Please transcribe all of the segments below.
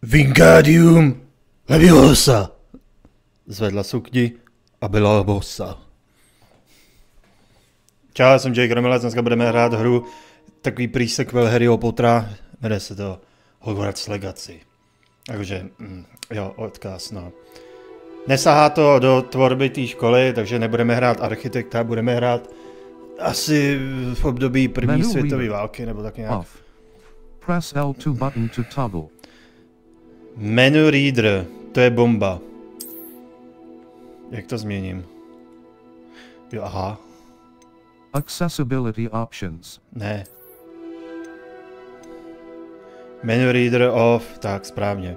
Wingardium Leviosa. Zvedla sukni a byla bosa. Čau, já jsem Krmelec, dneska budeme hrát hru takový pre-sequel Harryho Pottera, jmenuje se to Hogwarts Legacy. Takže, jo, odkaz, no. Nesahá to do tvorby té školy, takže nebudeme hrát architekta, budeme hrát asi v období první světové války, nebo tak nějak. Press L2 button to toggle. Menu reader, to je bomba. Jak to změním? Jo, aha. Accessibility options. Ne. Menu reader off, tak správně.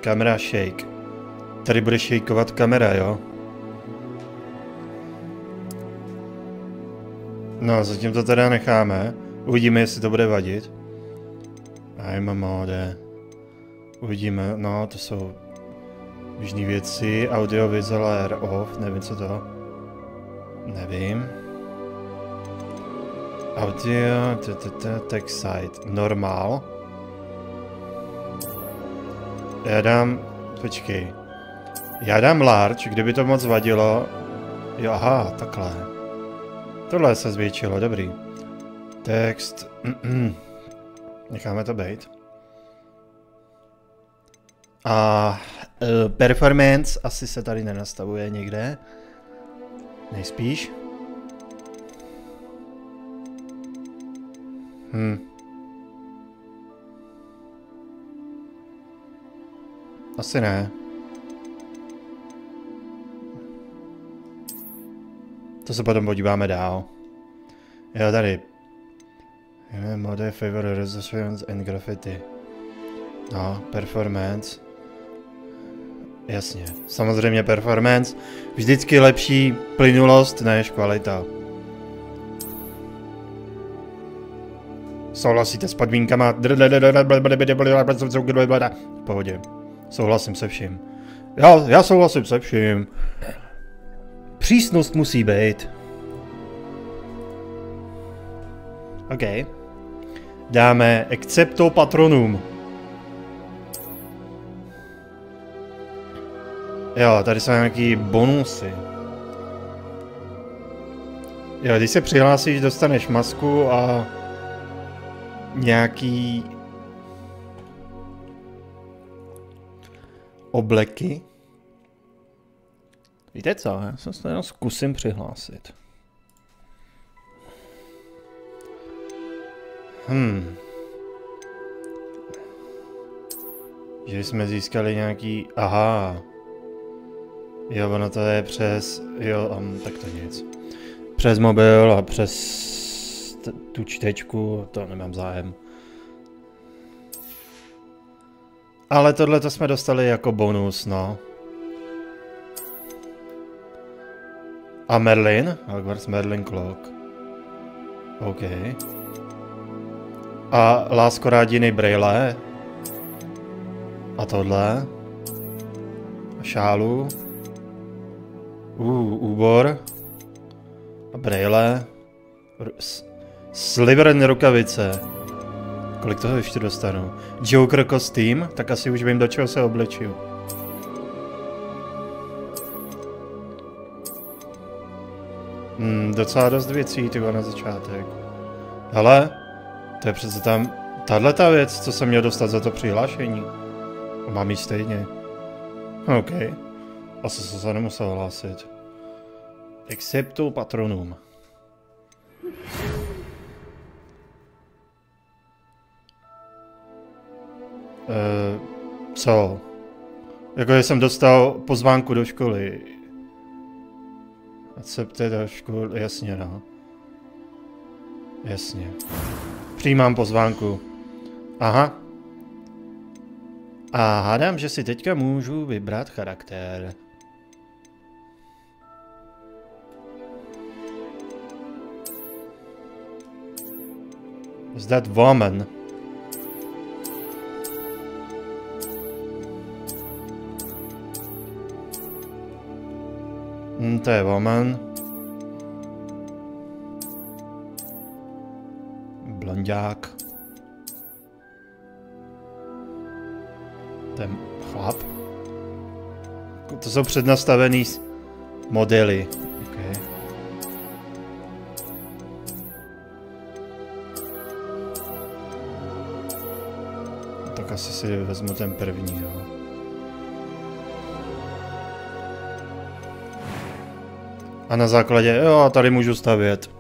Kamera shake. Tady bude shakeovat kamera, jo? No, zatím to teda necháme. Uvidíme, jestli to bude vadit. I'm a mode. Uvidíme, no, to jsou běžné věci. Audio visual air off, nevím co to. Nevím. Audio, text site, normál. Já dám, počkej. Já dám large, kdyby to moc vadilo. Jo, aha, takhle. Tohle se zvětšilo, dobrý. Text, necháme to být. A performance asi se tady nenastavuje někde. Nejspíš. Asi ne. To se potom podíváme dál. Jo, tady. Mode favor resolutions and graffiti. No, performance. Jasně, samozřejmě performance. Vždycky lepší plynulost než kvalita. Souhlasíte s podmínkama? V pohodě. Souhlasím se vším. Já souhlasím se vším. Přísnost musí být. OK. Dáme accepto patronum. Jo, tady jsou nějaký bonusy. Jo, když se přihlásíš, dostaneš masku a nějaký obleky. Víte co, já se jenom zkusím přihlásit. Že jsme získali nějaký, aha. Jo, ono to je přes, jo, tak to nic. Přes mobil a přes tu čtečku, to nemám zájem. Ale tohle to jsme dostali jako bonus, no. A Merlin? Hogwarts Merlin Clock. OK. A láskoráděný brejle. A tohle. A šálu. Úbor. A brejle. Slivery rukavice. Kolik toho ještě dostanu? Joker kostým? Tak asi už vím, do čeho se oblečuju. Docela dost věcí, tyhle na začátek. Hele, to je přece tam tahleta věc, co jsem měl dostat za to přihlášení. Mám ji stejně. OK. Asi se nemusel hlásit. Accepto patronum. Co? Jako jsem dostal pozvánku do školy. Accepte do školy, jasně no. Jasně. Přijímám pozvánku. Aha. A hádám, že si teďka můžu vybrat charakter. Is that woman? To je woman. Blondák. Ten chlap. To jsou přednastavený modely. Okay. Tak asi si vezmu ten první, jo. A na základě, jo, tady můžu stavět.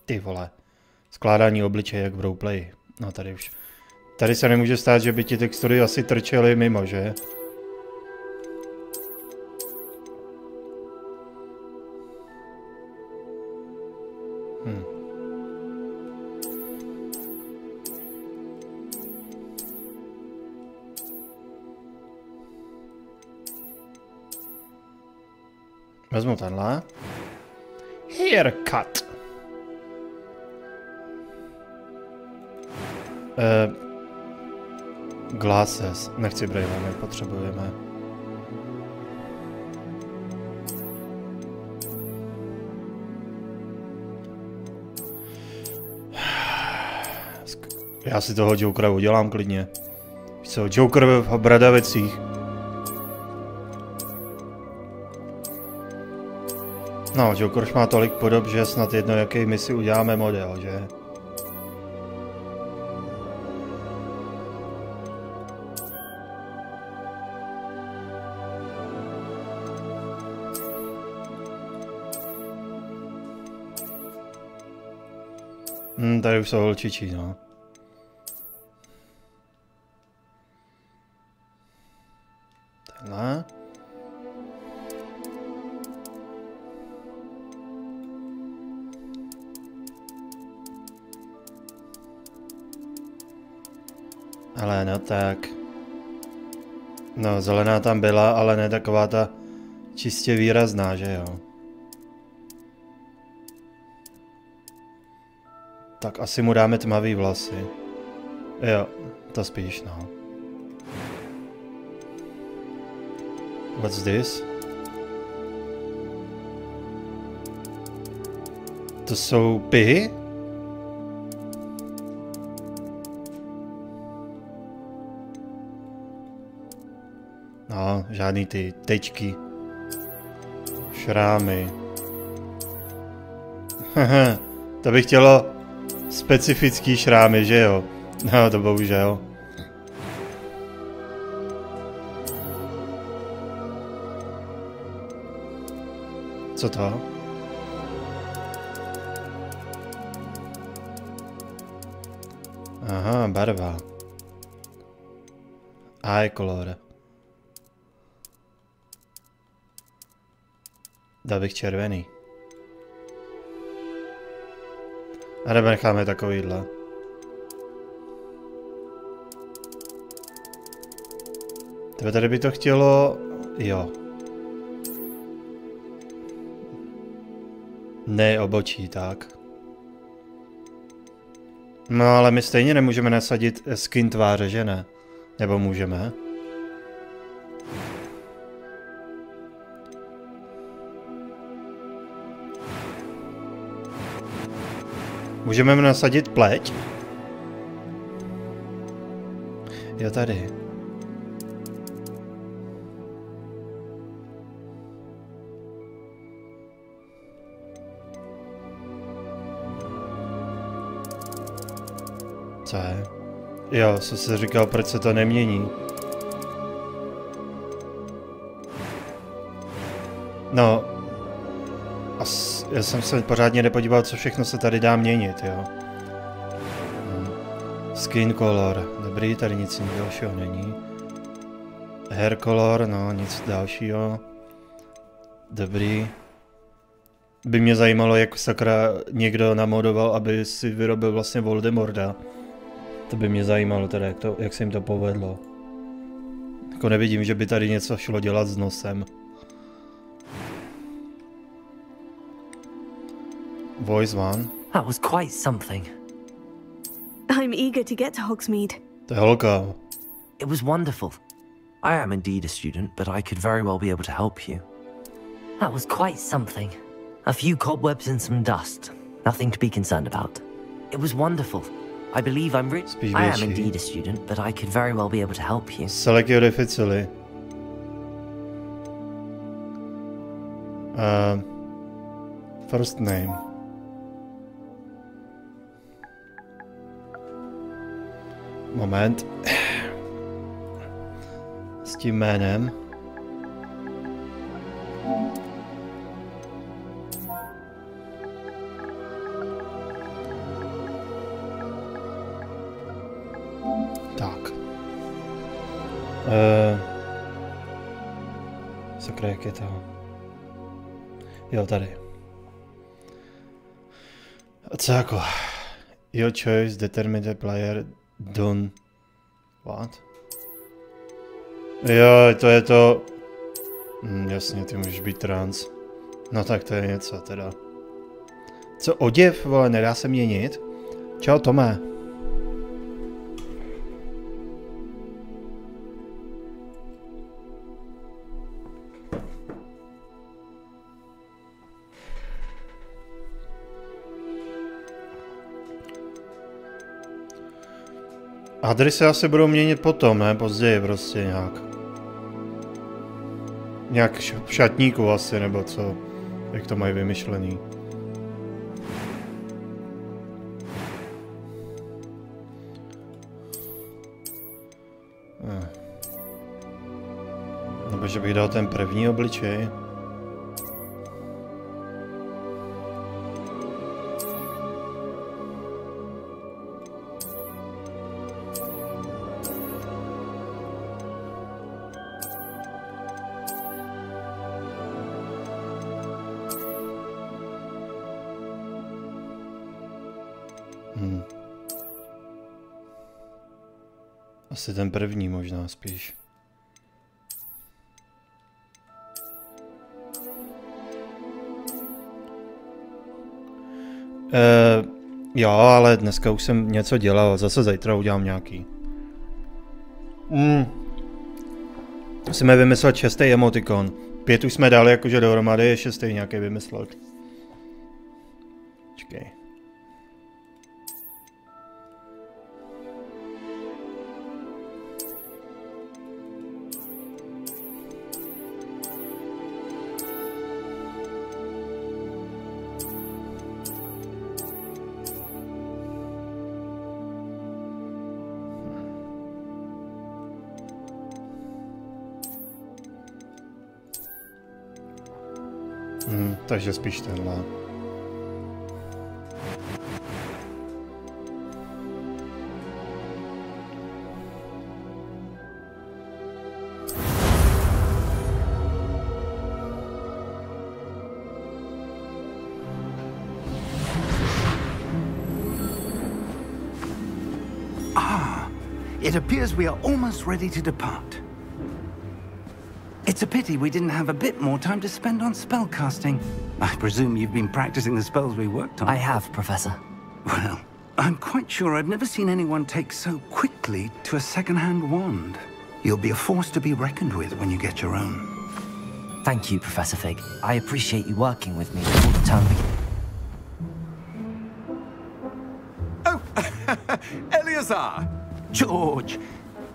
Ty vole. Skládání obličeje jak v roleplay. No tady už. Tady se nemůže stát, že by ti textury asi trčely mimo, že? Vezmu tenhle. Haircut. Glasses. Nechci brýle, nepotřebujeme. Já si toho Jokera udělám klidně. Víš co, Joker v bradavicích. No, Joker už má tolik podob, že snad jedno, jaký my si uděláme model, že? Tady už jsou holčičí, no. Tenhle. Ale no tak. No, zelená tam byla, ale ne taková ta čistě výrazná, že jo. Tak asi mu dáme tmavý vlasy. Jo, to spíš, no. What's this? To jsou pihy? No, žádný ty tečky. Šrámy. To by chtělo specifický šrámy, že jo? No, to bohužel. Co to? Aha, barva. Eye color. Dal bych červený. A nebo necháme takovýhle. Tady by to chtělo... Jo. Ne obočí, tak. No ale my stejně nemůžeme nasadit skin tváře, že ne? Nebo můžeme? Můžeme nasadit pleť? Jo, tady. Co je? Jo, jsem si říkal, proč se to nemění. No. Já jsem se pořádně nepodíval, co všechno se tady dá měnit, jo. Skin color. Dobrý, tady nic dalšího není. Hair color, no, nic dalšího. Dobrý. By mě zajímalo, jak sakra někdo namodoval, aby si vyrobil vlastně Voldemorta. To by mě zajímalo teda, jak se jim to povedlo. Jako nevidím, že by tady něco šlo dělat s nosem. Voice one. That was quite something. I'm eager to get to Hogsmeade. To je holka. It was wonderful. I am indeed a student, but I could very well be able to help you. That was quite something. A few cobwebs and some dust. Nothing to be concerned about. It was wonderful. I believe I'm Spíš I am větší. indeed a student, but I could very well be able to help you. Select your difficulty. First name. Moment. S tím jménem. Tak. Sakra, jak je to? Jo, tady. A co jako? Your choice determine the player done. What? Jo, to je to. Jasně, ty můžeš být trans. No tak to je něco teda. Co oděv, vole, nedá se měnit? Čau, Tome. Adresy asi budou měnit potom, ne? Později prostě nějak. Nějak v šatníku asi, nebo co? Jak to mají vymyšlený. Nebo že bych dal ten první obličej. Asi ten první možná spíš. Jo, ale dneska už jsem něco dělal, zase zítra udělám nějaký. Musíme vymyslet 6. emotikon. 5 už jsme dali jakože dohromady, je 6. nějaký vymyslet. Čekej. Takže spíš tenhle. It appears we are almost ready to depart. It's a pity we didn't have a bit more time to spend on spellcasting. I presume you've been practicing the spells we worked on. I have, Professor. Well, I'm quite sure I've never seen anyone take so quickly to a second-hand wand. You'll be a force to be reckoned with when you get your own. Thank you, Professor Fig. I appreciate you working with me before the term begins. Oh, Eleazar! George!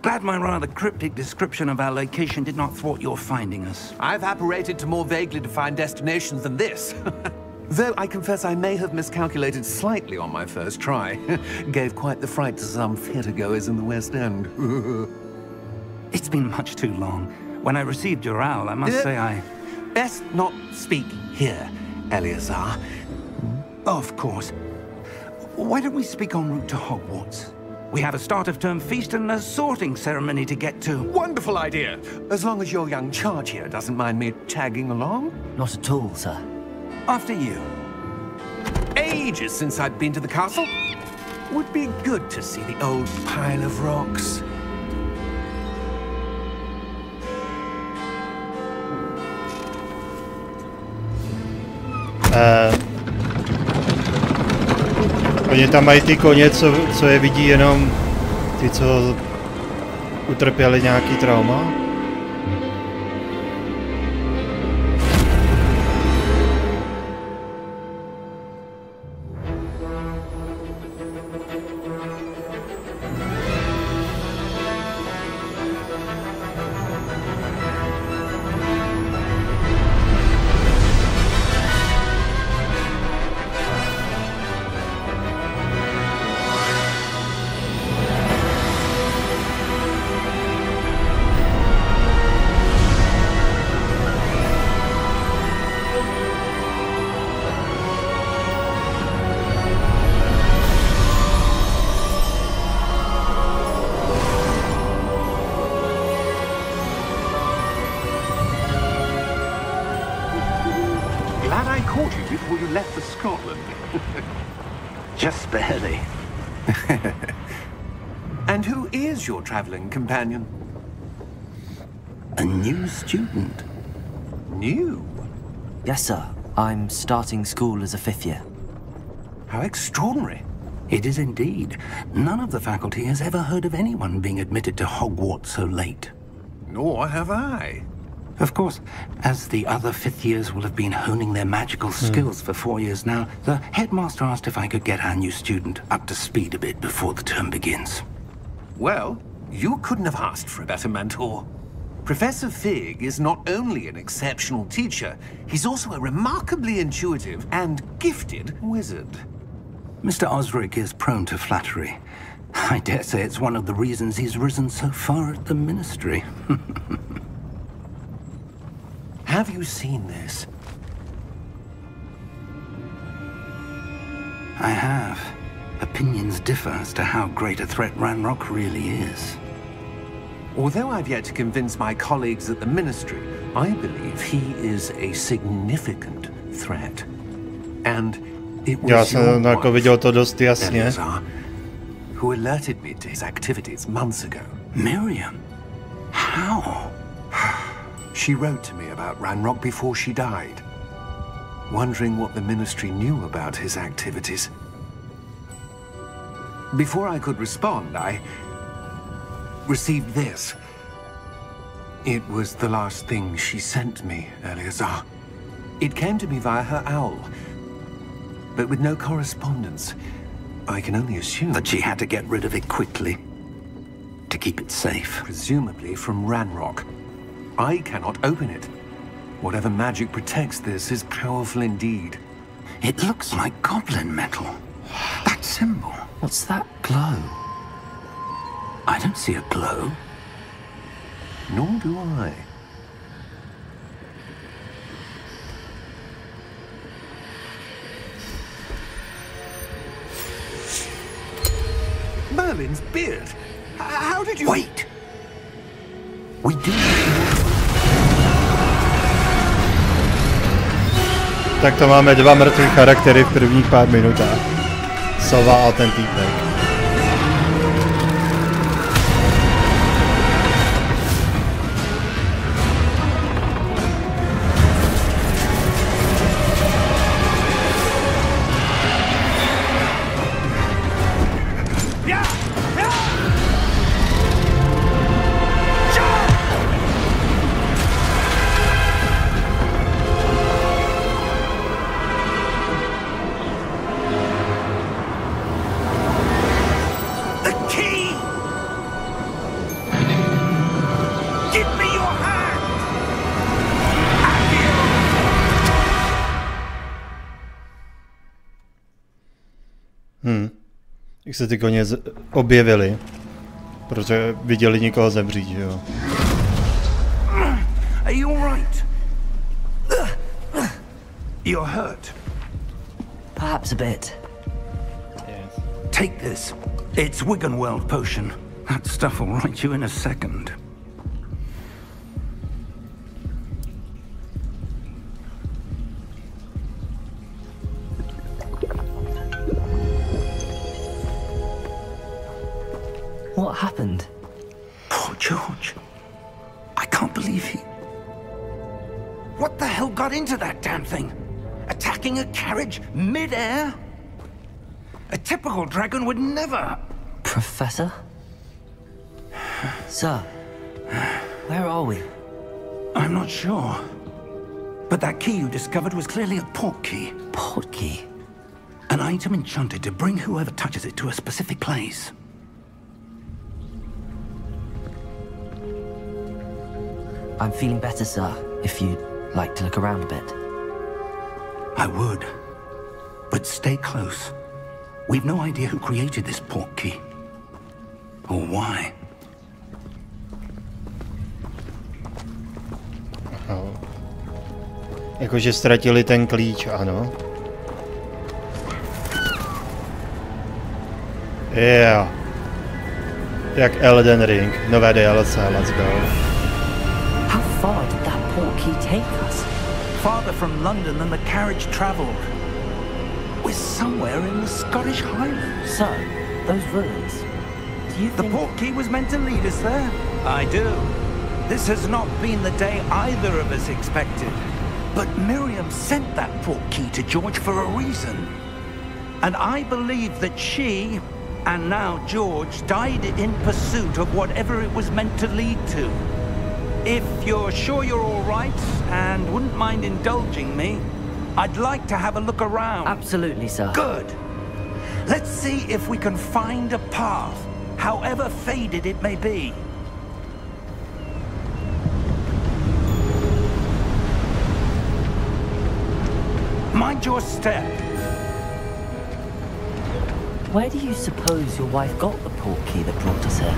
Glad my rather cryptic description of our location did not thwart your finding us. I've apparated to more vaguely defined destinations than this. Though I confess I may have miscalculated slightly on my first try. Gave quite the fright to some theatre-goers in the West End. It's been much too long. When I received your owl, I must say I... Best not speak here, Eleazar. Of course. Why don't we speak en route to Hogwarts? We have a start-of-term feast and a sorting ceremony to get to. Wonderful idea! As long as your young charge here doesn't mind me tagging along. Not at all, sir. After you. Ages since I'd been to the castle. Would be good to see the old pile of rocks. Oni tam mají ty koně, co je vidí jenom ty, co utrpěli nějaký trauma. left for Scotland. Just barely. And who is your traveling companion? A new student. New? Yes, sir. I'm starting school as a 5th year. How extraordinary. It is indeed. None of the faculty has ever heard of anyone being admitted to Hogwarts so late. Nor have I. Of course, as the other 5th years will have been honing their magical skills for 4 years now, the headmaster asked if I could get our new student up to speed a bit before the term begins. Well, you couldn't have asked for a better mentor. Professor Fig is not only an exceptional teacher, he's also a remarkably intuitive and gifted wizard. Mr. Osric is prone to flattery. I dare say it's one of the reasons he's risen so far at the Ministry. Have you seen this? I have. Opinions differ as to how great a threat Ranrock really is. Although I've yet to convince my colleagues at the Ministry, I believe he is a significant threat. And it Já was your jsem jako viděl to dost jasně. Eleazar, who alerted me to his activities months ago. Miriam? How? She wrote to me about Ranrock before she died, wondering what the Ministry knew about his activities. Before I could respond, I received this. It was the last thing she sent me, Eleazar. It came to me via her owl, but with no correspondence. I can only assume That she had to get rid of it quickly, to keep it safe. presumably from Ranrock. I cannot open it. Whatever magic protects this is powerful indeed. It looks like goblin metal. That symbol. What's that glow? I don't see a glow. Nor do I. Merlin's beard. How did you... Wait! We do... Tak to máme 2 mrtvý charaktery v prvních pár minutách. Sova a ten týpek. Jak se ty koně objevili, protože viděli někoho zemřít, že jo. Are you all right? You're hurt. Perhaps a bit. Take this. It's Wiggenweld potion. That stuff will right you in a second. What happened? Poor George. I can't believe he... What the hell got into that damn thing? Attacking a carriage mid-air? A typical dragon would never... Professor? Sir, where are we? I'm not sure. But that key you discovered was clearly a port key. Port key? An item enchanted to bring whoever touches it to a specific place. I'm feeling better, sir, if you'd like to look around a bit. I would. But stay close. We've no idea who created this port key. Or why. Jakože ztratili ten klíč, ano. Yeah. Jak RaidenRei, nové DLC, let's go. How far did that port key take us? Farther from London than the carriage traveled. we're somewhere in the Scottish Highlands. So, those ruins. Do you The think... portkey was meant to lead us there? I do. This has not been the day either of us expected. But Miriam sent that portkey to George for a reason. And I believe that she, and now George, died in pursuit of whatever it was meant to lead to. If you're sure you're all right, and wouldn't mind indulging me, I'd like to have a look around. Absolutely, sir. Good. Let's see if we can find a path, however faded it may be. Mind your step. Where do you suppose your wife got the portkey that brought us here?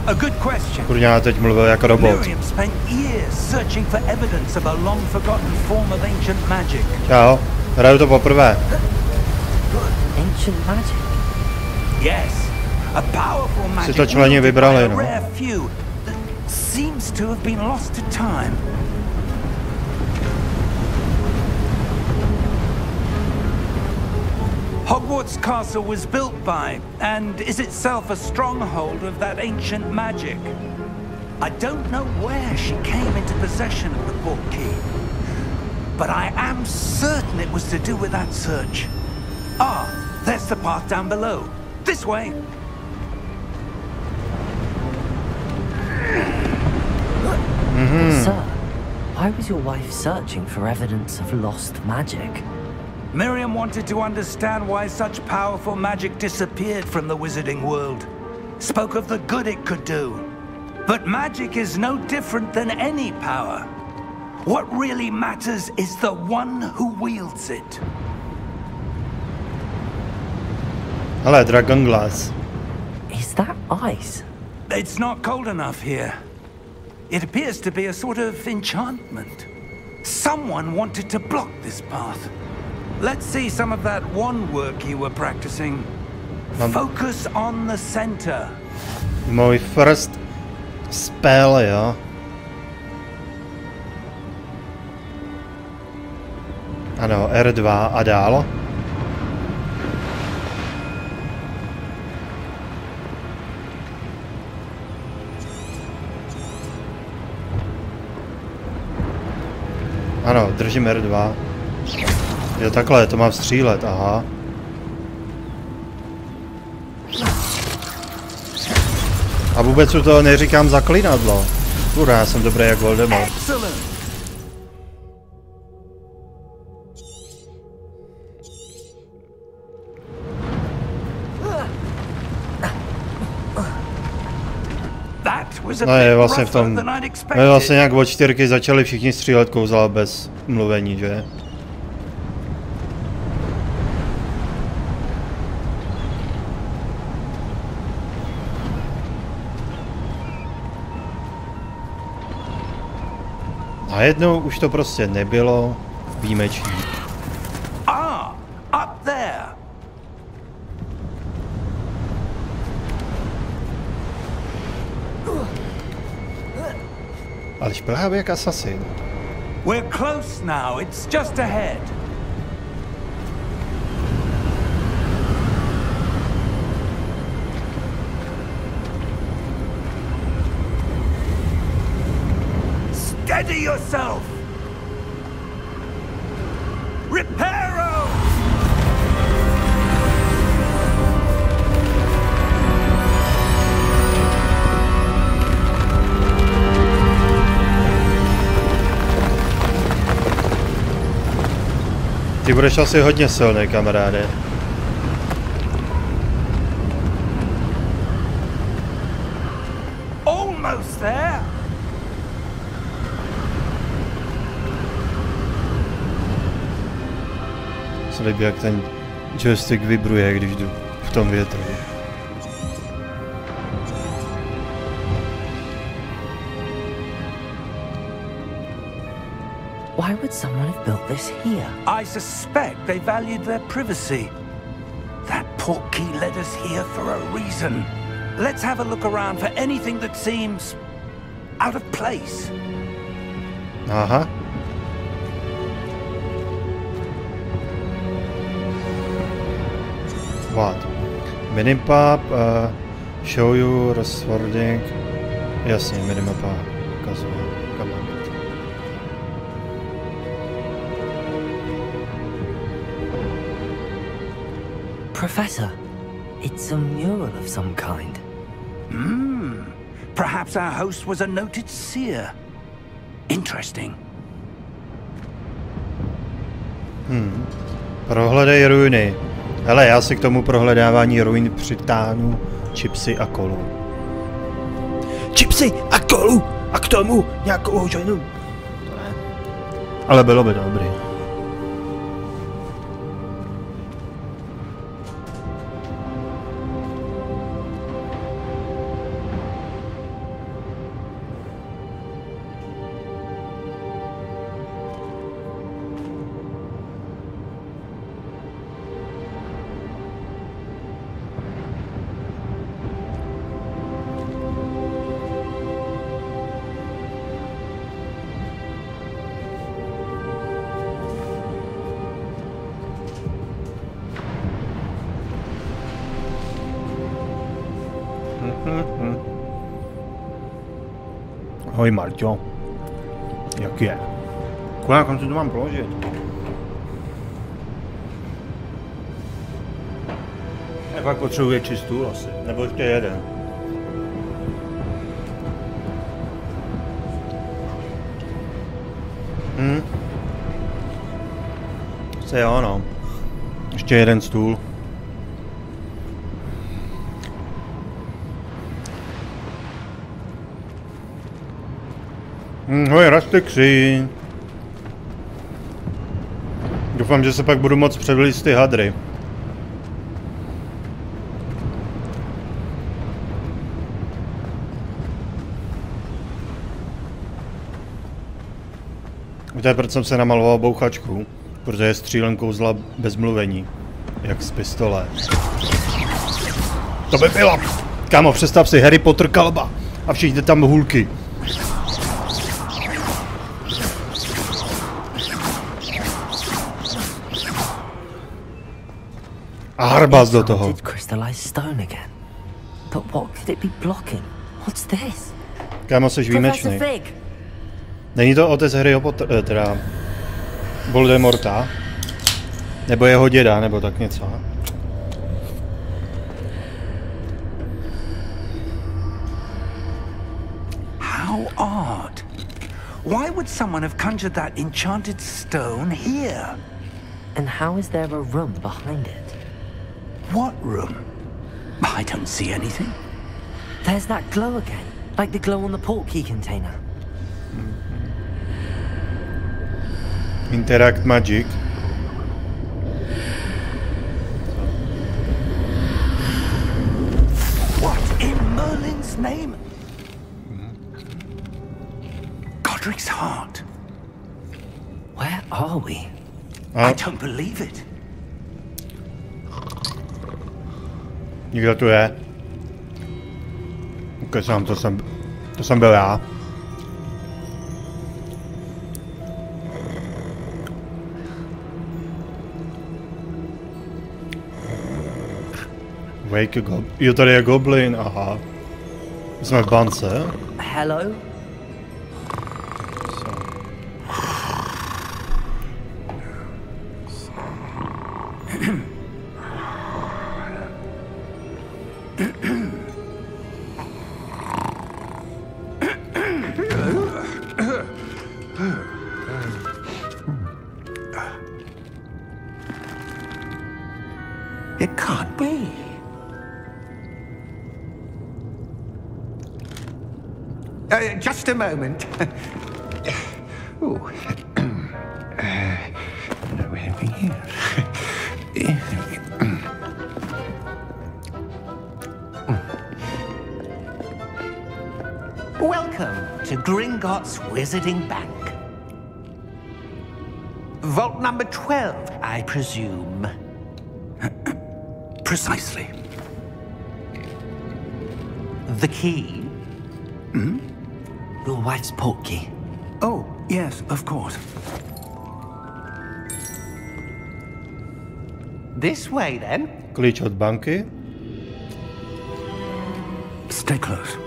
A good question. Kurňa, teď mluvil jako robot. Miriam spent years searching for evidence of a long-forgotten form of ancient magic. Čau, hraju to poprvé. Ancient magic? Yes, a powerful magic to členi vybrali, wielded by no. a rare few that seems to have been lost to time. Hogwarts Castle was built by, and is itself a stronghold of that ancient magic. I don't know where she came into possession of the portkey, but I am certain it was to do with that search. Ah, there's the path down below. This way. Sir, why was your wife searching for evidence of lost magic? Miriam wanted to understand why such powerful magic disappeared from the wizarding world. Spoke of the good it could do. But magic is no different than any power. What really matters is the one who wields it. Hele, Dragon Glass. Is that ice? It's not cold enough here. It appears to be a sort of enchantment. Someone wanted to block this path. Let's see some of that wand work you were practicing. Focus on the center. Můj first spell, jo. Ano, R2 a dál. Ano, držím R2. Jo, takhle, to mám střílet, aha. A vůbec u toho neříkám zaklinadlo. Kurá, já jsem dobrý jak Voldemort. No je vlastně v tom, no vlastně nějak od 4 začali všichni střílet kouzla bez mluvení, že? A jednou už to prostě nebylo výjimečný. Up there. Ale šplhávý jak asasin. We're close now. It's just ahead. Steady yourself. Reparo! Ty budeš asi hodně silný, kamaráde. Almost there. Se líbí, jak ten joystick vibruje, když jdu v tom větru. Why would someone have built this here? I suspect they valued their privacy. That portkey led us here for a reason. Let's have a look around for anything that seems out of place. Aha. obchvat. Minipap, show you, reswording. Jasně, minimapa ukazuje, kam mám jít. Professor, it's a mural of some kind. Perhaps our host was a noted seer. Interesting. Prohledej ruiny. Hele, já si k tomu prohledávání ruin přitáhnu chipsy a kolu. Chipsy a kolu! A k tomu nějakou ženu. To ne. Ale bylo by dobrý. Ahoj Marťo. Jak je? Kolik kam si to mám položit? Já pak potřebuji větší stůl asi. Nebo ještě jeden. Se jo, no. Ještě jeden stůl. Hoj, Rastixi. Doufám, že se pak budu moct převlíct ty hadry. To je proč jsem se namaloval bouchačku, protože je střílen kouzla bez mluvení. Jak z pistole. To by bylo! Kámo, představ si Harry Potter kalba a všichni tam hůlky. A harbaz do toho. Kámo, jsi výjimečný. Není to otec Harryho Pottera, teda Voldemorta? Nebo jeho děda, nebo tak něco? How odd. Why would someone have conjured that enchanted stone here? And how is there a room behind it? What room? I don't see anything. There's that glow again, like the glow on the portkey container. Interact magic. What in Merlin's name? Godric's heart. Where are we? I don't believe it. Nikdo tu je. Ukazám, to jsem byl já. Wake a goblin. Jo, tady je goblin, aha. Jsme v bance. Hello? It can't be. Just a moment. Ooh. No, we have here. Welcome to Gringotts Wizarding Bank. Vault number 12, I presume. Precisely. The key? Hmm? Your wife's portkey. Oh, yes, of course. This way, then. Klíč od banky. Stay close.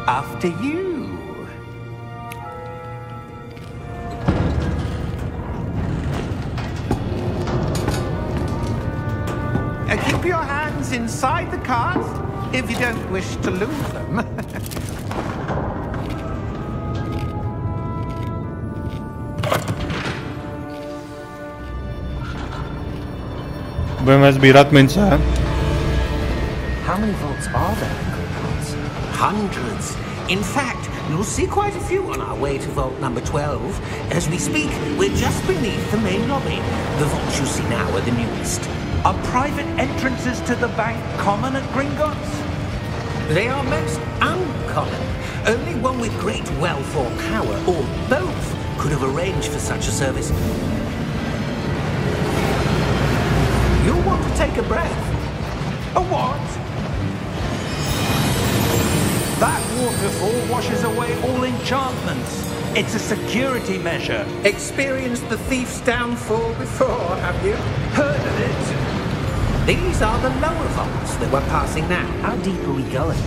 After you. Keep your hands inside the cart if you don't wish to lose them. Budeme sbírat mince. How many vaults are there in Hogwarts? Hundreds. In fact, you'll see quite a few on our way to vault number 12. As we speak, we're just beneath the main lobby. The vaults you see now are the newest. Are private entrances to the bank common at Gringotts? They are most uncommon. Only one with great wealth or power, or both, could have arranged for such a service. You'll want to take a breath. A what? That waterfall washes away all enchantments. It's a security measure. Experienced the thief's downfall before, have you? Heard of it? These are the lower vaults that we're passing now. How deep are we going?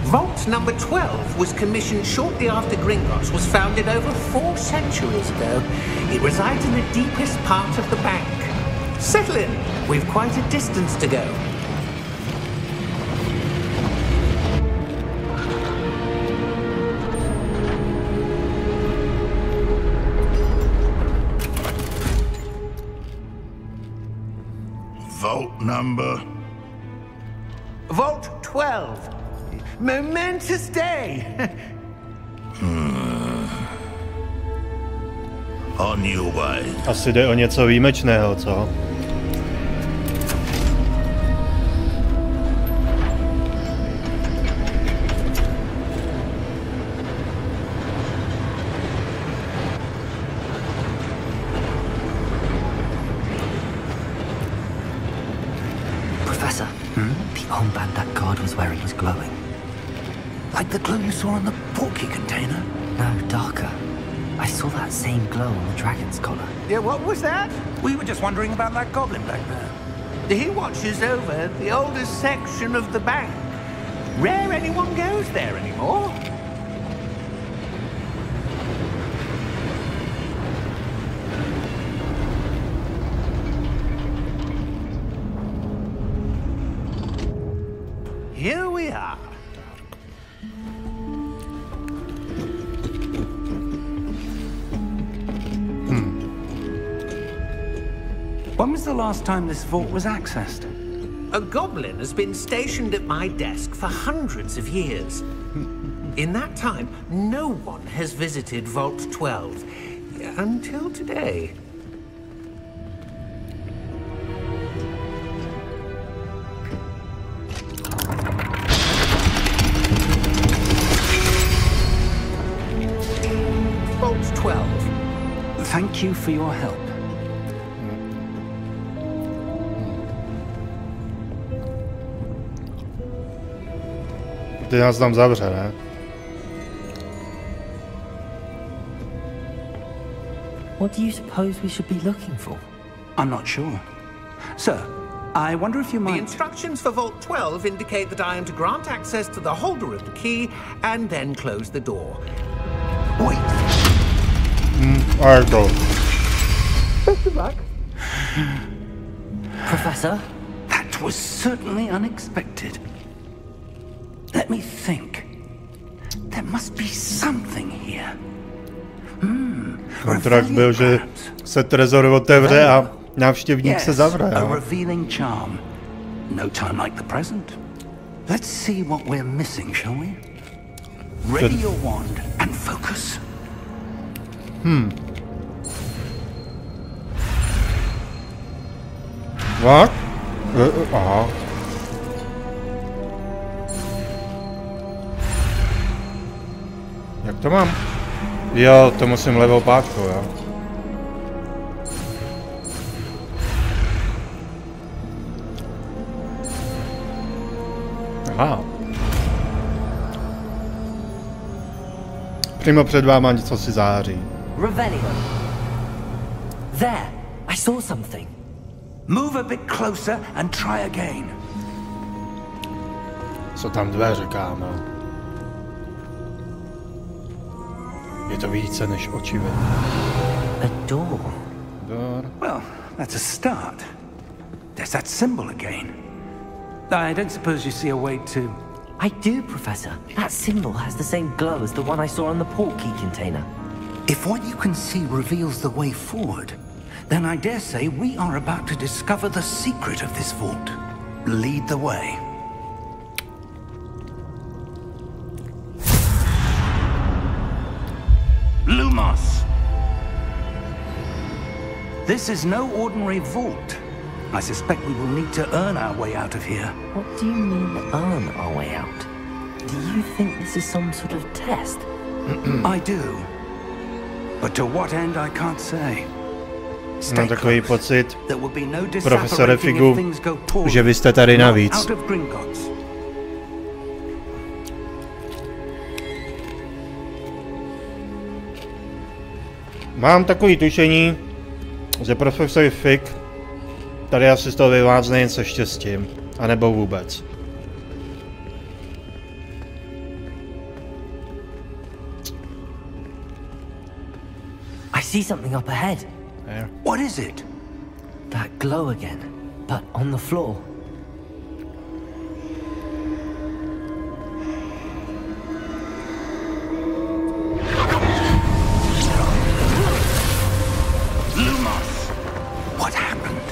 Vault number 12 was commissioned shortly after Gringotts was founded over 4 centuries ago. It resides in the deepest part of the bank. Settle in. We've quite a distance to go. Vault number? Vault 12. Momentous day. On your way. Asi jde o něco výjimečného, co? Professor, the armband that guard was wearing was glowing. Like the glow you saw on the porky container? No, darker. I saw that same glow on the dragon's collar. Yeah, what was that? We were just wondering about that goblin back there. He watches over the oldest section of the bank. Rare anyone goes there anymore. Here we are. When was the last time this vault was accessed? A goblin has been stationed at my desk for hundreds of years. In that time, no one has visited Vault 12 until today. Vault 12. Thank you for your help. Ty nás tam zavře, ne? What do you suppose we should be looking for? I'm not sure. Sir, I wonder if you The might... instructions for Vault 12 indicate that I am to grant access to the holder of the key and then close the door. Wait. Alright, go. Best of luck. Professor? That was certainly unexpected. Let me think. There must be something here. Kontrakt byl, že se trezor otevře a návštěvník se zavře. A Jo? revealing charm. No time like the present. Let's see what we're missing, shall we? Ready your wand and focus. What? Aha. Jak to mám? Jo, to musím levou pátkou, jo. Aha. Přímo před váma něco si září. Revelio. There, I saw something. Move a bit closer and try again. Jsou tam dveře, kámo. Je to více než očividné. A door. Well, that's a start. There's that symbol again. I don't suppose you see a way to... I do, Professor. That symbol has the same glow as the one I saw on the port key container. If what you can see reveals the way forward, then I dare say we are about to discover the secret of this vault. Lead the way. Lumos! This is no ordinary vault. I suspect we will need to earn our way out of here. What do you mean, earn our way out? Do you think this is some sort of test? I do. But to what end I can't say. Mám takový pocit, profesore Figu, že vy jste tady navíc. Mám takový tušení, že profesor Fig tady asi z toho vyvázne jen se štěstím, anebo vůbec. I see something up ahead. Yeah. What is it? That glow again, but on the floor. Lumos! What happened?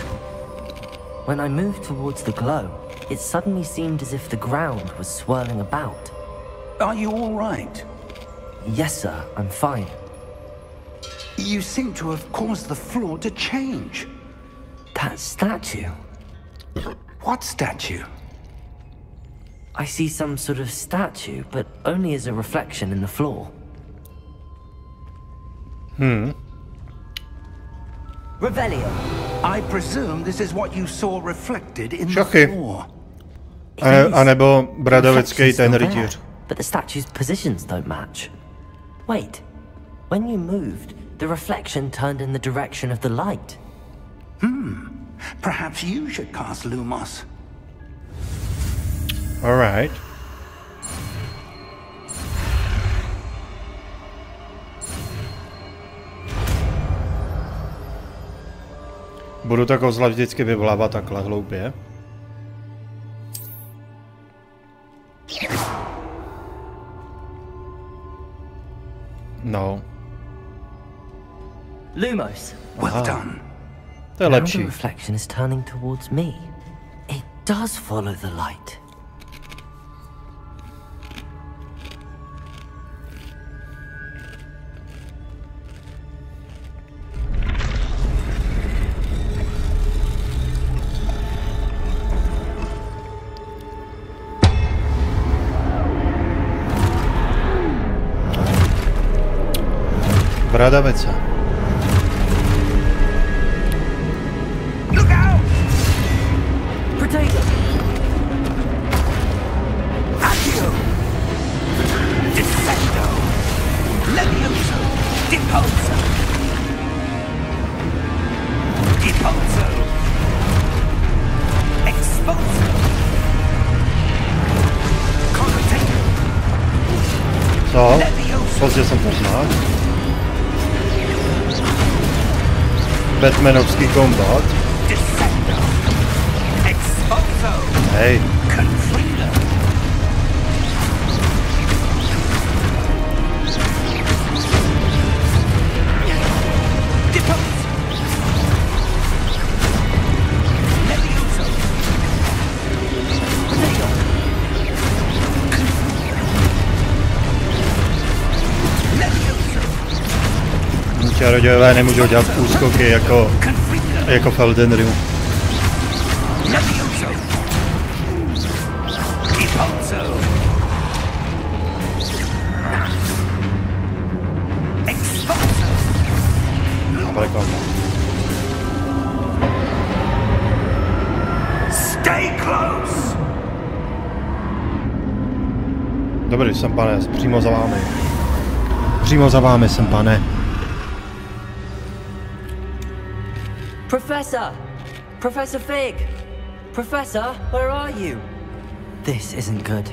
When I moved towards the glow, it suddenly seemed as if the ground was swirling about. Are you all right? Yes, sir, I'm fine. You seem to have caused the floor to change. That statue. What statue? I see some sort of statue, but only as a reflection in the floor. Revelio. I presume this is what you saw reflected in Šachy. the floor. A nebo bradovický ten rytíř. But the statue's positions don't match. Wait, when you moved, the reflection turned in the direction of the light. Perhaps you should cast Lumos. All right. Budu to kozla vždycky vyvolávat takhle hloupě. No. Lumos. Well done. To je Now the lepší. reflection is turning towards me. It does follow the light. Bradavice. Look out! Potato! Accio! Descendo! Levioso! Deposo! Deposo! Exposo! Connotator! Co? Pozdě jsem poznal. Batmanovský kombat. Descendo! Exposo! Hej. Confrido! Deposo! Levioso! Potato! Levioso! Čarodějové nemůžou dělat úskoky jako v RaidenRei. Levioso! Deposo! Exposo! Stay close! Dobrý, jsem pane, přímo za vámi. Přímo za vámi jsem, pane. Professor! Professor Fig! Professor, where are you? This isn't good.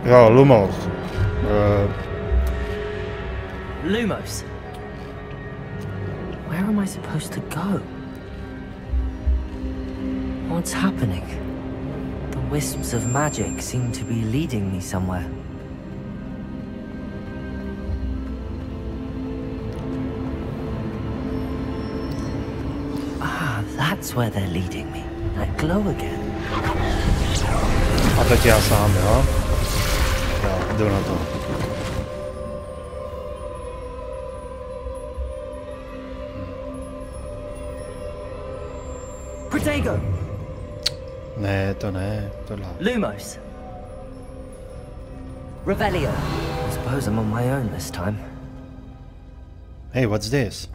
Jo, Lumos. Lumos? Where am I supposed to go? What's happening? The wisps of magic seem to be leading me somewhere. Ah, that's where they're leading me. That glow again. A teď já sám, jo? Jo, jdu na to. Protego! Ne, to ne, tohle. Lumos. Revelio. I suppose I'm on my own this time. Hey, what's this?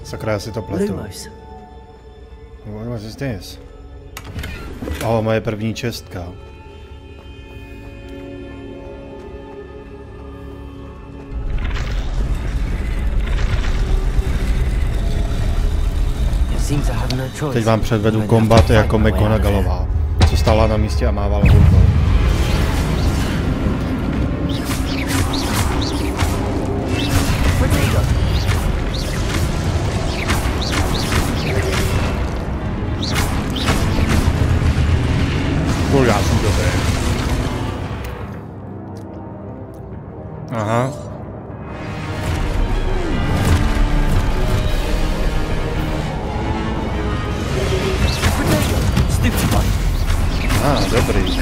Sakra, já si to pletu. Lumos. What is this? Oh, moje první čestka. Teď vám předvedu kombat jako McGonagallová, co stála na místě a mávala rukou. Já jsem dobrý. Aha. Dobrý.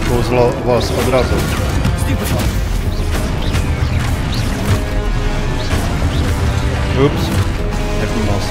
Kouzlo vás odrazu. Ups. Jaký moc.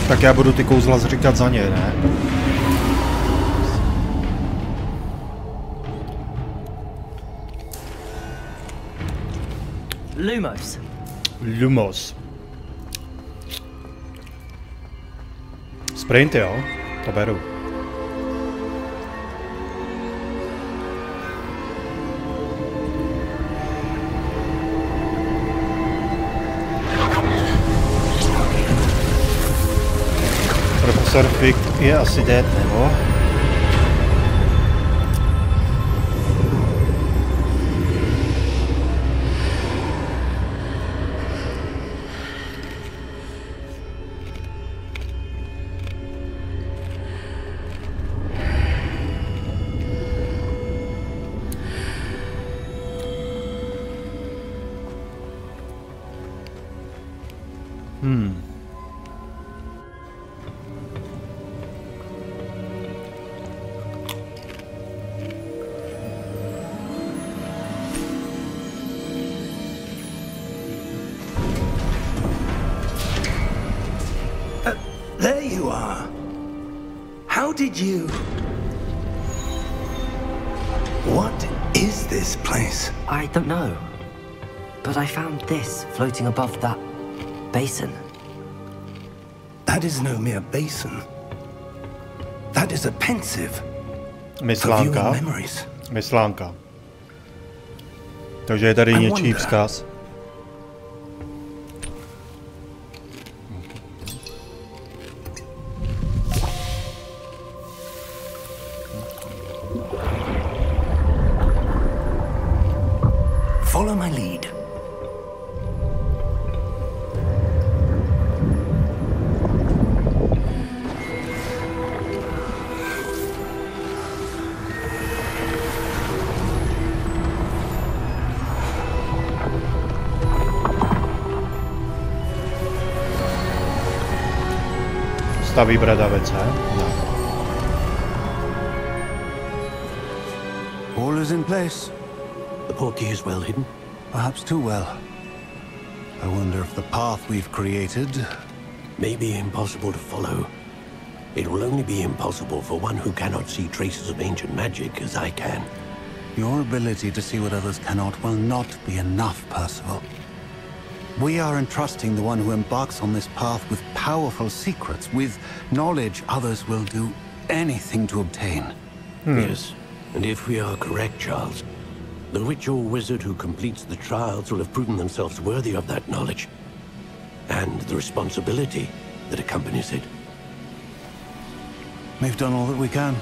Tak já budu ty kouzla zříkat za ně, ne? Lumos. Lumos. Sprint, jo? To beru. Profesor Fig je asi dead, nebo? There you are. How did you... What is this place? I don't know. But I found this floating above that basin. That is no mere basin. That is a pensive. Myslánka. Myslánka. Takže je tady něčí vzkaz. Follow my lead. ta výbradavice. No. All is in place. The portkey is well hidden? Perhaps too well. I wonder if the path we've created may be impossible to follow. It will only be impossible for one who cannot see traces of ancient magic as I can. Your ability to see what others cannot will not be enough, Percival. We are entrusting the one who embarks on this path with powerful secrets, with knowledge others will do anything to obtain. Yes, and if we are correct, Charles, the witch or wizard who completes the trials will have proven themselves worthy of that knowledge, and the responsibility that accompanies it. We've done all that we can.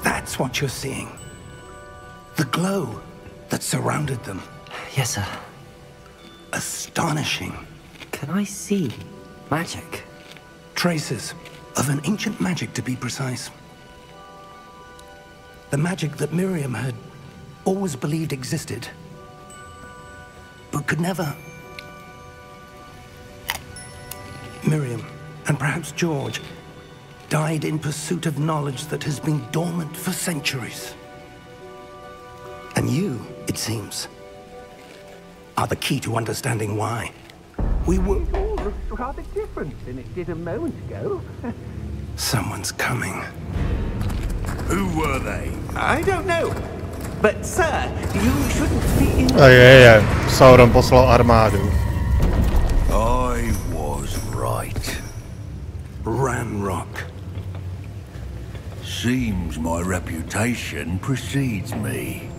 That's what you're seeing. The glow that surrounded them. Yes, sir. Astonishing. Can I see magic? Traces of an ancient magic, to be precise. The magic that Miriam had always believed existed, but could never. Miriam, and perhaps George, died in pursuit of knowledge that has been dormant for centuries. And you, it seems, are the key to understanding why. We were all rather different than it did a moment ago. Someone's coming. Who were they? I don't know. But, sir, you shouldn't be in... Sauron poslal armádu. I was right. Ranrock. Seems my reputation precedes me.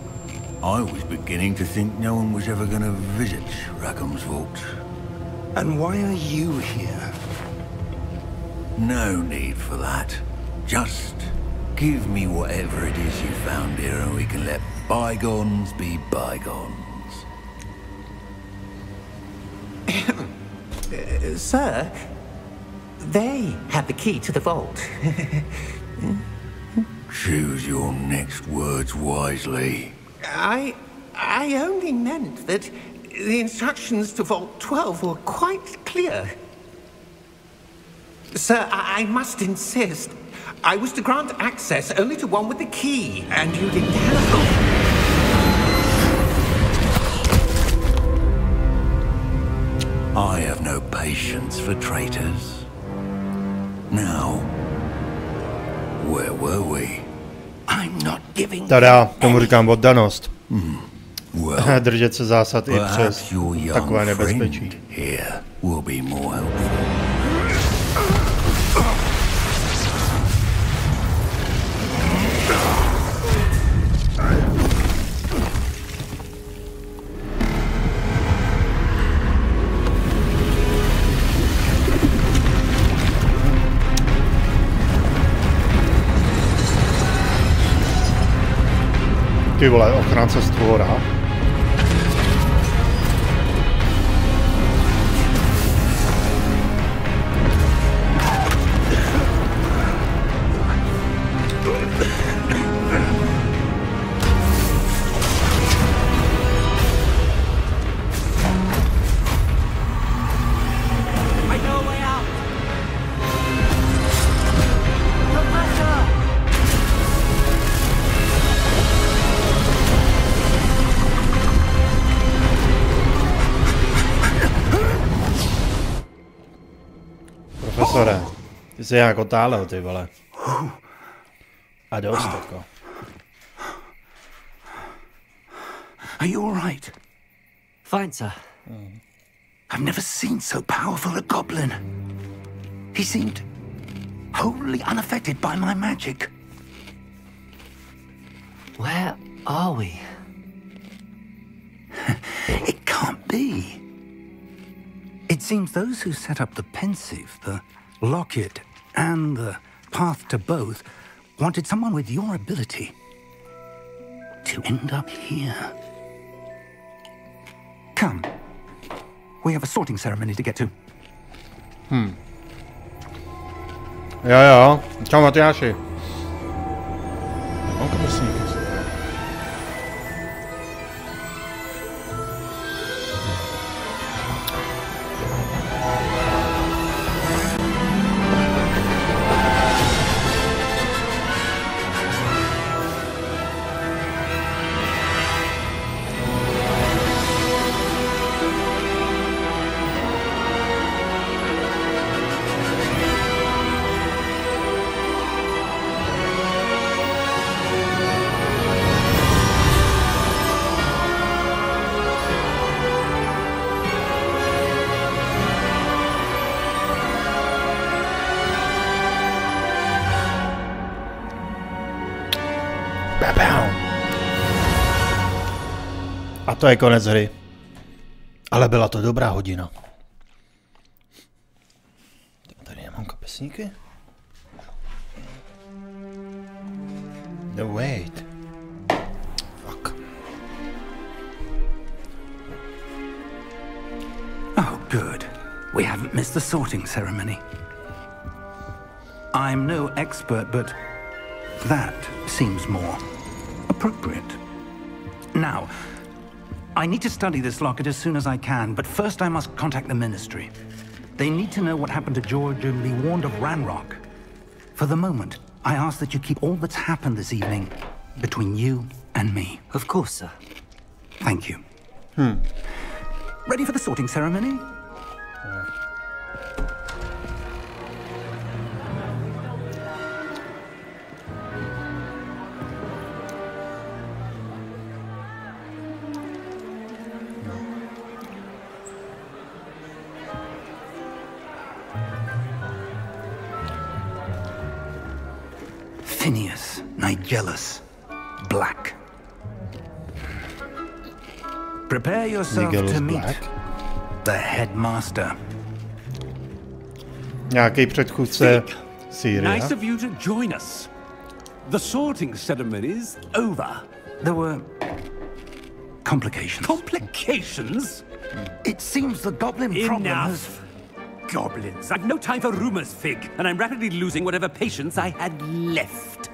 I was beginning to think no one was ever going to visit Rackham's vault. And why are you here? No need for that. Just give me whatever it is you found here and we can let bygones be bygones. Sir, they have the key to the vault. Choose your next words wisely. I only meant that the instructions to Vault 12 were quite clear. Sir, I must insist. I was to grant access only to one with the key, and you didn't have. I have no patience for traitors. Now, where were we? I'm not giving. Tada, tomu říkám oddanost. Well, Držet se zásad i perhaps přes your young takové friend nebezpečí. here will be more helpful. Ty vole, ochránce stvora. Profesore, ty jsi nějak otálel, ty vole. A dost jako. Are you all right? Fine, sir. I've never seen so powerful a goblin. He seemed wholly unaffected by my magic. Where are we? It can't be. It seems those who set up the pensive, the locket, and the path to both wanted someone with your ability to end up here. Come. We have a sorting ceremony to get to. Jo, čau Matyáši. to je konec hry. Ale byla to dobrá hodina. Tady nemám kapesníky. No wait. Fuck. Oh, good. We haven't missed the sorting ceremony. I'm no expert, but that seems more appropriate. Now, I need to study this locket as soon as I can, but first I must contact the Ministry. They need to know what happened to George and be warned of Ranrock. For the moment, I ask that you keep all that's happened this evening between you and me. Of course, sir. Thank you. Ready for the sorting ceremony? Phineas, Nigellus, Black. Prepare yourself to meet the headmaster. Nějaký předchůdce Syria. Nice of you to join us. The sorting ceremony's over. There were complications. Complications? It seems the goblin problem has... Goblins. I've no time for rumors, Fig, and I'm rapidly losing whatever patience I had left.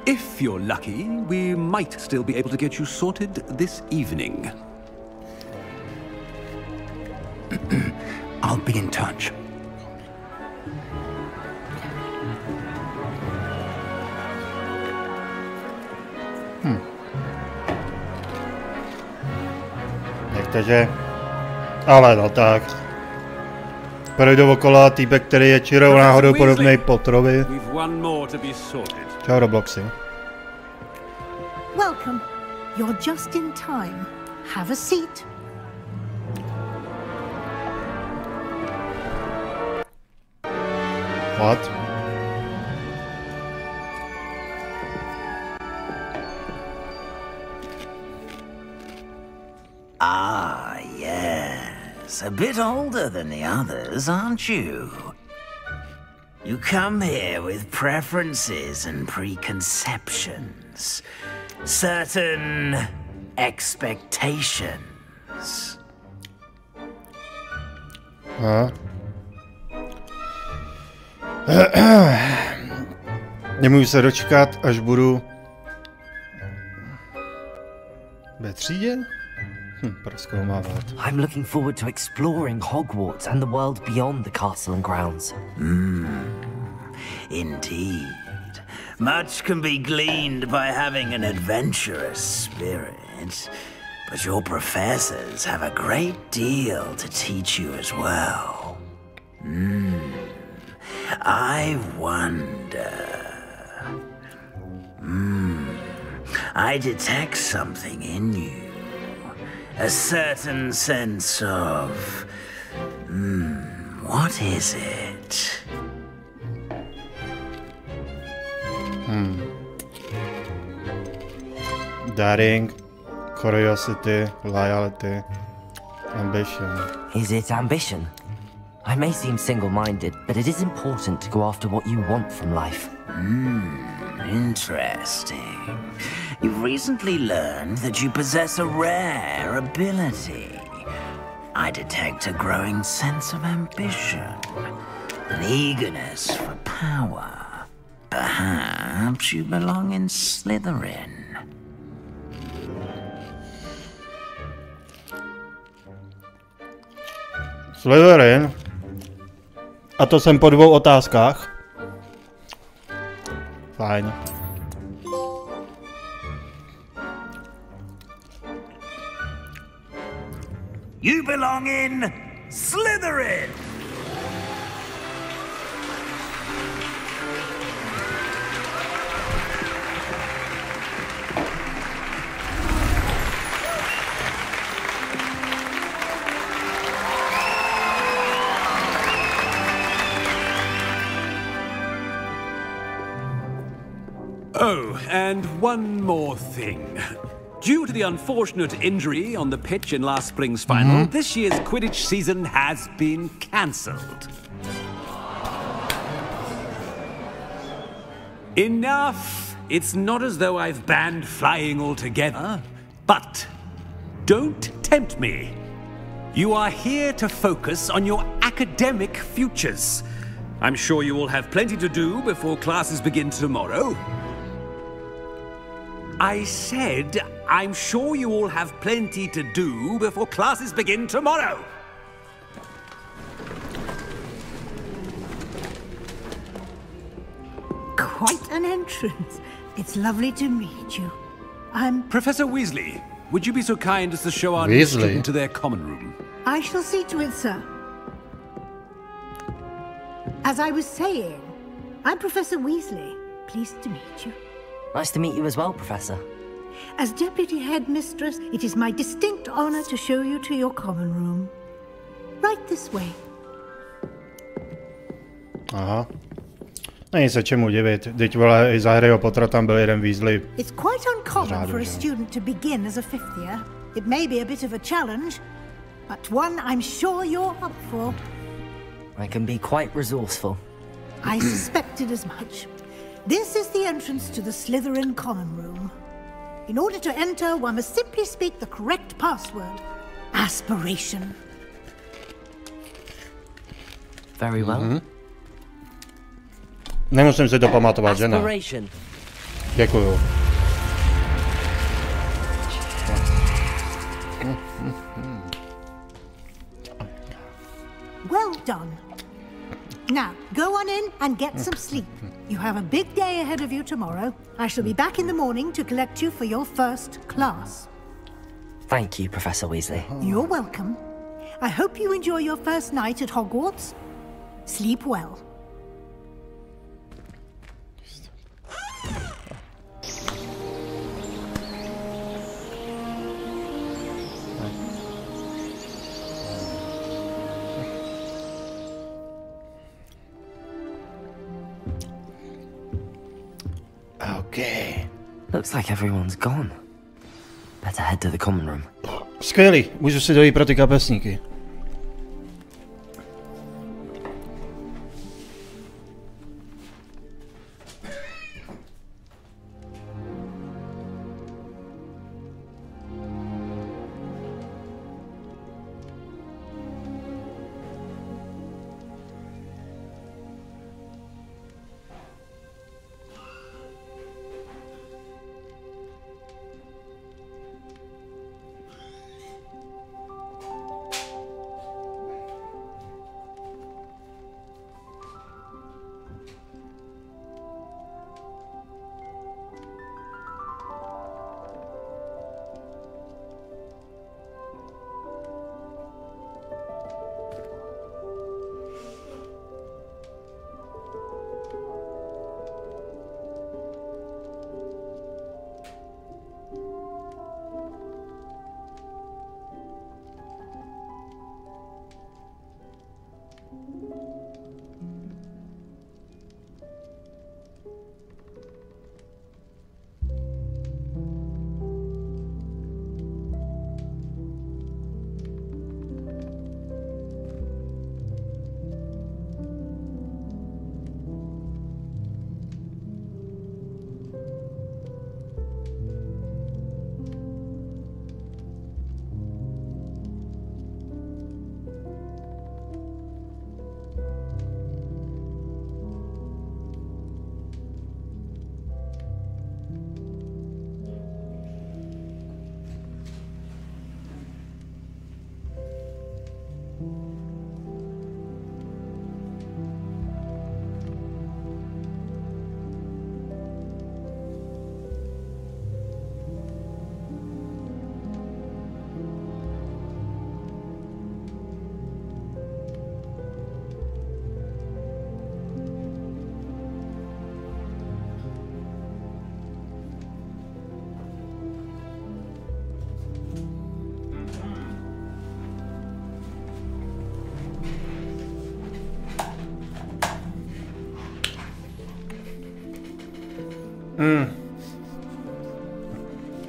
If you're lucky, we might still be able to get you sorted this evening. I'll be in touch. Takže, ale no tak. Projdu okolo týpek, který je čirou náhodou podobnej Potterovi. Čau Robloxy. Welcome. You're just in time. Have a seat. What? Ah, yes. A bit older than the others, aren't you? You come here with preferences and preconceptions. Certain expectations. Nemůžu se dočkat, až budu ve třídě? I'm looking forward to exploring Hogwarts and the world beyond the castle and grounds. Indeed. Much can be gleaned by having an adventurous spirit, but your professors have a great deal to teach you as well. I wonder... I detect something in you. A certain sense of... what is it? Daring, curiosity, loyalty, ambition. Is it ambition? I may seem single-minded, but it is important to go after what you want from life. Interesting. You've recently learned that you possess a rare ability. I detect a growing sense of ambition, an eagerness for power. Perhaps you belong in Slytherin. Slytherin? A to jsem po 2 otázkách. Fajn. You belong in Slytherin! Oh, and one more thing. Due to the unfortunate injury on the pitch in last spring's final, this year's Quidditch season has been cancelled. Enough! It's not as though I've banned flying altogether, but don't tempt me. You are here to focus on your academic futures. I'm sure you will have plenty to do before classes begin tomorrow. I said, I'm sure you all have plenty to do before classes begin tomorrow. Quite an entrance. It's lovely to meet you. I'm... Professor Weasley, would you be so kind as to show our new student to their common room? I shall see to it, sir. As I was saying, I'm Professor Weasley. Pleased to meet you. Nice to meet you as well, Professor. As Deputy Headmistress, it is my distinct honor to show you to your common room. Right this way. Aha. Není se čemu divit. Teď vole, i za Harryho Pottera tam byl jeden Weasley. It's quite uncommon for a student to begin as a fifth year. It may be a bit of a challenge, but one I'm sure you're up for. I can be quite resourceful. I suspected as much. This is the entrance to the Slytherin common room. In order to enter, one must simply speak the correct password. Aspiration. Very well. Nemusím si to pamatovat, že ne? Aspiration. Děkuju. Well done. Now, go on in and get some sleep. You have a big day ahead of you tomorrow. I shall be back in the morning to collect you for your first class. Thank you, Professor Weasley. You're welcome. I hope you enjoy your first night at Hogwarts. Sleep well. Okay. Looks like everyone's gone. Better head to the common room. Skvělý, můžu si dojít pro ty kapesníky.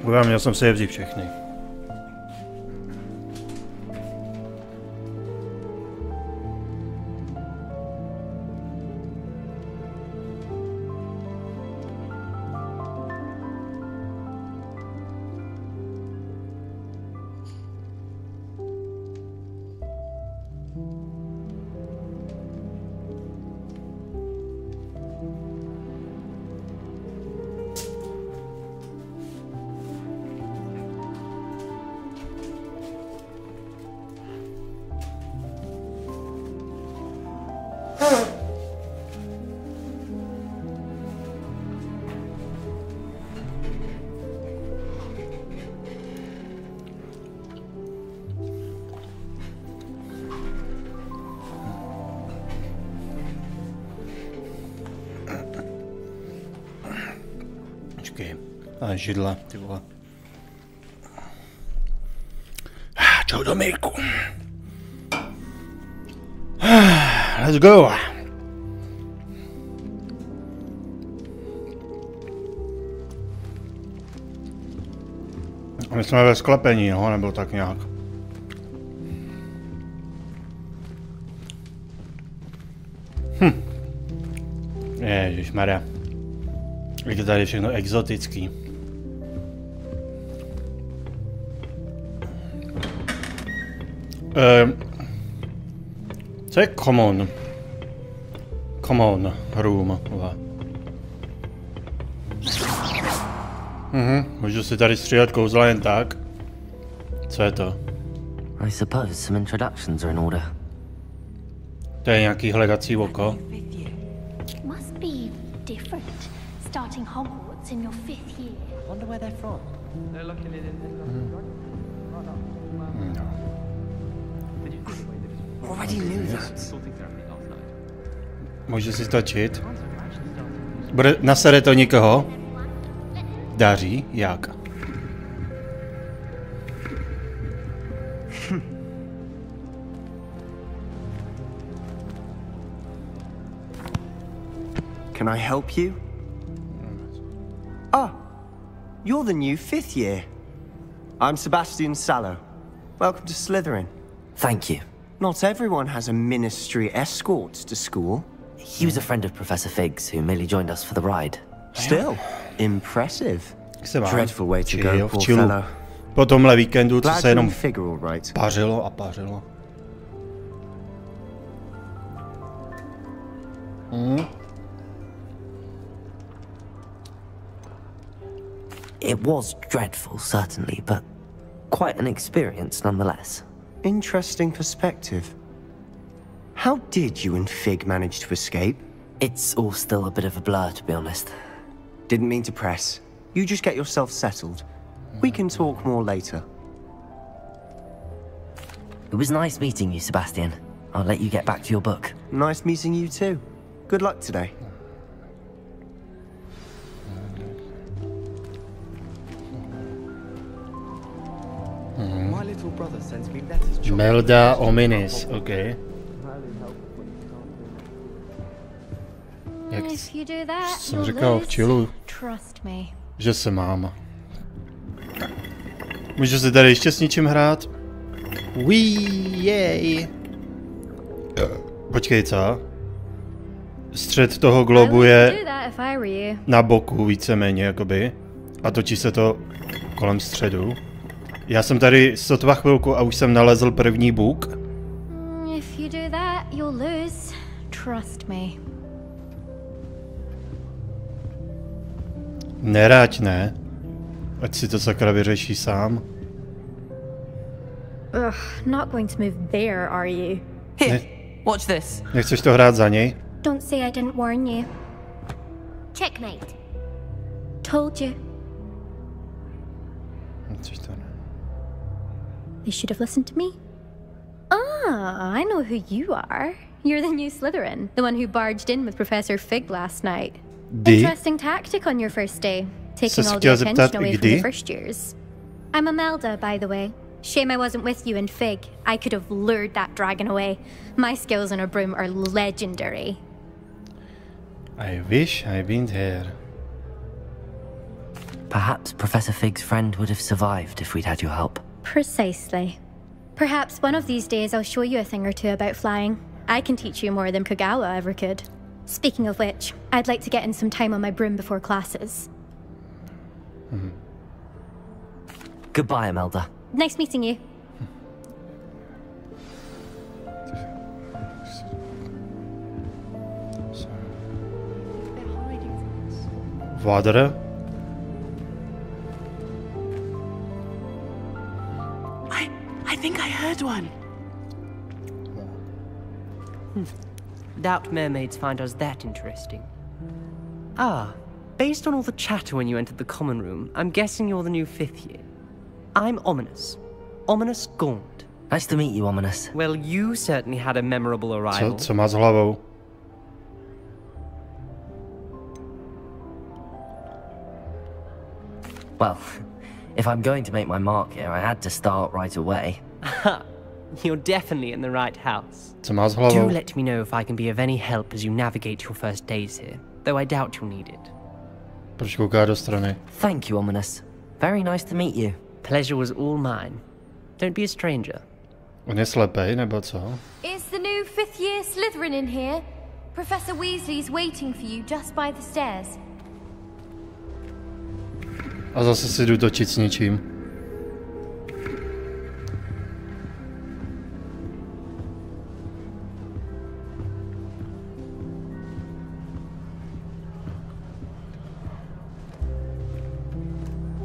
Měl jsem si je vzít všechny. A židla, ty vole. Čau Domejku. Let's go. My jsme ve sklepení, no, nebo tak nějak. Ježišmarja. Je to tady všechno exotický. Co je common? Common room. Můžu si tady střílet kouzla jen tak. Co je to? I suppose some introductions are in order. To je nějaký hledací oko. Must be different. Starting Hogwarts in your 5th year. Wonder where they're from. They're luckily already knew that. Můžu si točit. Bude nasere to někoho? Daří? Jak? Can I help you? Ah, you're the new 5th year. I'm Sebastian Sallow. Welcome to Slytherin. Thank you. Not everyone has a ministry escort to school. He was a friend of Professor Fig's who merely joined us for the ride. Still, impressive. Dreadful way to go, poor chillu. fellow. Po tomhle víkendu, co se jenom right. pařilo a pařilo. It was dreadful, certainly, but quite an experience nonetheless. Interesting perspective. How did you and Fig manage to escape? It's all still a bit of a blur, to be honest. Didn't mean to press. You just get yourself settled. We can talk more later. It was nice meeting you, Sebastian. I'll let you get back to your book. Nice meeting you too. Good luck today. My little brother sends me letters. Melda Ominis, OK. Jak jsem říkal v chillu, že se mám. Můžu si tady ještě s něčím hrát? Jej. Počkej, co? Střed toho globu je na boku víceméně, jakoby. A točí se to kolem středu. Já jsem tady sotva chvilku a už jsem nalezl první buk. If you do that, you'll lose. Trust me. Nerať ne. Ať si to sakra vyřeší sám. Ugh, not going to move there, are you? Here, watch this. Nechceš to hrát za něj? Don't say I didn't warn you. Checkmate. Told you. Což to ne? You should have listened to me. Ah, I know who you are. You're the new Slytherin, the one who barged in with Professor Fig last night. Interesting tactic on your first day, taking all the attention away from the first years. I'm Imelda, by the way. Shame I wasn't with you and Fig. I could have lured that dragon away. My skills on a broom are legendary. I wish I'd been there. Perhaps Professor Fig's friend would have survived if we'd had your help. Precisely. Perhaps one of these days I'll show you a thing or two about flying. I can teach you more than Kagawa ever could. Speaking of which, I'd like to get in some time on my broom before classes. Goodbye, Imelda. Nice meeting you. Water. I think I heard one. Doubt mermaids find us that interesting. Ah, based on all the chatter when you entered the common room, I'm guessing you're the new 5th year. I'm Ominous. Ominous Gaunt. Nice to meet you, Ominous. Well, you certainly had a memorable arrival. Co má s hlavou? Well, if I'm going to make my mark here, I had to start right away. You're definitely in the right house. Co má s hlavou? Do let me know if I can be of any help as you navigate your first days here, though I doubt you'll need it. Proč kouká do strany? Thank you, Ominous. Very nice to meet you. Pleasure was all mine. Don't be a stranger. On je slepej, nebo co? Is the new 5th year Slytherin in here? Professor Weasley's waiting for you just by the stairs. A zase si jdu točit s ničím.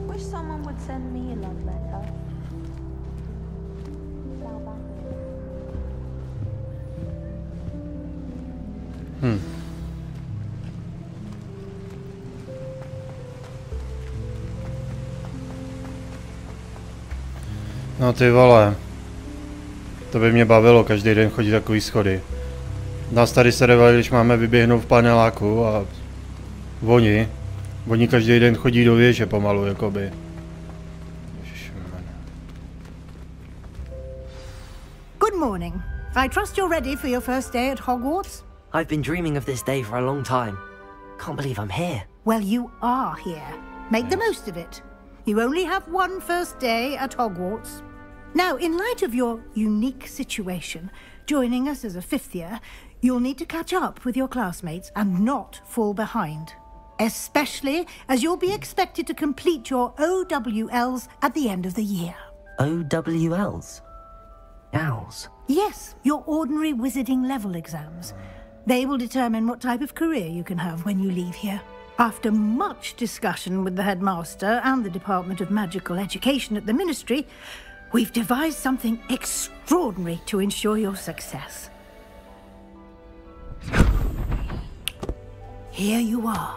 Wish someone would send me a love letter. No ty vole. To by mě bavilo každý den chodit takový schody. Nás tady se revali, když máme vyběhnout v paneláku a oni každý den chodí do věže pomalu, jakoby. Good morning. I trust you're ready for your first day at Hogwarts? I've been dreaming of this day for a long time. Can't believe I'm here. Well, you are here. Make the most of it. You only have one first day at Hogwarts. Now, in light of your unique situation, joining us as a 5th year, you'll need to catch up with your classmates and not fall behind. Especially as you'll be expected to complete your OWLs at the end of the year. OWLs? Owls? Yes, your ordinary wizarding level exams. They will determine what type of career you can have when you leave here. After much discussion with the headmaster and the Department of Magical Education at the Ministry, we've devised something extraordinary to ensure your success. Here you are.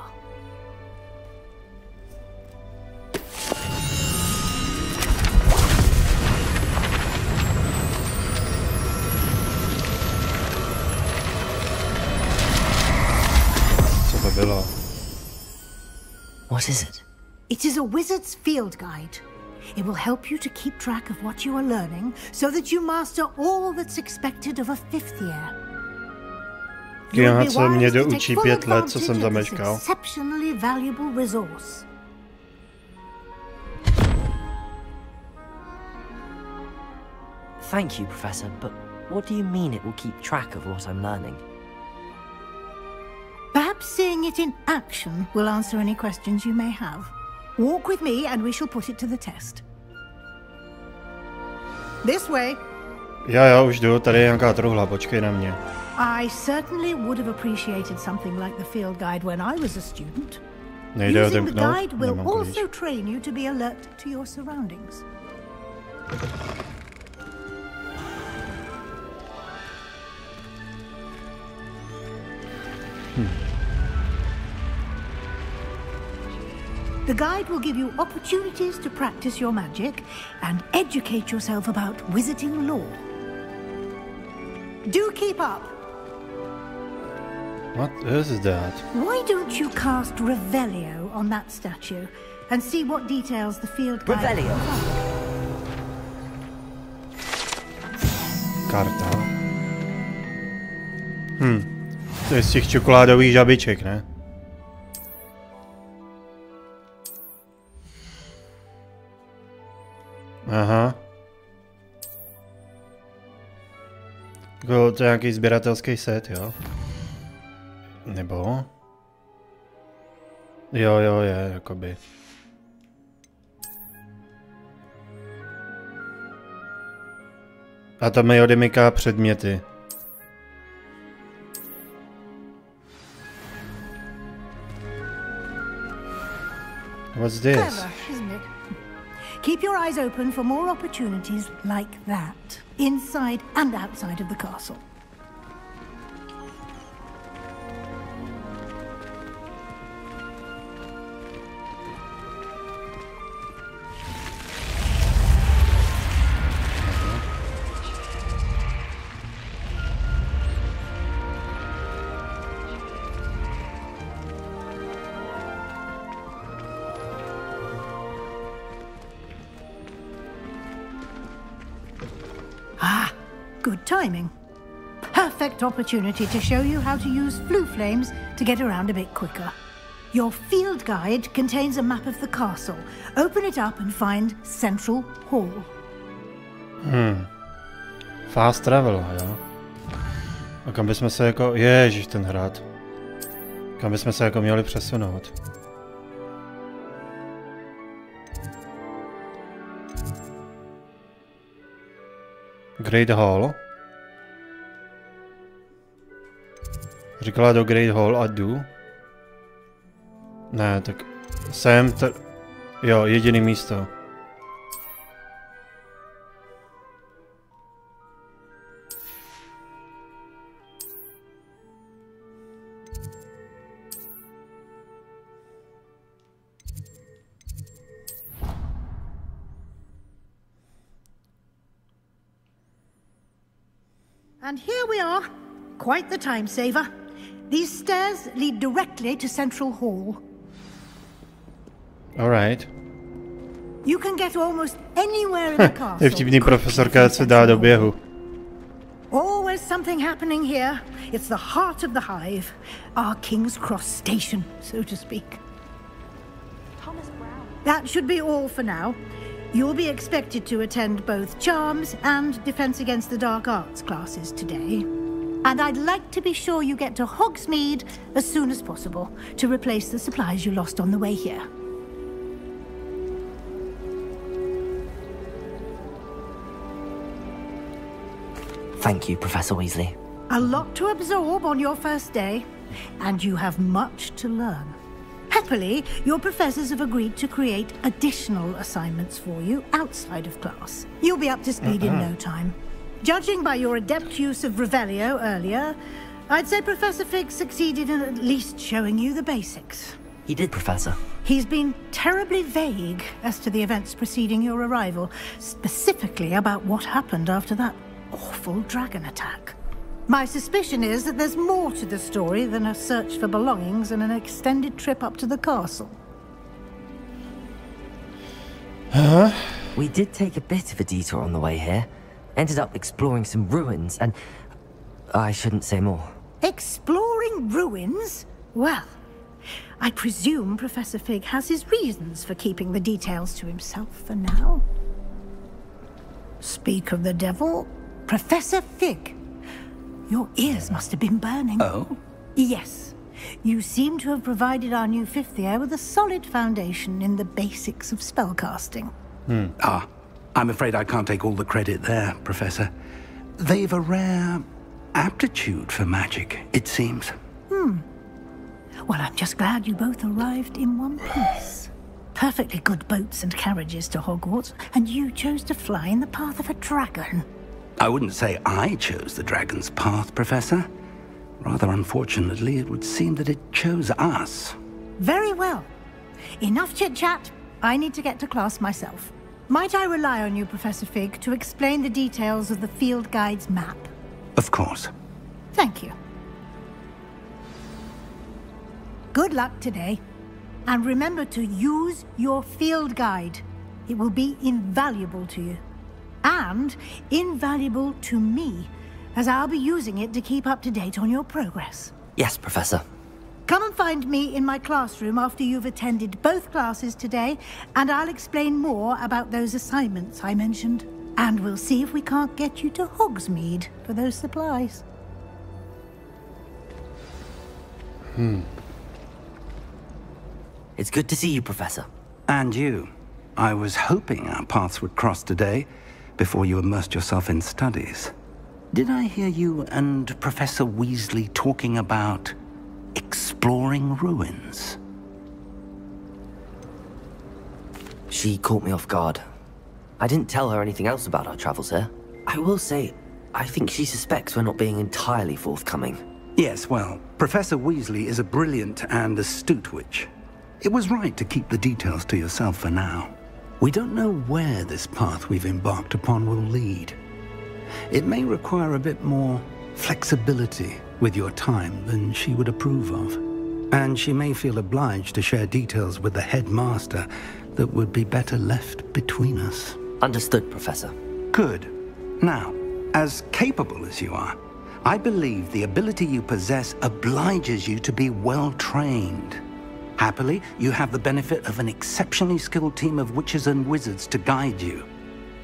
Co to bylo? What is it? It is a wizard's field guide. It will help you to keep track of what you are learning so that you master all that's expected of a 5th year. Kina, co mě doučí 5 let, co jsem zameškal. Exceptionally valuable resource. Thank you, Professor, but what do you mean it will keep track of what I'm learning? Perhaps seeing it in action will answer any questions you may have. Walk with me and we shall put it to the test. This way. Já už jdu, tady je nějaká truhla, počkej na mě. I certainly would have appreciated something like the field guide when I was a student. Nejde Using the odemknout? guide will Nemám klíč. also train you to be alert to your surroundings. The guide will give you opportunities to practice your magic and educate yourself about wizarding lore. Do keep up. What is that? Why don't you cast Revelio on that statue and see what details the field guide... Revelio? Karta. To je z těch čokoládových žabiček, ne? Aha. Jako to je nějaký sběratelský set, jo? Nebo? Jo, je, jakoby. A to mi odemyká předměty. What's this? Clever, isn't it? Keep your eyes open for more opportunities like that, inside and outside of the castle. Good timing. Perfect opportunity to show you how to use flue flames to get around a bit quicker. Your field guide contains a map of the castle. Open it up and find Central Hall. Fast travel, jo. A kam bychom se jako... Ježiš, ten hrad. Kam bychom se jako měli přesunout? Great Hall. Říkala do Great Hall a jdu. Ne, tak jsem jo, jediný místo. And here we are. Quite the time saver. These stairs lead directly to Central Hall. All right. You can get almost anywhere in the castle. Je vtipný profesorka, se dá do běhu. Always something happening here. It's the heart of the hive. Our King's Cross station, so to speak. That should be all for now. You'll be expected to attend both Charms and Defense Against the Dark Arts classes today. And I'd like to be sure you get to Hogsmeade as soon as possible to replace the supplies you lost on the way here. Thank you, Professor Weasley. A lot to absorb on your first day, and you have much to learn. Happily, your professors have agreed to create additional assignments for you outside of class. You'll be up to speed in no time. Judging by your adept use of Revelio earlier, I'd say Professor Fig succeeded in at least showing you the basics. He did, Professor. He's been terribly vague as to the events preceding your arrival, specifically about what happened after that awful dragon attack. My suspicion is that there's more to the story than a search for belongings and an extended trip up to the castle. Huh? We did take a bit of a detour on the way here. Ended up exploring some ruins and... I shouldn't say more. Exploring ruins? Well, I presume Professor Fig has his reasons for keeping the details to himself for now. Speak of the devil, Professor Fig. Your ears must have been burning. Oh? Yes. You seem to have provided our new fifth year with a solid foundation in the basics of spellcasting. Ah, I'm afraid I can't take all the credit there, Professor. They've a rare aptitude for magic, it seems. Well, I'm just glad you both arrived in one piece. Perfectly good boats and carriages to Hogwarts, and you chose to fly in the path of a dragon. I wouldn't say I chose the dragon's path, Professor. Rather unfortunately, it would seem that it chose us. Very well. Enough chit-chat. I need to get to class myself. Might I rely on you, Professor Fig, to explain the details of the field guide's map? Of course. Thank you. Good luck today. And remember to use your field guide. It will be invaluable to you. And invaluable to me, as I'll be using it to keep up to date on your progress. Yes, Professor. Come and find me in my classroom after you've attended both classes today, and I'll explain more about those assignments I mentioned. And we'll see if we can't get you to Hogsmeade for those supplies. It's good to see you, Professor. And you. I was hoping our paths would cross today, before you immersed yourself in studies. Did I hear you and Professor Weasley talking about exploring ruins? She caught me off guard. I didn't tell her anything else about our travels here. I will say, I think she suspects we're not being entirely forthcoming. Yes, well, Professor Weasley is a brilliant and astute witch. It was right to keep the details to yourself for now. We don't know where this path we've embarked upon will lead. It may require a bit more flexibility with your time than she would approve of. And she may feel obliged to share details with the headmaster that would be better left between us. Understood, Professor. Good. Now, as capable as you are, I believe the ability you possess obliges you to be well trained. Happily, you have the benefit of an exceptionally skilled team of witches and wizards to guide you.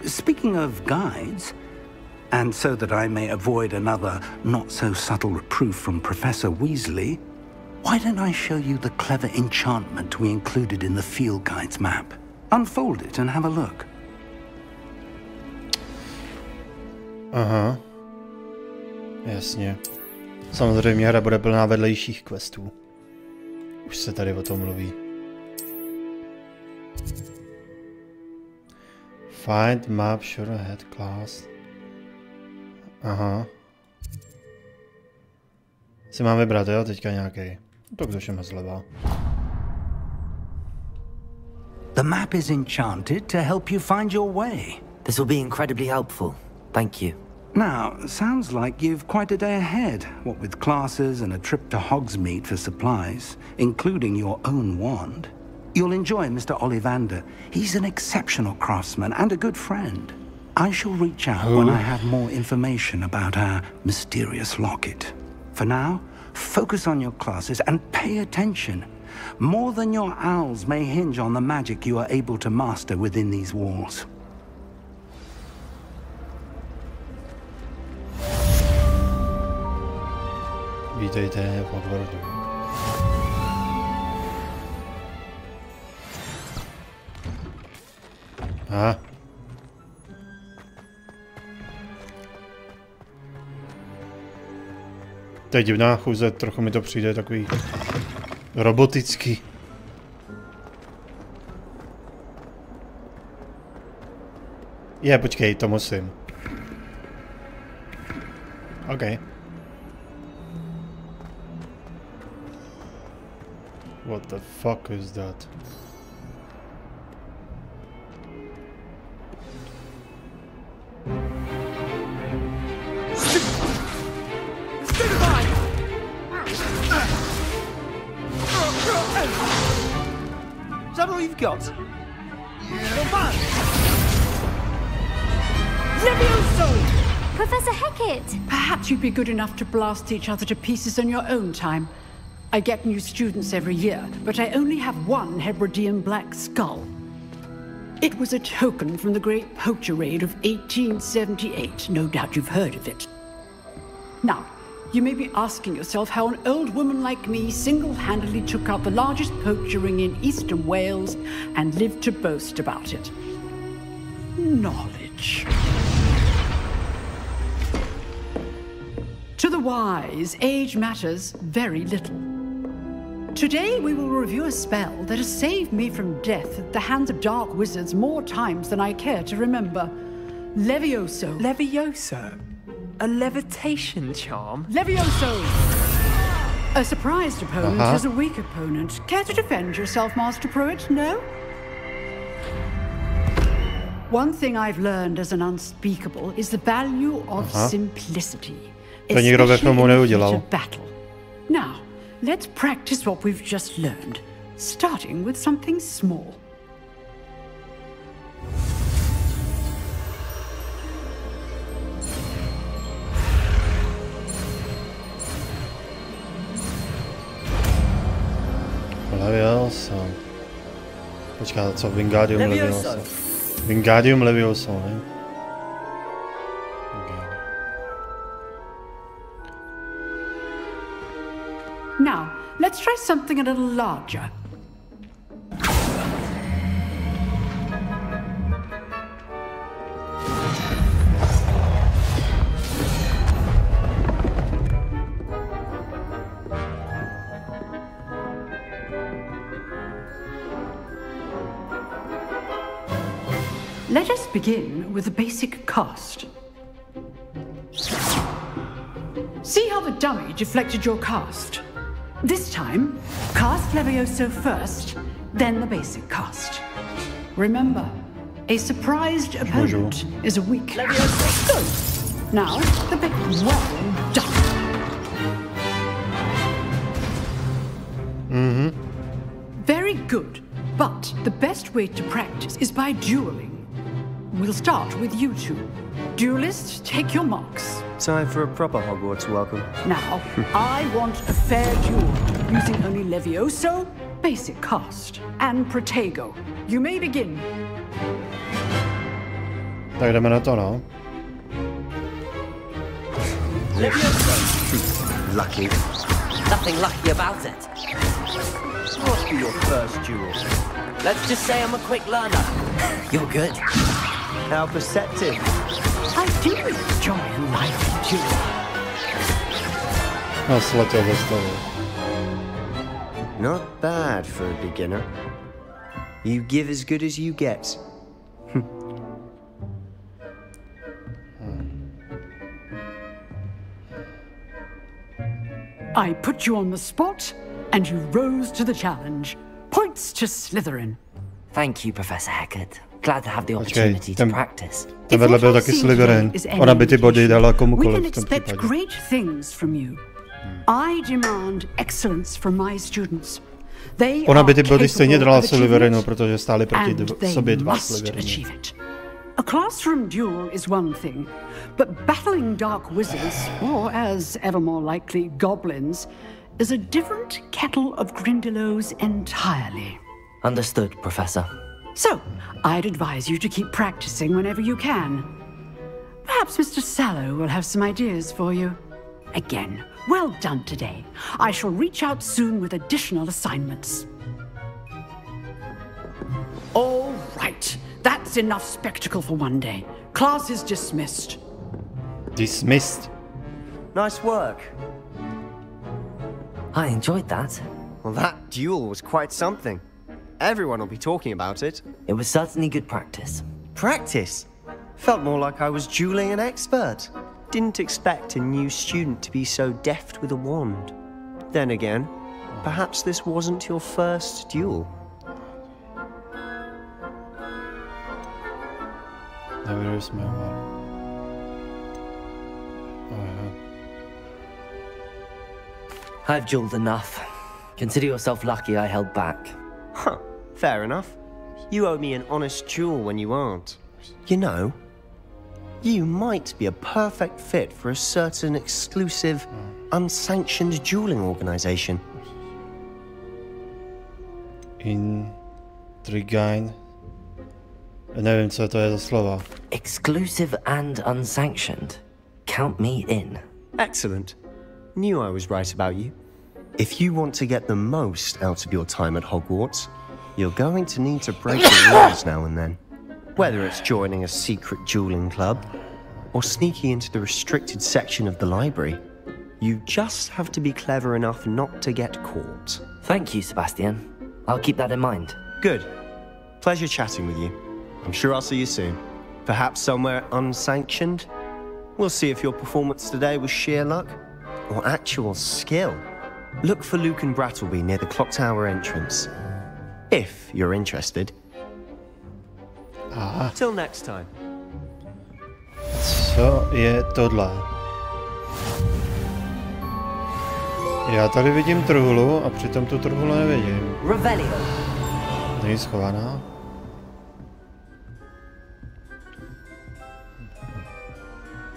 Speaking of guides, and so that I may avoid another not-so-subtle reproof from Professor Weasley, why don't I show you the clever enchantment we included in the field guide's map? Unfold it and have a look. Aha. Jasně. Samozřejmě hra bude plná vedlejších questů. Už se tady o tom mluví. Find map, sure head class. Aha. Si mám vybrat, jo, teďka nějaký. Tak začneme zleva. The map is enchanted to help you find your way. This will be incredibly helpful. Thank you. Now, sounds like you've quite a day ahead, what with classes and a trip to Hogsmeade for supplies, including your own wand. You'll enjoy Mr. Ollivander. He's an exceptional craftsman and a good friend. I shall reach out when I have more information about our mysterious locket. For now, focus on your classes and pay attention. More than your owls may hinge on the magic you are able to master within these walls. Vítejte v Hogwartu. Aha. To je divná chůze, trochu mi to přijde takový robotický. Počkej, to musím. OK. What the fuck is that? Is that all you've got? Come on! Levioso! Professor Hecat! Perhaps you'd be good enough to blast each other to pieces on your own time. I get new students every year, but I only have one Hebridean black skull. It was a token from the Great Poacher Raid of 1878. No doubt you've heard of it. Now, you may be asking yourself how an old woman like me single-handedly took out the largest poacher ring in eastern Wales and lived to boast about it. Knowledge. To the wise, age matters very little. Today we will review a spell that has saved me from death at the hands of dark wizards more times than I care to remember. Levioso. Levioso? A levitation charm? Levioso! A surprised opponent is a weak opponent. Care to defend yourself, Master Pruitt? No? One thing I've learned as an unspeakable is the value of simplicity. To nikdo ve filmu neudělal. Now, let's practice what we've just learned, starting with something small. Levioso. Počká, co? Wingardium Levioso. Wingardium Levioso, ne? Now, let's try something a little larger. Let us begin with the basic cast. See how the dummy deflected your cast? This time, cast Levioso first, then the basic cast. Remember, a surprised opponent is a weak Levioso. Good. Now, the big well done. Very good, but the best way to practice is by dueling. We'll start with you two. Duelists, take your marks. Time for a proper Hogwarts welcome. Now, I want a fair duel, using only Levioso, basic cast, and Protego. You may begin. Tak jdeme na to, no. Levioso. Lucky. Nothing lucky about it. Must be your first duel. Let's just say I'm a quick learner. You're good. How perceptive. I do enjoy a lively duel. Sletěl ze stolu. Not bad for a beginner. You give as good as you get. I put you on the spot, and you rose to the challenge. Points to Slytherin. Thank you, Professor Hecat. Glad to have the opportunity to practice. Ten vedle byl taky Slytherin. Ona by ty body dala komukoliv v tom případě. Great things from you. I demand excellence from my students. Ona by ty body stejně dala Slytherinu, protože stáli proti sobě dva Slytherini. A classroom duel is one thing, but battling dark wizards, or as ever more likely, goblins, is a different kettle of Grindylows entirely. Understood, Professor. So, I'd advise you to keep practicing whenever you can. Perhaps Mr. Sallow will have some ideas for you. Again, well done today. I shall reach out soon with additional assignments. All right. That's enough spectacle for one day. Class is dismissed. Dismissed? Nice work. I enjoyed that. Well, that duel was quite something. Everyone will be talking about it. It was certainly good practice. Practice? Felt more like I was dueling an expert. Didn't expect a new student to be so deft with a wand. Then again, perhaps this wasn't your first duel. Never smell that. I've dueled enough. Consider yourself lucky I held back. Huh, fair enough. You owe me an honest duel when you aren't. You know, you might be a perfect fit for a certain exclusive, unsanctioned dueling organization. Intriguing. Nevím, co to je za slova. Exclusive and unsanctioned. Count me in. Excellent. Knew I was right about you. If you want to get the most out of your time at Hogwarts, you're going to need to break the rules now and then. Whether it's joining a secret dueling club, or sneaking into the restricted section of the library, you just have to be clever enough not to get caught. Thank you, Sebastian. I'll keep that in mind. Good. Pleasure chatting with you. I'm sure I'll see you soon. Perhaps somewhere unsanctioned? We'll see if your performance today was sheer luck or actual skill. Look for Luke and Brattleby near the clock tower entrance. If you're interested. Till next time. Co je tohle? Já tady vidím truhlu a přitom tu truhlu nevidím. Není schovaná?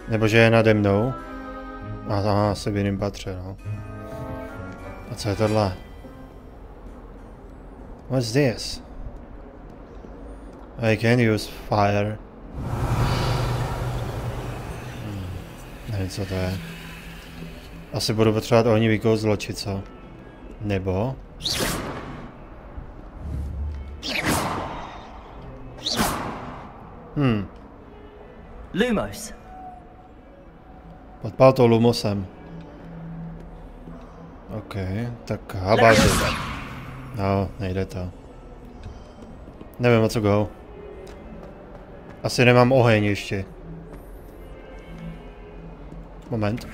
Nebo že je nade mnou? Aha, to asi v jiném patře, no. A co je tohle? What's this? I can use fire. Nevím, co to je. Asi budu potřebovat ohnivý kouzlo, či co? Nebo... Lumos. Podpál to lumosem. OK, tak habáty. No, nejde to. Nevím, o co go. Asi nemám oheň ještě. Moment.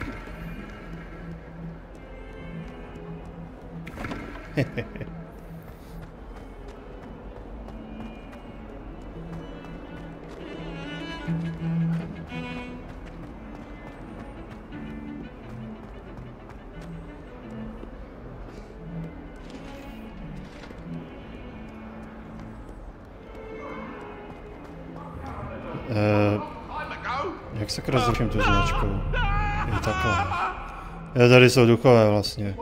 Jak se rozliším tu značku? Je takhle. Jo, tady jsou duchové vlastně.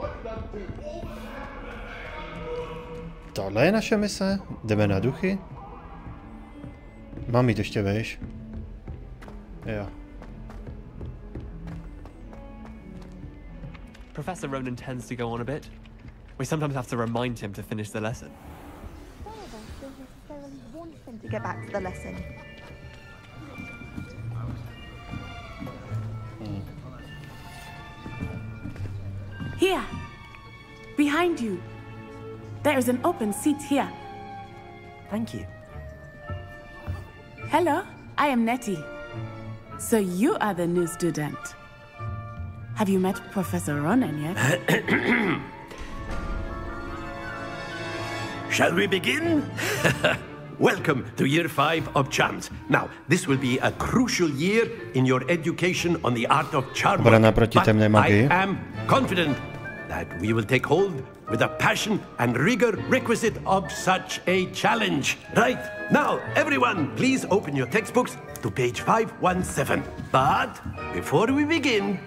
Tohle je naše mise? Jdeme na duchy? Mám jít ještě vejš? Jo. Professor Ronan tends to go on a bit. We sometimes have to remind him to finish the lesson. To get back to the lesson. Here, behind you. There is an open seat here. Thank you. Hello, I am Nettie. So you are the new student. Have you met Professor Ronan yet? Shall we begin? Welcome to Year 5 of Charms. Now, this will be a crucial year in your education on the art of charm. But I am confident that we will take hold with the passion and rigor requisite of such a challenge. Right, now, everyone, please open your textbooks to page 517. But before we begin,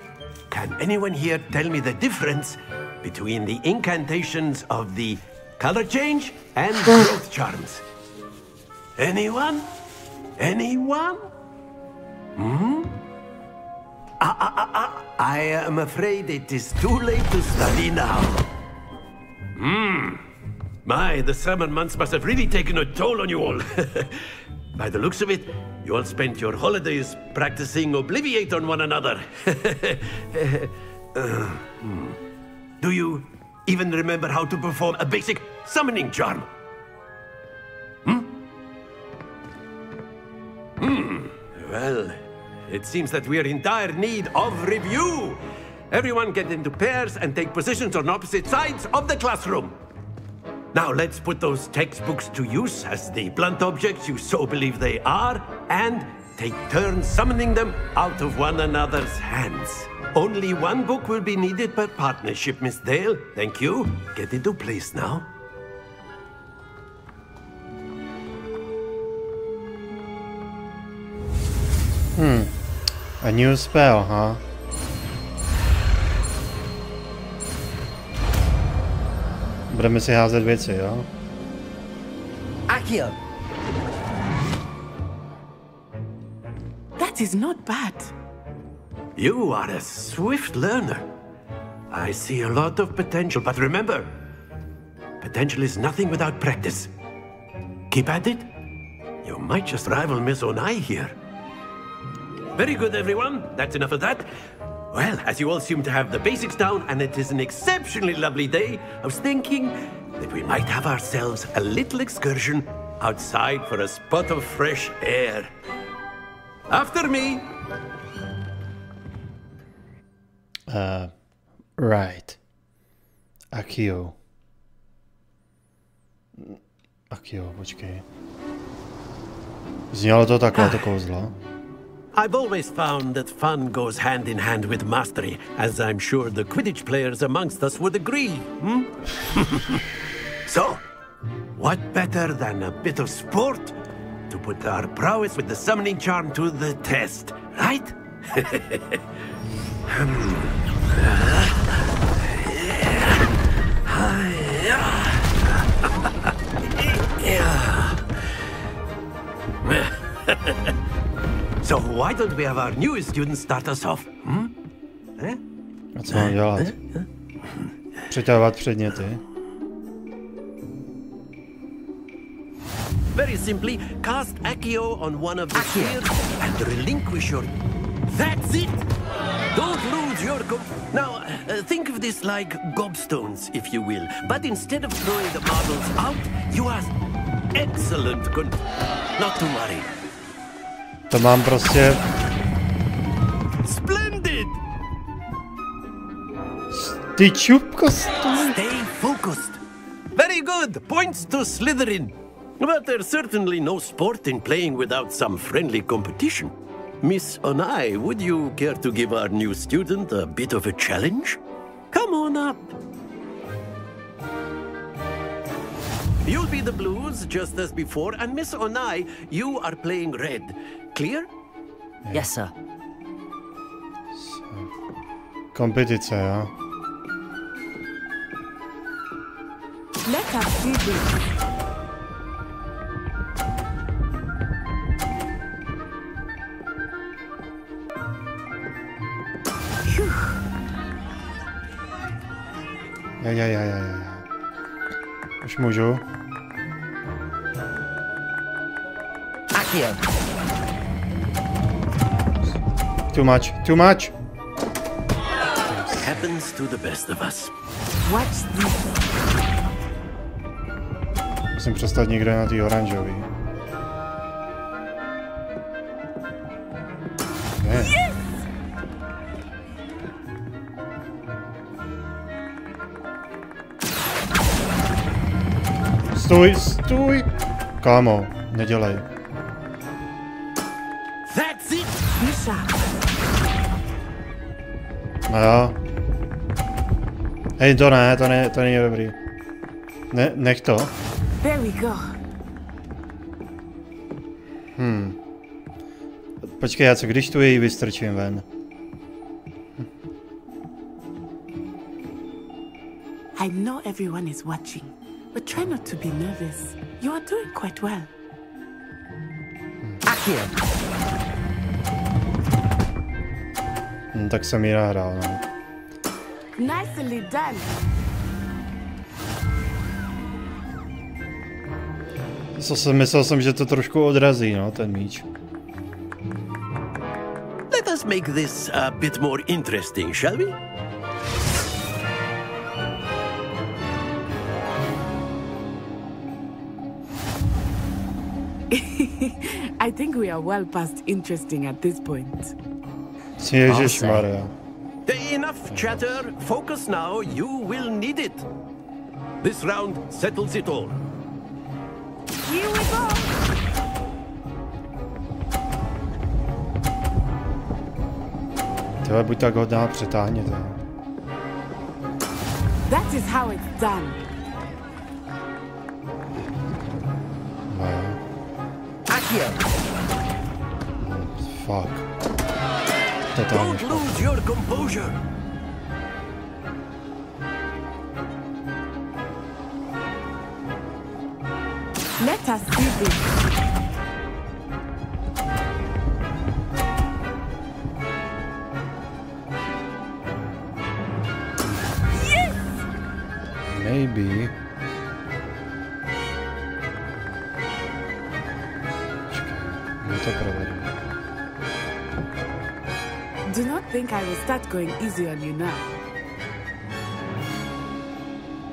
can anyone here tell me the difference between the incantations of the color change and growth charms? Anyone? Anyone? I am afraid it is too late to study now. My, the summer months must have really taken a toll on you all. By the looks of it, you all spent your holidays practicing Obliviate on one another. Do you even remember how to perform a basic summoning charm? Well, it seems that we are in dire need of review. Everyone get into pairs and take positions on opposite sides of the classroom. Now let's put those textbooks to use as the blunt objects you so believe they are, and take turns summoning them out of one another's hands. Only one book will be needed per partnership, Miss Dale. Thank you. Get into place now. A new spell, huh? Budeme si házet věci, jo? Accio! That is not bad. You are a swift learner. I see a lot of potential, but remember, potential is nothing without practice. Keep at it. You might just rival Miss Onai here. Very good, everyone. That's enough of that. Well, as you all seem to have the basics down, and it is an exceptionally lovely day, I was thinking that we might have ourselves a little excursion outside for a spot of fresh air. After me. Right. Accio, počkej. Znělo to takhle, to kouzlo. I've always found that fun goes hand in hand with mastery, as I'm sure the Quidditch players amongst us would agree. So, what better than a bit of sport to put our prowess with the summoning charm to the test, right? don't we have our newest student start us off? A co mám dělat? Přitahovat předměty. Very simply, cast Accio on one of the spheres and relinquish your... That's it! Don't lose your... Now, think of this like gobstones, if you will. But instead of throwing the marbles out, you have excellent not to worry. To mám prostě... Splendid! Ty čupko, stůj! Stay focused. Very good. Points to Slytherin. But there's certainly no sport in playing without some friendly competition. Miss Onai, would you care to give our new student a bit of a challenge? Come on up. You'll be the blues, just as before, and Miss Onai, you are playing red. Clear? Yes, sir. Kompetice, jo? Let us see this. Ja. Už můžu. Accio. Too much. Happens to the best of us. Watch this. Musím přestat někde na tý oranžový. Yes! Stůj! Kámo, nedělej. That's it! No jo. Hej, to není dobrý. Nech to. There we go. Počkej, já co když tu jej vystrčím ven? I know everyone is watching, but try not to be nervous. You are doing quite well. Accio. Tak jsem ji nahrál, no. Nicely done. Myslel jsem, že to trošku odrazí, no, ten míč. Let us make this a bit more interesting, shall we? I think we are well past interesting at this point. Ježišmarja. Enough chatter. Focus now. You will need it. This round settles it all. Here we go. Tebe buď tak hodná, přetáhněte. That is how it's done. Fuck. Don't lose your composure. Let us see this. Yes! Maybe. Do not think I will start going easy on you now.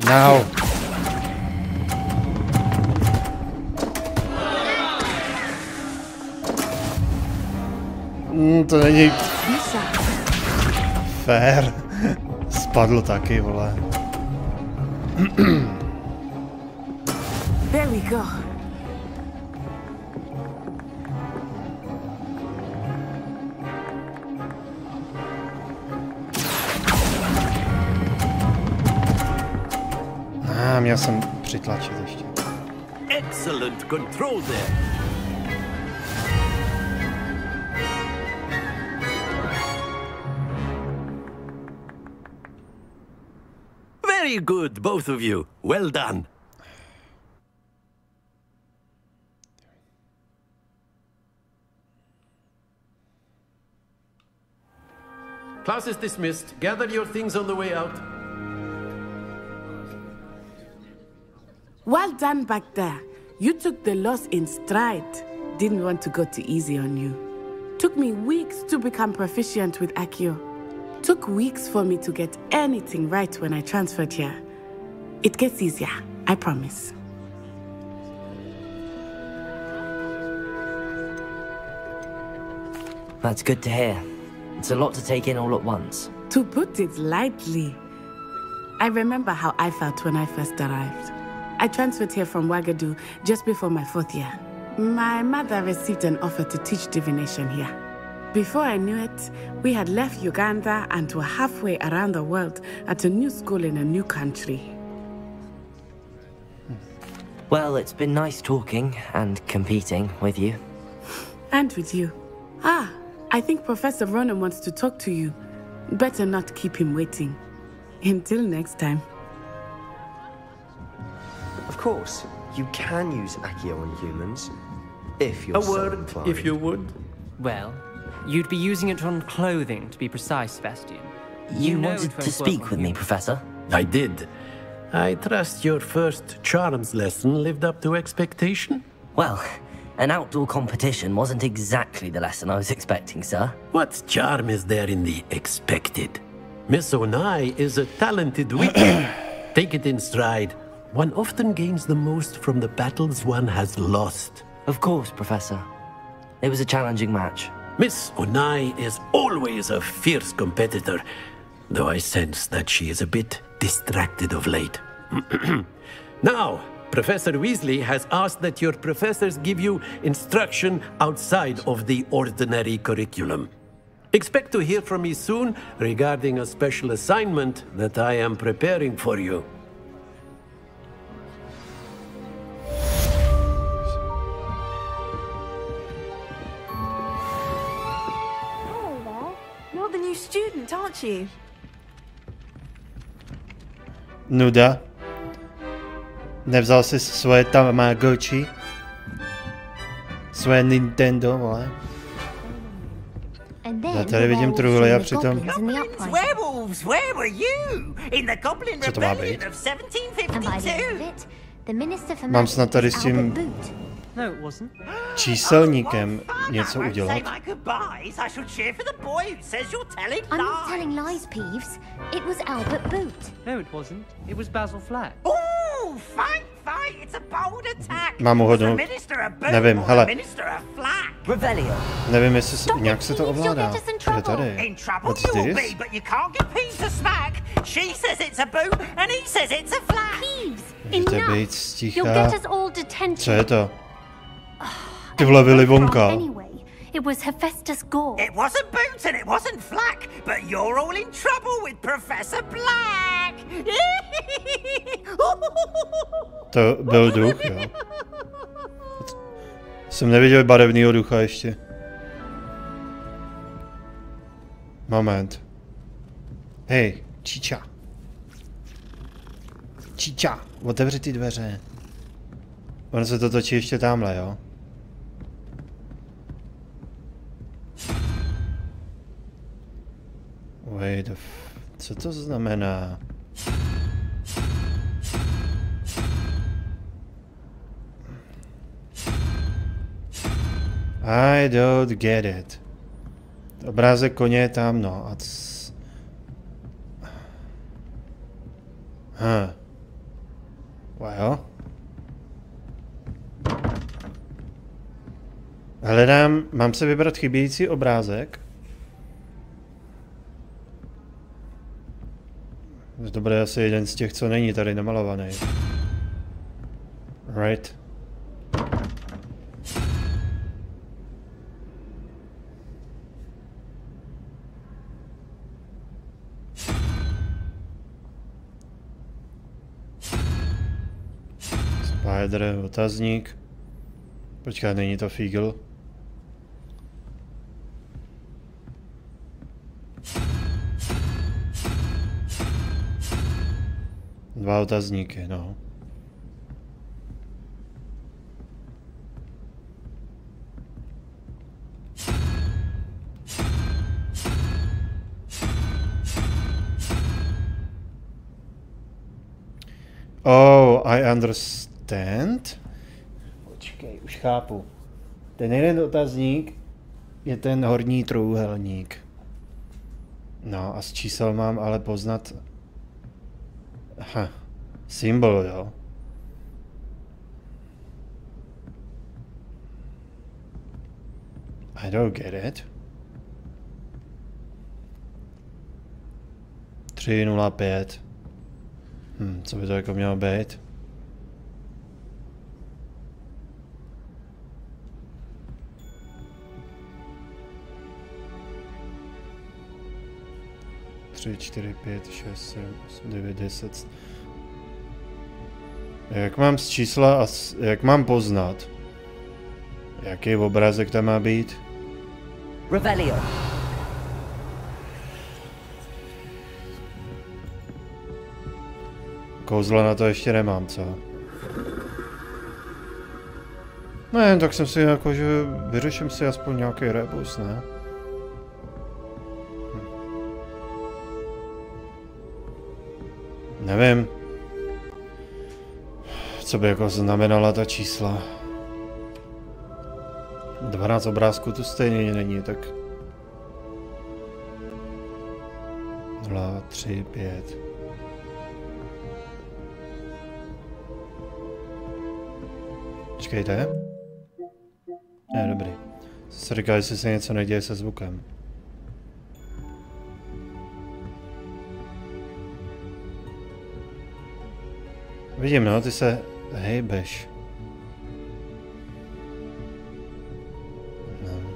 Now. To není fair. Spadl taky, vole. There we go. Měl jsem přitlačit ještě. Excellent control there. Very good, both of you. Well done. Class is dismissed. Gather your things on the way out. Well done back there. You took the loss in stride. Didn't want to go too easy on you. Took me weeks to become proficient with Accio. Took weeks for me to get anything right when I transferred here. It gets easier, I promise. That's good to hear. It's a lot to take in all at once. To put it lightly, I remember how I felt when I first arrived. I transferred here from Wagadu just before my 4th year. My mother received an offer to teach divination here. Before I knew it, we had left Uganda and were halfway around the world at a new school in a new country. Well, it's been nice talking and competing with you. And with you. Ah, I think Professor Ronan wants to talk to you. Better not keep him waiting. Until next time. Of course, you can use Accio on humans, if you're A so word, inclined. if you would. Well, you'd be using it on clothing, to be precise, Sebastian. You know wanted it won't to work speak on with me, humans. Professor? I did. I trust your first charms lesson lived up to expectation? Well, an outdoor competition wasn't exactly the lesson I was expecting, sir. What charm is there in the expected? Miss Onai is a talented witch. Take it in stride. One often gains the most from the battles one has lost. Of course, Professor. It was a challenging match. Miss Onai is always a fierce competitor, though I sense that she is a bit distracted of late. Now, Professor Weasley has asked that your professors give you instruction outside of the ordinary curriculum. Expect to hear from me soon regarding a special assignment that I am preparing for you. Hello there. You're the new student, aren't you? Nuda. Nevzal si svoje Tamagotchi? Svoje Nintendo, vole. Já tady vidím truhly a přitom... Werewolves, where were you? In the Goblin Co to má Rebellion být? of 1752. Mám snad tady s tím No, it wasn't. číselníkem něco udělat. Say my goodbyes. I shall cheer for the boy who says you're telling I'm lies. not telling lies, Peeves. It was Albert Boot. No, it wasn't. It was Basil Flack. Ooh, fight! It's a bold attack. Mám uhodnout. Nevím, hele. Revelio. Nevím, jestli nějak se to ovládá. Je tady. In trouble What's you will this? be, but you can't get Peeves to smack. She says it's a boot, and he says it's a flag. Můžete být sticha. You'll get us all detention. Co je to? Ty vole, Willy Wonka. Anyway, it was Hephaestus Gore. It wasn't Boot and it wasn't Flack, but you're all in trouble with Professor Black. To byl duch, jo. Jsem neviděl barevnýho ducha ještě. Moment. Hej, Čiča. Čiča, otevři ty dveře. Ono se to točí ještě tamhle, jo? Wait, co to znamená? I don't get it. Obrázek koně je tam, no. A well. Hledám, mám se vybrat chybějící obrázek. To bude asi jeden z těch, co není tady namalovaný. Right. Spider, otazník. Počkej, není to Fígl. Dva otazníky, no. Oh, I understand. Počkej, už chápu. Ten jeden otazník je ten horní trojúhelník. No a z čísel mám ale poznat... symbol, jo. I don't get it. 305. Co by to jako mělo být? Tři, 4, 5, 6, 7, 8, 9, 10. Jak mám z čísla a jak mám poznat? Jaký obrázek tam má být? Revelio. Kouzla na to ještě nemám, co? Ne, tak jsem si jakože vyřeším si aspoň nějaký rebus, ne? Nevím. Co by jako znamenala ta čísla? 12 obrázků tu stejně není, tak... 0, 3, 5... Počkejte. Ne, dobrý. Se říká, jestli se něco neděje se zvukem. Vidím, no, ty se hejbeš. No.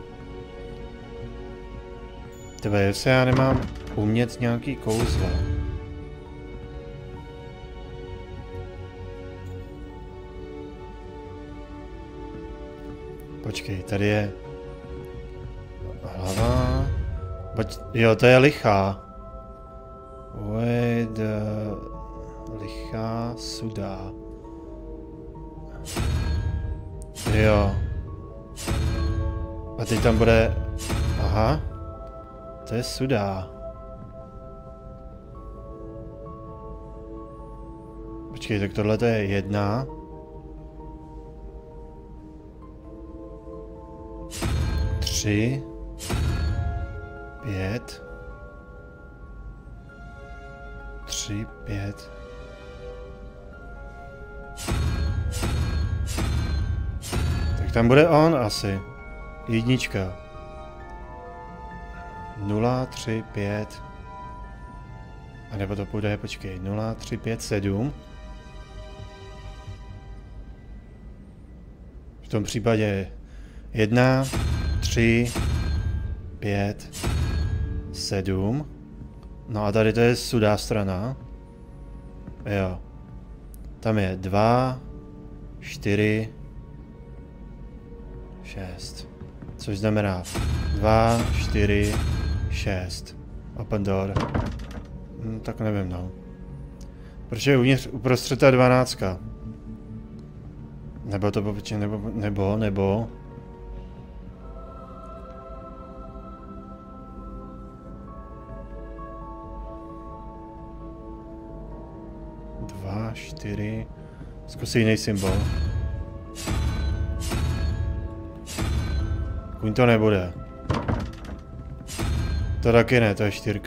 Tebe, jestli já nemám umět nějaký kouzlo. Počkej, tady je hlava. Jo, to je lichá. Wait, lichá sudá. Jo. A teď tam bude... Aha. To je sudá. Počkej, tak tohle to je 1. 3, 5, 3, 5. Tak tam bude on asi. 1. 0, 3, 5. A nebo to půjde, počkej, 0, 3, 5, 7. V tom případě 1, 3, 5, 7. No a tady to je sudá strana. Jo. Tam je 2, 4, 6. Což znamená 2, 4, 6. Open door. Tak nevím, no. Proč je uvnitř uprostřed ta 12? Nebo to nebo... 2, 4. Zkus jiný symbol. Kuň to nebude. To taky ne, to je 4.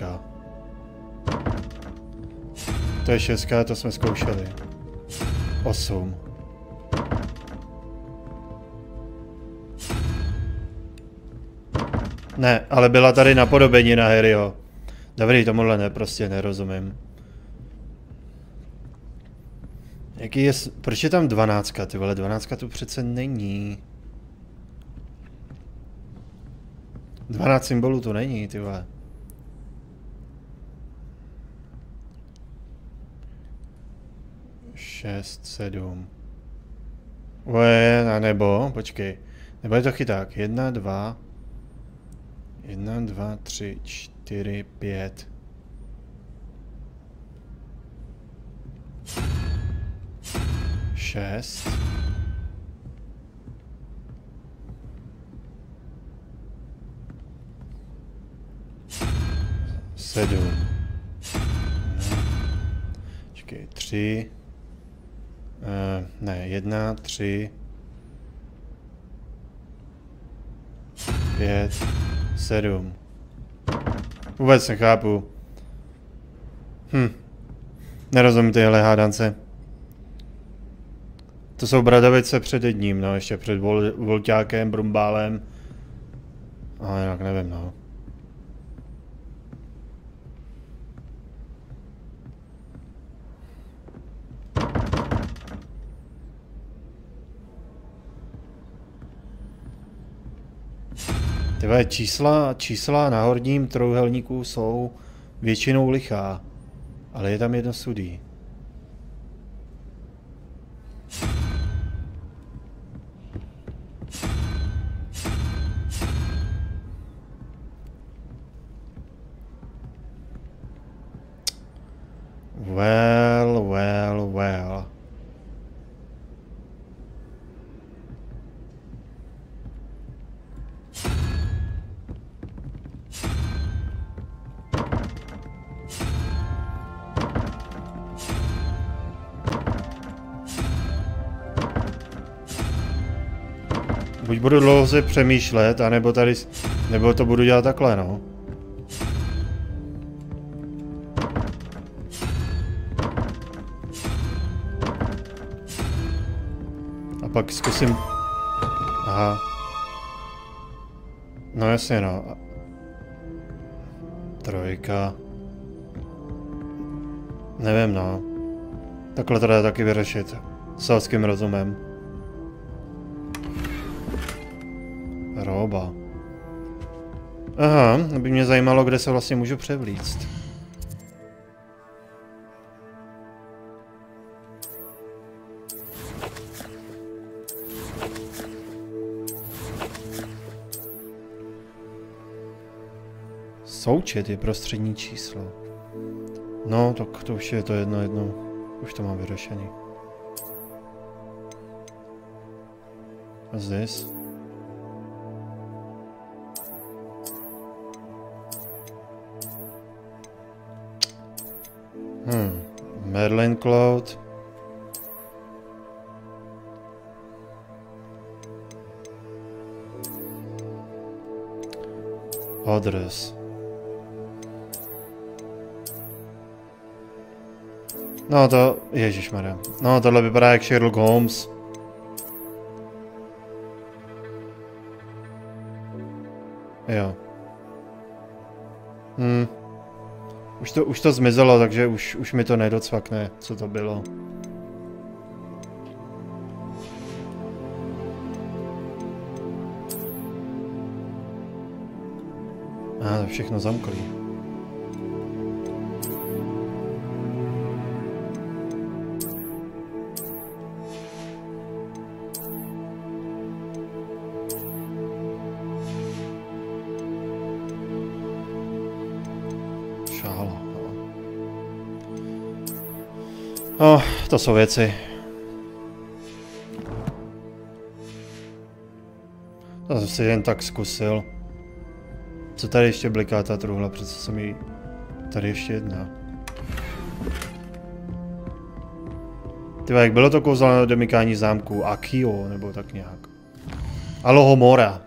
To je 6, to jsme zkoušeli. 8. Ne, ale byla tady napodobení na Harryho. Dobrý, tomuhle ne, prostě nerozumím. Jaký je... Proč je tam 12, ty vole? 12 tu přece není. 12 symbolů to není, ty vole. Šest, 7. A nebo, počkej. Nebo je to chyták. 1, 2. 1, 2, 3, 4, 5. Šest. 7. Počkej, 3. Ne, 1, 3, 5, 7. Vůbec nechápu. Nerozumím tyhle hádance. To jsou bradavice před jedním, no, ještě před volťákem, brumbálem. A jinak nevím, no. Tyhle čísla na horním trojúhelníku jsou většinou lichá, ale je tam jedno sudý. Well. Buď budu dlouho se přemýšlet, nebo to budu dělat takhle, no. A pak zkusím... Aha. No jasně, no. Trojka. Nevím, no. Takhle to dá taky vyřešit. Selským rozumem. Roba. Aha, by mě zajímalo, kde se vlastně můžu převlíct. Součet je prostřední číslo. No, tak to už je to jedno. Už to mám vyřešený. What's this? Merlin Cloud. Adres. No to, ježišmarja. No tohle vypadá jak Sherlock Holmes. Jo. Už to zmizelo, takže už mi to nedocvakne, co to bylo. To je všechno zamklý. To jsou věci. To jsem si jen tak zkusil. Co tady ještě bliká ta truhla? Přece jsem jí... Tady ještě jedna. Tyva, jak bylo to kouzlo na domykání zámku? Akio, nebo tak nějak. Alohomora.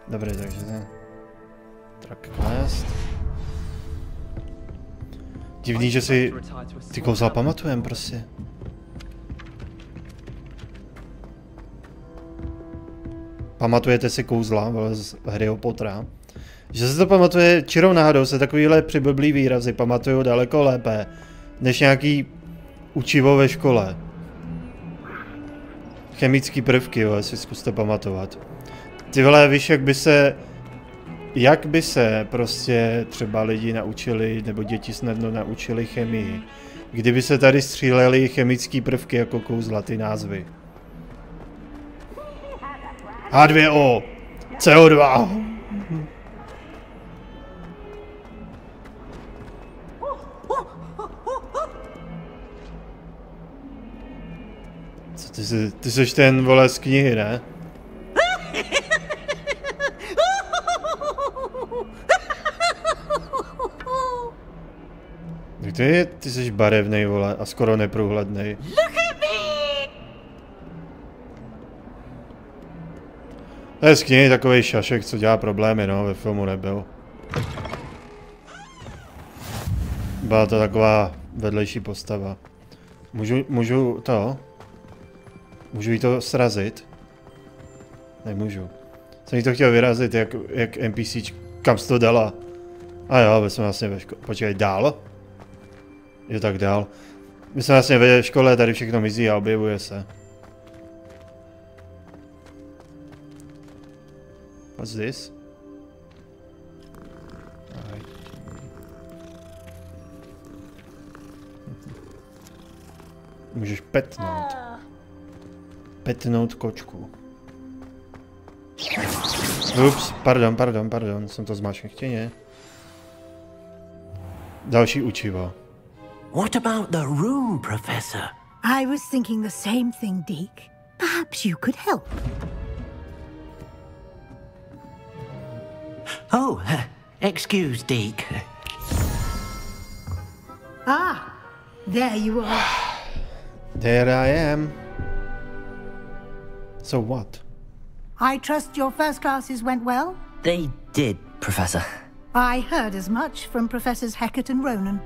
Dobrý, takže ten... Track quest. Divný, že si ty kouzla pamatujem, prostě. Pamatujete si kouzla z Harryho Pottera? Že se to pamatuje, čirou náhodou se takovýhle přiblblý výrazy pamatují daleko lépe, než nějaký učivo ve škole. Chemický prvky, jo, si zkuste pamatovat. Ty vole, víš, jak by se prostě třeba lidi naučili, nebo děti snadno naučili chemii, kdyby se tady střílely chemické prvky jako kouzla, ty názvy. H2O, CO2. Co ty jsi ten, vole, z knihy, ne? Ty jsi barevnej, vole, a skoro neprůhlednej. Look at me! To je z knihy takovej šašek, co dělá problémy, no, ve filmu nebyl. Byla to taková vedlejší postava. Můžu jí to srazit? Nemůžu. Jsem jí to chtěl vyrazit, jak NPC, kam jsi to dala? A jo, my jsme vlastně ve škole. Počkej, dál? Jo, tak dál. My jsme vlastně ve škole, tady všechno mizí a objevuje se. What's this? Můžeš petnout. Petnout kočku. Ups, pardon, jsem to zmáčkl chtěně. Další učivo. What about the room, Professor? I was thinking the same thing, Deke. Perhaps you could help. Oh, excuse, Deke. Ah, there you are. There I am. So what? I trust your first classes went well? They did, Professor. I heard as much from Professors Hecat and Ronan.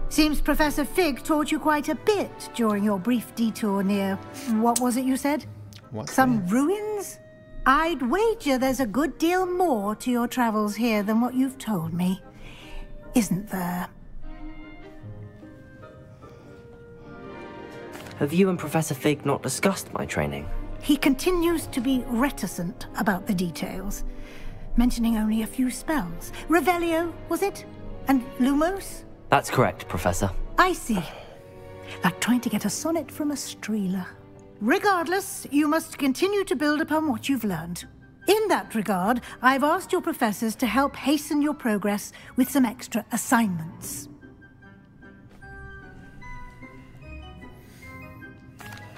Seems Professor Fig taught you quite a bit during your brief detour near... what was it you said? What? Some ruins? I'd wager there's a good deal more to your travels here than what you've told me. Isn't there? Have you and Professor Fig not discussed my training? He continues to be reticent about the details, mentioning only a few spells. Revelio, was it? And Lumos? That's correct, Professor. I see. Like trying to get a sonnet from a streeler. Regardless, you must continue to build upon what you've learned. In that regard, I've asked your professors to help hasten your progress with some extra assignments.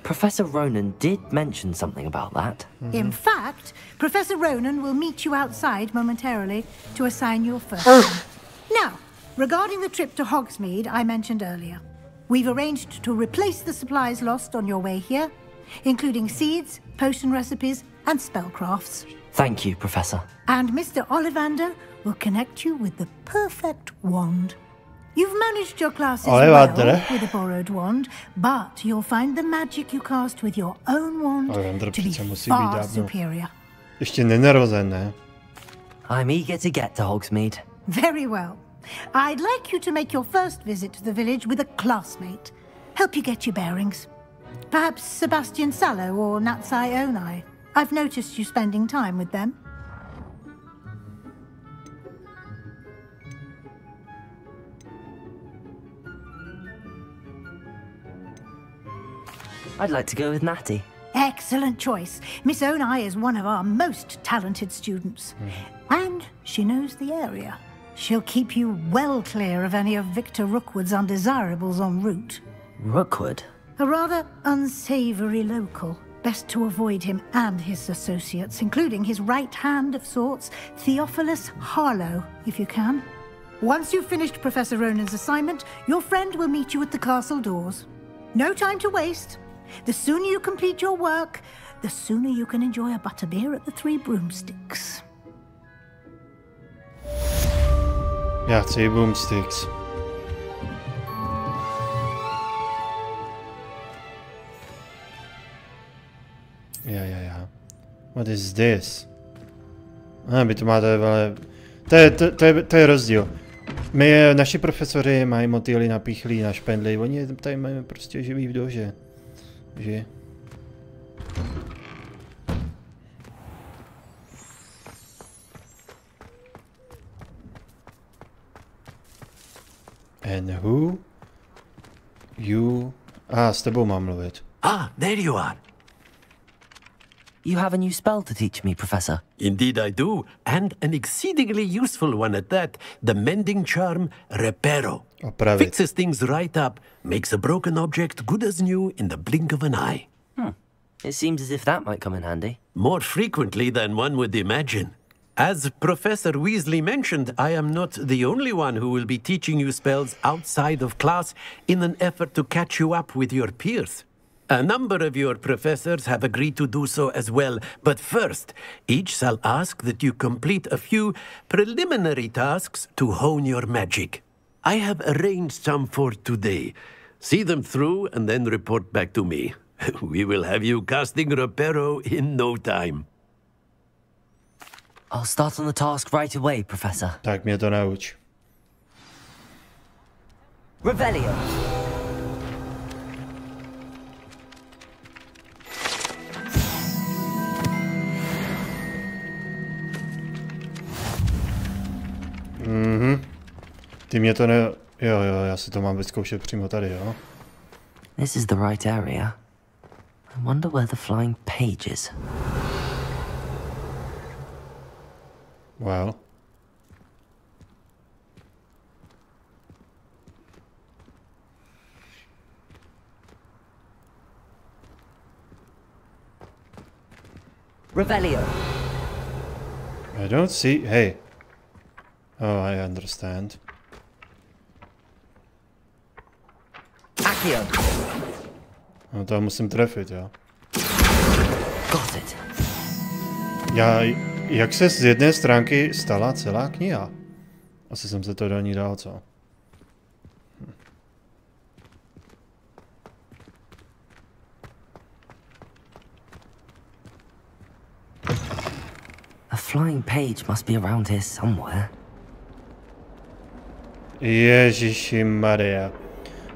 Professor Ronan did mention something about that. In fact, Professor Ronan will meet you outside momentarily to assign your first. Now, regarding the trip to Hogsmeade I mentioned earlier, we've arranged to replace the supplies lost on your way here, including seeds, potion recipes, and spellcrafts. Thank you, Professor. And Mr. Ollivander will connect you with the perfect wand. You've managed your classes well with a borrowed wand, but you'll find the magic you cast with your own wand to be far superior. Ještě nenarozen, ne? I'm eager to get to Hogsmeade. Very well. I'd like you to make your first visit to the village with a classmate. Help you get your bearings. Perhaps Sebastian Sallow or Natsai Onai. I've noticed you spending time with them. I'd like to go with Natty. Excellent choice. Miss Onai is one of our most talented students. And she knows the area. She'll keep you well clear of any of Victor Rookwood's undesirables en route. Rookwood? A rather unsavory local. Best to avoid him and his associates, including his right hand of sorts, Theophilus Harlow, if you can. Once you've finished Professor Ronan's assignment, your friend will meet you at the castle doors. No time to waste. The sooner you complete your work, the sooner you can enjoy a butterbeer at the Three Broomsticks. Yeah, Three Broomsticks. Yeah. What is this? By to máte, ale... To je rozdíl. Naši profesory mají motýly napíchlí na špendli, oni tady mají prostě živý v dože. Že? And who? You? S tebou mám mluvit. There you are. You have a new spell to teach me, Professor. Indeed I do, and an exceedingly useful one at that. The mending charm, Reparo. Fixes things right up, makes a broken object good as new in the blink of an eye. It seems as if that might come in handy. More frequently than one would imagine. As Professor Weasley mentioned, I am not the only one who will be teaching you spells outside of class in an effort to catch you up with your peers. A number of your professors have agreed to do so as well, but first, each shall ask that you complete a few preliminary tasks to hone your magic. I have arranged some for today. See them through and then report back to me. We will have you casting Reparo in no time. I'll start on the task right away, Professor. Tak mě to nauč. Revelio. Ty mě to ne... Jo, já si to mám vyzkoušet přímo tady, jo? This is the right area. I wonder where the flying page is. Well. Revelio. I don't see... Hey. Oh, I understand. Accio. No to musím trefit, jo? Got it. Jak se z jedné stránky stala celá kniha? Asi jsem se to do ní dal, co? A flying page must be around here somewhere. Ježiši Maria.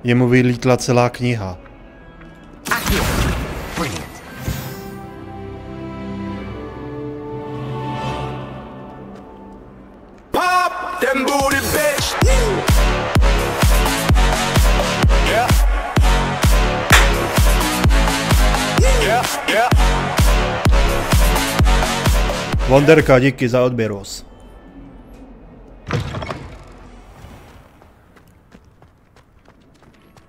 Jemu vylítla celá kniha. Brilliant. Pop them booty, bitch. Yeah. Yeah. Wonderka, díky za odběros.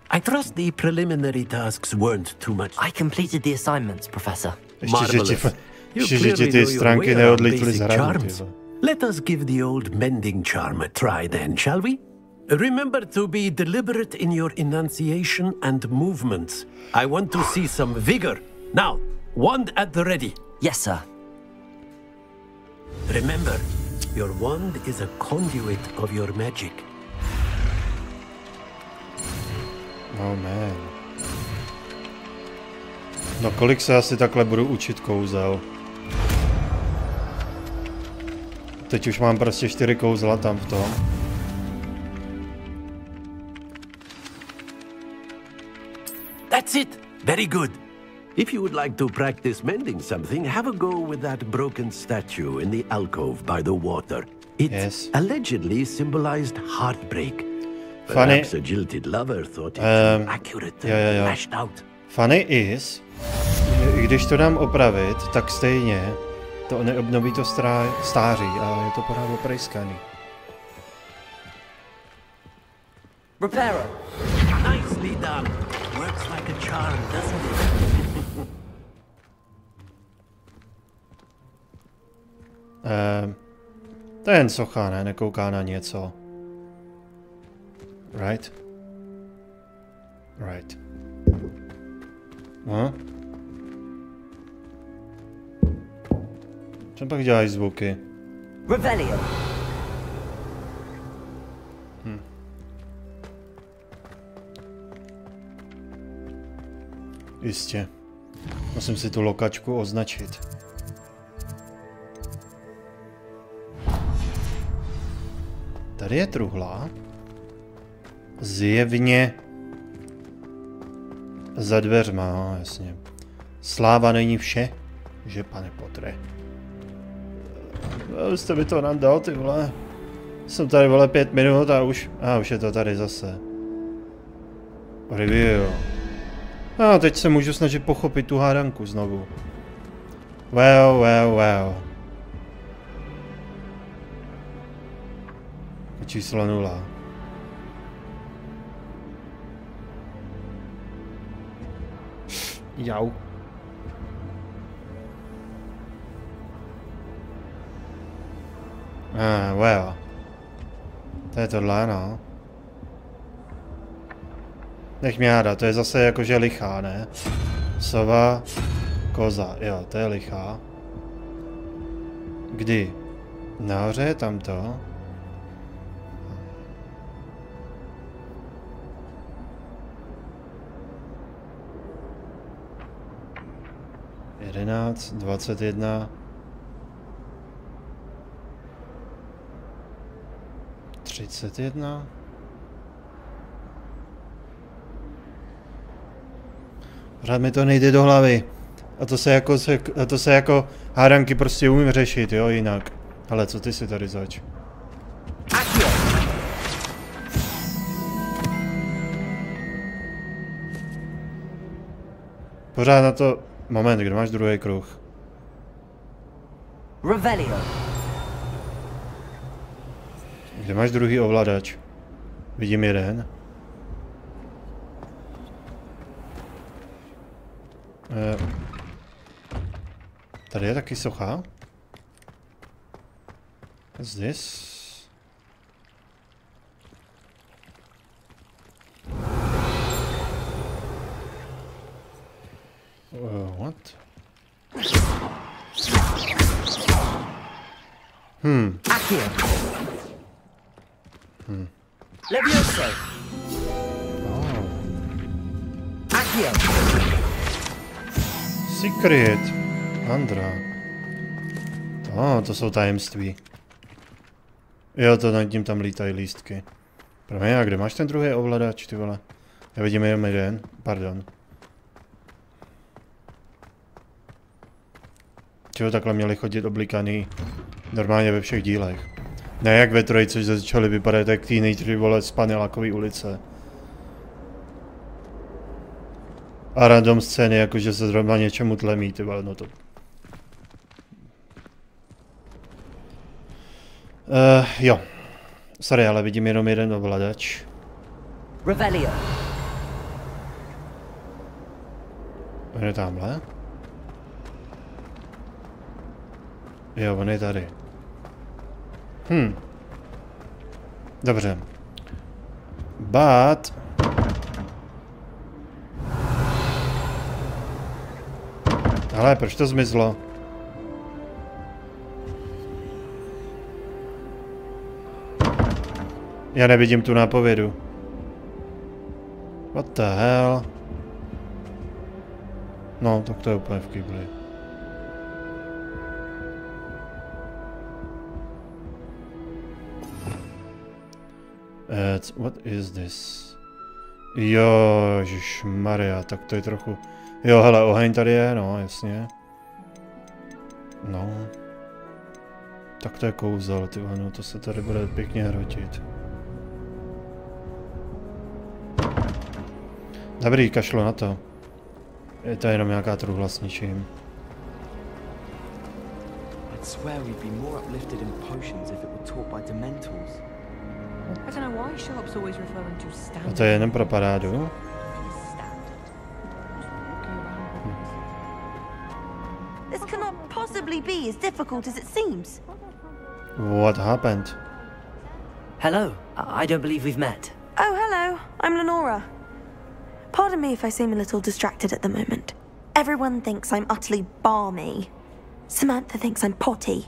I trust the preliminary tasks weren't too much. I completed the assignments, Professor. Ještě, že ti ty stránky neodlítly z hradu. Let us give the old mending charm a try then, shall we? Remember to be deliberate in your enunciation and movements. I want to see some vigor. Now, wand at the ready. Yes, sir. Remember, your wand is a conduit of your magic. Oh man. No kolik se asi takhle budu učit kouzel? Teď už mám prostě 4 kouzla tam v tom. That's it! Very good. If you would like to practice mending something, have a go with that broken statue in the alcove by the water. It allegedly symbolized heartbreak. Perhaps a jilted lover thought it too accurate and lashed out. Funny is, když to dám opravit, tak stejně to neobnoví to stáří a je to pořád oprejskaný. Reparo. Nicely done. Works like a charm, doesn't it? To je jen socha, ne? Nekouká na něco. Right? Right. No? Co pak dělají zvuky? Revelio. Jistě. Musím si tu lokačku označit. Tady je truhla. Zjevně za dveřma, no, jasně. Sláva není vše, že pane Potre. Jste mi to nám dal, ty vole. Jsem tady, vole, 5 minut a už je to tady zase. Review. A teď se můžu snažit pochopit tu hádanku znovu. Well. Číslo 0. Jau. Well. To je tohle, no. Nech mě hádat, to je zase jakože lichá, ne? Sova, koza, jo, to je lichá. Kdy? Nahoře je tamto. Jedenáct, 21. 31. Pořád mi to nejde do hlavy. A to se jako hádanky prostě umím řešit, jo, jinak. Ale co ty si tady zač? Pořád na to... Moment, kde máš druhý kruh? Revelio. Kde máš druhý ovladač? Vidím jeden. Tady je taky socha. What's this? What? Levioso. Oh. Accio. Secret. Andra. To jsou tajemství. Jo, to nad tím tam lítají lístky. Promiň, a kde máš ten druhý ovladač, ty vole? Já vidím jenom jeden, pardon. Čeho takhle měli chodit oblíkaný normálně ve všech dílech. Ne jak ve trojce, že začali vypadat jak teenageři, vole, z panelákový ulice. A random scény, jakože se zrovna něčemu tlemí, ty vole, no to... Jo. Sorry, ale vidím jenom jeden ovladač. Revelio. On je tamhle? Jo, on je tady. Dobře. But... Ale proč to zmizlo? Já nevidím tu nápovědu. What the hell? No, tak to je úplně v kýbli. What is this? Jo, ježišmarja, tak to je trochu... Jo, hele, oheň tady je, no, jasně. No. Tak to je kouzel, ty no, to se tady bude pěkně hrotit. Dobrý, kašlo na to. Je to jenom nějaká truhla s ničím. I'd swear we'd be more uplifted in potions if it were taught by dementors. I don't know why Sharp's always referring to standard. A to je jenom pro parádu? This cannot possibly be as difficult as it seems. What happened? Hello. I don't believe we've met. Oh, hello. I'm Lenora. Pardon me if I seem a little distracted at the moment. Everyone thinks I'm utterly balmy. Samantha thinks I'm potty.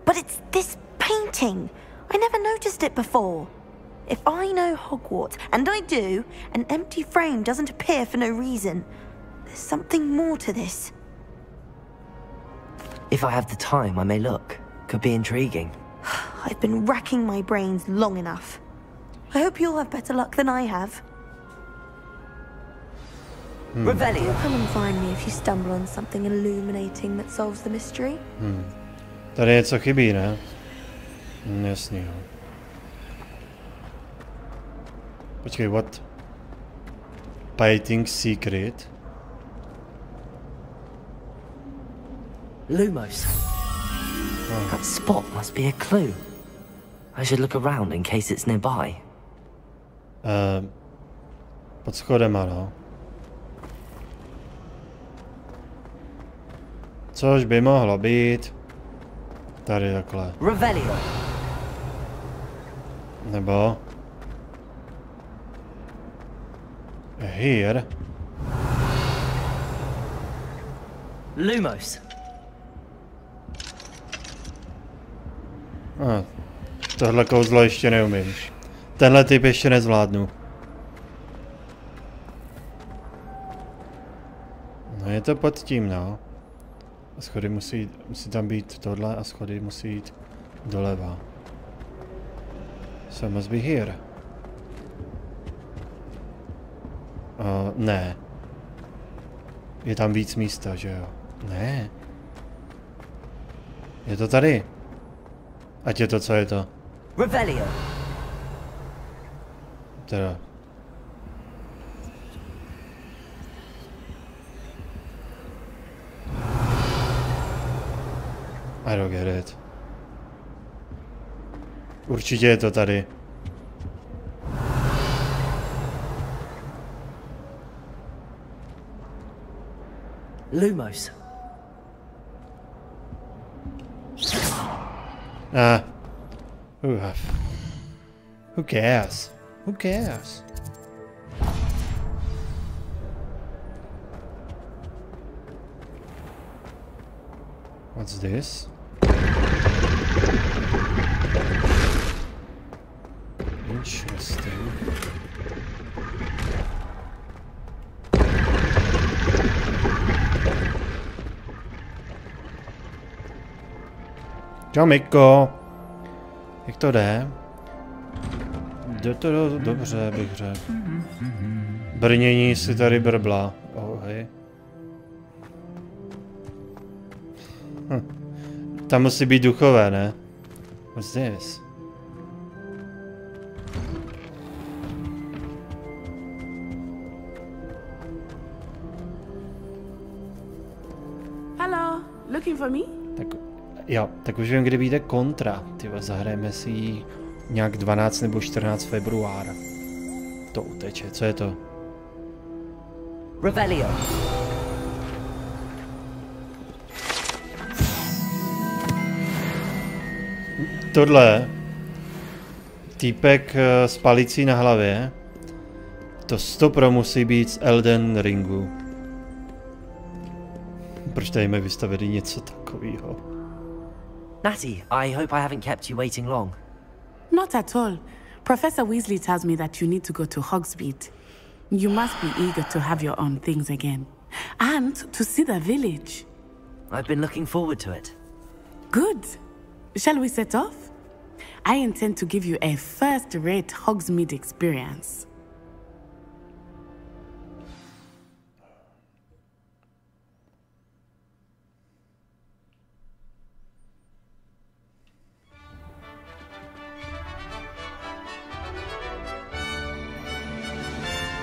But it's this painting. I never noticed it before. If I know Hogwarts, and I do, an empty frame doesn't appear for no reason. There's something more to this. If I have the time, I may look. Could be intriguing. I've been racking my brains long enough. I hope you'll have better luck than I have. Revelio. Come and find me if you stumble on something illuminating that solves the mystery. Tady něco chybí, ne? Jasně. Počkej, what? Painting secret? Lumos. That spot must be a clue. I should look around in case it's nearby. Pod schodem, ano. Což by mohlo být tady takhle. Revelio. Nebo Lumos. Tohle kouzlo ještě neumím. Tenhle typ ještě nezvládnu. No je to pod tím, no. A schody musí tam být tohle a schody musí jít doleva. So must be here. Ne. Je tam víc místa, že jo? Ne. Je to tady. Ať je to, co je to. Revelio. Teda. I don't get it. Určitě je to tady. Lumos. Who cares? Who cares? What's this? Interesting. Čau, Miko. Jak to jde? Jde to dobře, bych řekl. Brnění si tady brbla. Oh, hej. Tam musí být duchové, ne? What's this? Hello, looking for me? Tak, jo, tak už vím, kdy vyjde kontra. Tyhle, zahrajeme si ji nějak 12 nebo 14 februára. To uteče, co je to? Revelio. Tohle. Týpek s palicí na hlavě. To 100% musí být z Elden Ringu. Proč tady mají vystavený něco takového? Natty, I hope I haven't kept you waiting long. Not at all. Professor Weasley tells me that you need to go to Hogsmeade. You must be eager to have your own things again. And to see the village. I've been looking forward to it. Good. Shall we set off? I intend to give you a first-rate Hogsmeade experience.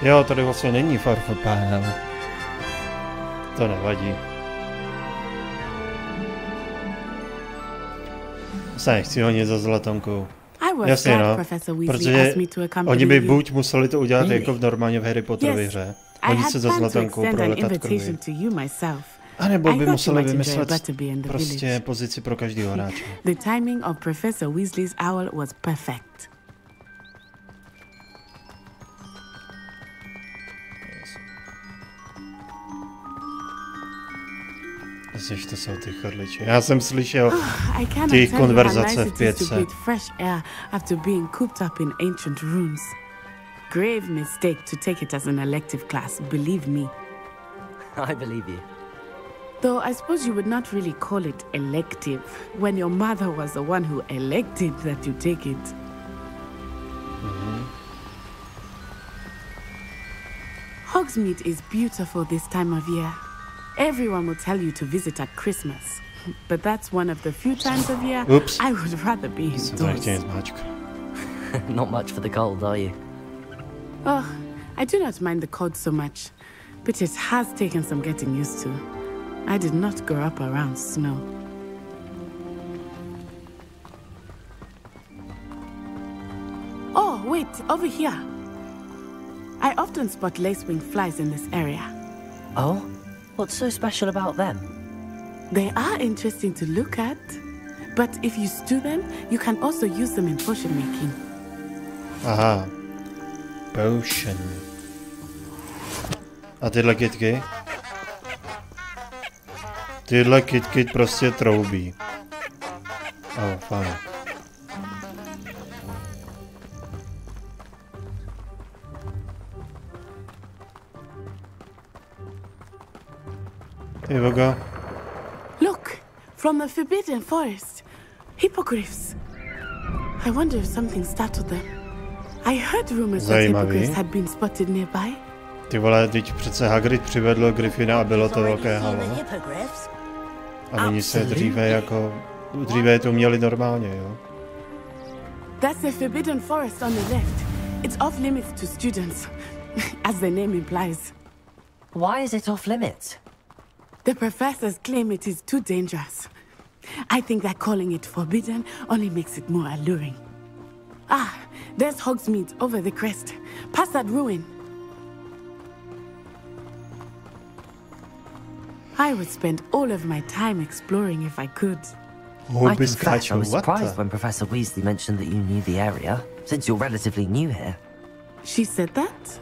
Jo, tady vlastně není farfopán. To nevadí. Se nechci honit za zlatonkou. Jasně, no. Protože oni by buď museli to udělat jako v normálně v Harry Potterově hře. Honit se za zlatonkou pro letat krvi. A nebo by museli vymyslet prostě pozici pro každého hráče. The timing of Professor Weasley's owl was perfect. Myslíš, to jsou ty chodliče. Já jsem slyšel ty konverzace v 5. Fresh air after being cooped up in ancient rooms. Grave mistake to take it as an elective class, believe me. I believe you. Though I suppose you would not really call it elective when your mother was the one who elected that you take it. Hogsmeade is beautiful this time of year. Everyone will tell you to visit at Christmas, but that's one of the few times of year I would rather be indoors. Not much for the cold, are you? Oh, I do not mind the cold so much, but it has taken some getting used to. I did not grow up around snow. Oh, wait, over here. I often spot lacewing flies in this area. Oh? What's so special about them? They are interesting to look at, but if you stew them, you can also use them in potion making. Aha. Potion. A tyhle kytky? Tyhle KitKat prostě troubí. Fajn. Here we go. Look, from the Forbidden Forest. Hippogriffs. I wonder if something startled them. I heard rumors that hippogriffs had been spotted nearby. Ty vole, teď přece Hagrid přivedl Gryffina a bylo to velké halo. A oni se dříve to měli normálně, jo? That's the Forbidden Forest on the left. It's off limits to students, as the name implies. Why is it off limits? The professors claim it is too dangerous. I think that calling it forbidden only makes it more alluring. Ah, there's Hogsmeade over the crest, past that ruin. I would spend all of my time exploring if I could. I confess I was surprised when Professor Weasley mentioned that you knew the area, since you're relatively new here. She said that?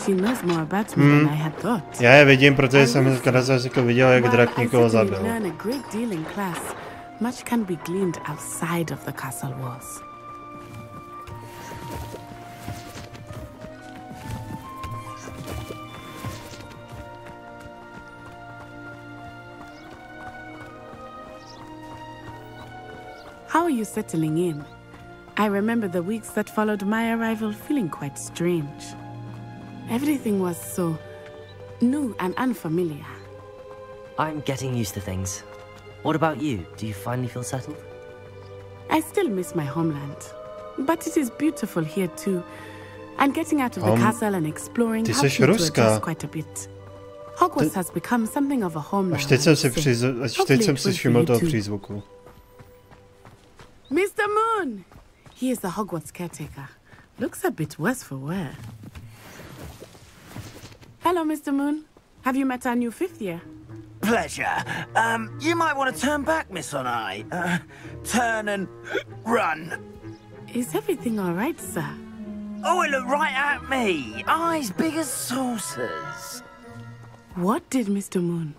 She knows more about me than I had thought. Já je vidím, protože jsem jako viděl, jak drak někoho zabil. Learn a great deal in class. Much can be gleaned outside of the castle walls. How are you settling in? I remember the weeks that followed my arrival feeling quite strange. Everything was so new and unfamiliar. I'm getting used to things. What about you? Do you finally feel settled? I still miss my homeland, but it is beautiful here too. And getting out of the castle and exploring helped me to adjust quite a bit. Hogwarts has become something of a home now. Až teď jsem si všiml toho přízvuku. Mr. Moon! He is the Hogwarts caretaker. Looks a bit worse for wear. Hello, Mr. Moon. Have you met our new 5th year? Pleasure. You might want to turn back, Miss Onai. Turn and run. Is everything all right, sir? Oh, it looked right at me. Eyes big as saucers. What did Mr. Moon?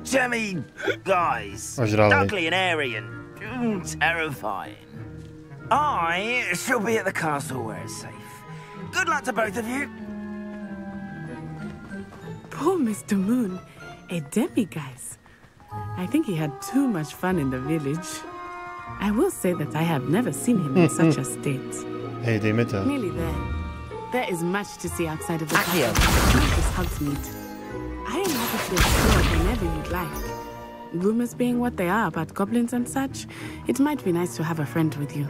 Jemmy, guys. Ugly and airy and terrifying. I shall be at the castle where it's safe. Good luck to both of you. Poor Mr. Moon. A demiguise. I think he had too much fun in the village. I will say that I have never seen him in such a state. Hey, Demeter. Nearly there. There is much to see outside of the castle. Not just Hogsmeade. I am happy to explore whenever you'd like. Rumors being what they are about goblins and such, it might be nice to have a friend with you.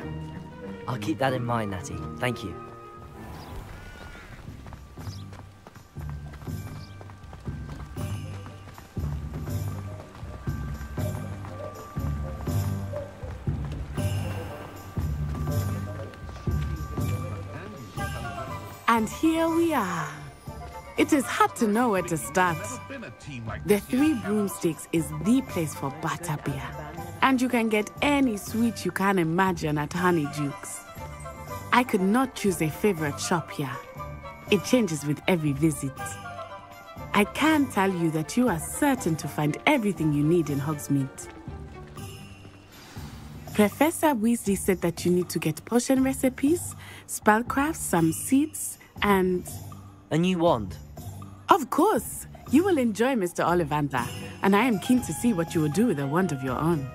I'll keep that in mind, Natty. Thank you. And here we are. It is hard to know where to start. The Three Broomsticks is the place for butterbeer. And you can get any sweet you can imagine at Honeydukes. I could not choose a favorite shop here. It changes with every visit. I can tell you that you are certain to find everything you need in Hogsmeade. Professor Weasley said that you need to get potion recipes, spellcrafts, some seeds, and... a new wand? Of course! You will enjoy Mr. Ollivander, and I am keen to see what you will do with a wand of your own.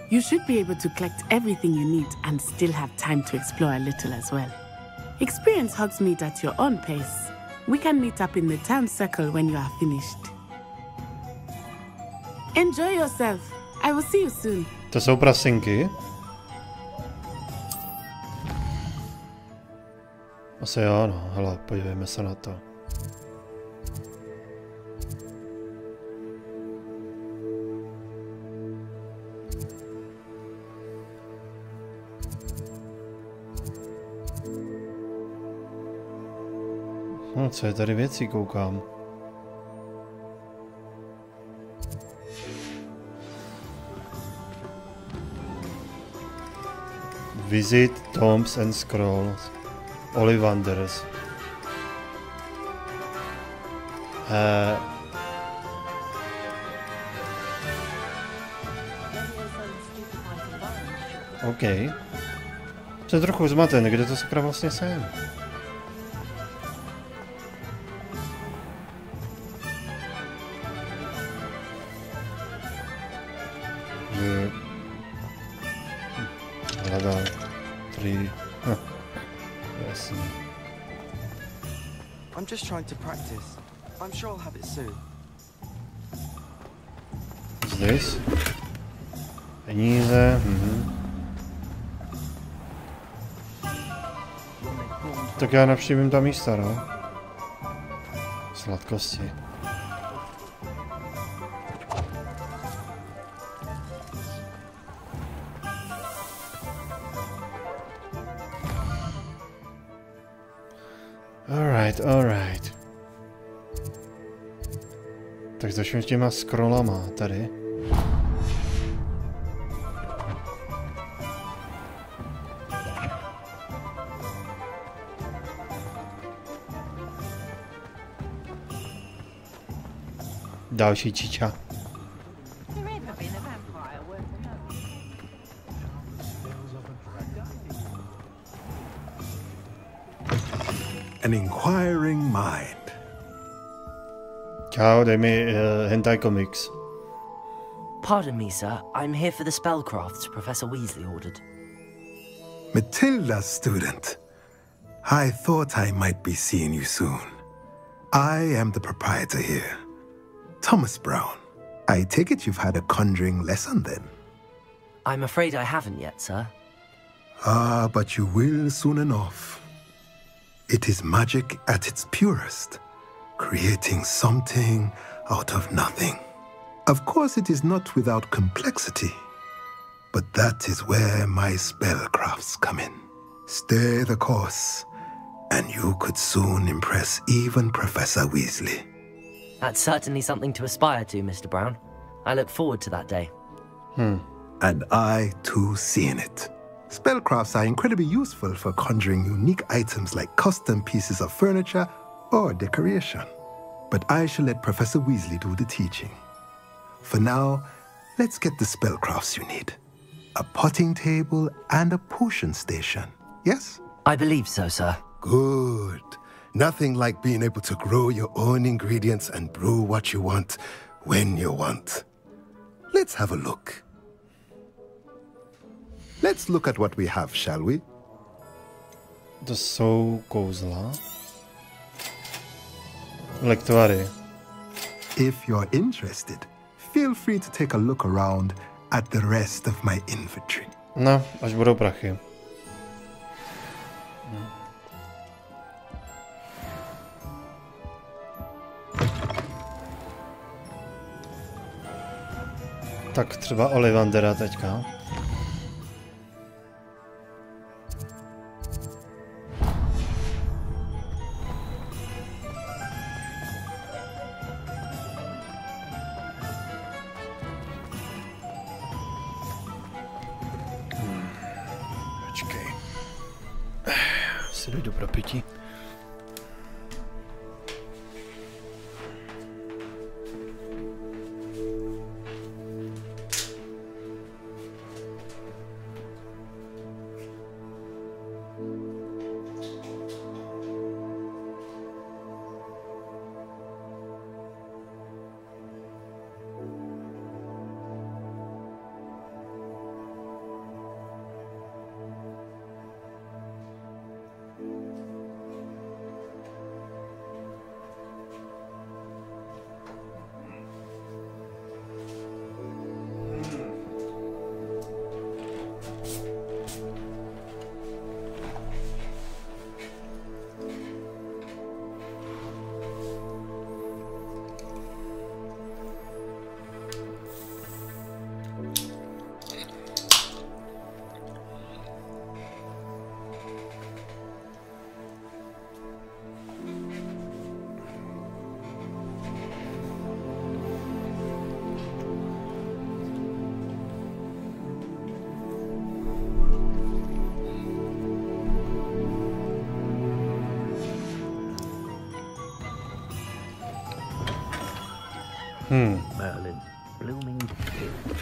You should be able to collect everything you need and still have time to explore a little as well. Experience Hogsmeade at your own pace. We can meet up in the town circle when you are finished. Enjoy yourself. I will see you soon. To jsou prasinky. Asi jo, no. Hele, podívejme se na to. No, co je tady věcí, koukám. Visit Tombs and Scrolls. Ollivanders. OK. Jsem trochu zmaten, kde to sakra vlastně jsem? Hledal 3. Jasně. I'm just trying to practice. I'm sure I'll have it soon. This? Peníze, Tak já navštívím ta místa, no. Sladkosti. Alright. Tak začnu s těma scrollama tady. Další čiča. An inquiring mind. Čau, dej mi hentai comics. Pardon me, sir. I'm here for the spellcrafts Professor Weasley ordered. Matilda, student. I thought I might be seeing you soon. I am the proprietor here, Thomas Brown. I take it you've had a conjuring lesson then? I'm afraid I haven't yet, sir. Ah, but you will soon enough. It is magic at its purest, creating something out of nothing. Of course, it is not without complexity, but that is where my spellcrafts come in. Stay the course, and you could soon impress even Professor Weasley. That's certainly something to aspire to, Mr. Brown. I look forward to that day. And I, too, seeing it. Spellcrafts are incredibly useful for conjuring unique items like custom pieces of furniture or decoration. But I shall let Professor Weasley do the teaching. For now, let's get the spellcrafts you need. A potting table and a potion station, yes? I believe so, sir. Good. Nothing like being able to grow your own ingredients and brew what you want when you want. Let's have a look. Let's look at what we have, shall we? To jsou kouzla. Lektvary. If you're interested, feel free to take a look around at the rest of my inventory. No, až budou prachy. Tak třeba Olivandera teďka. Počkej. Si dojdu pro pití.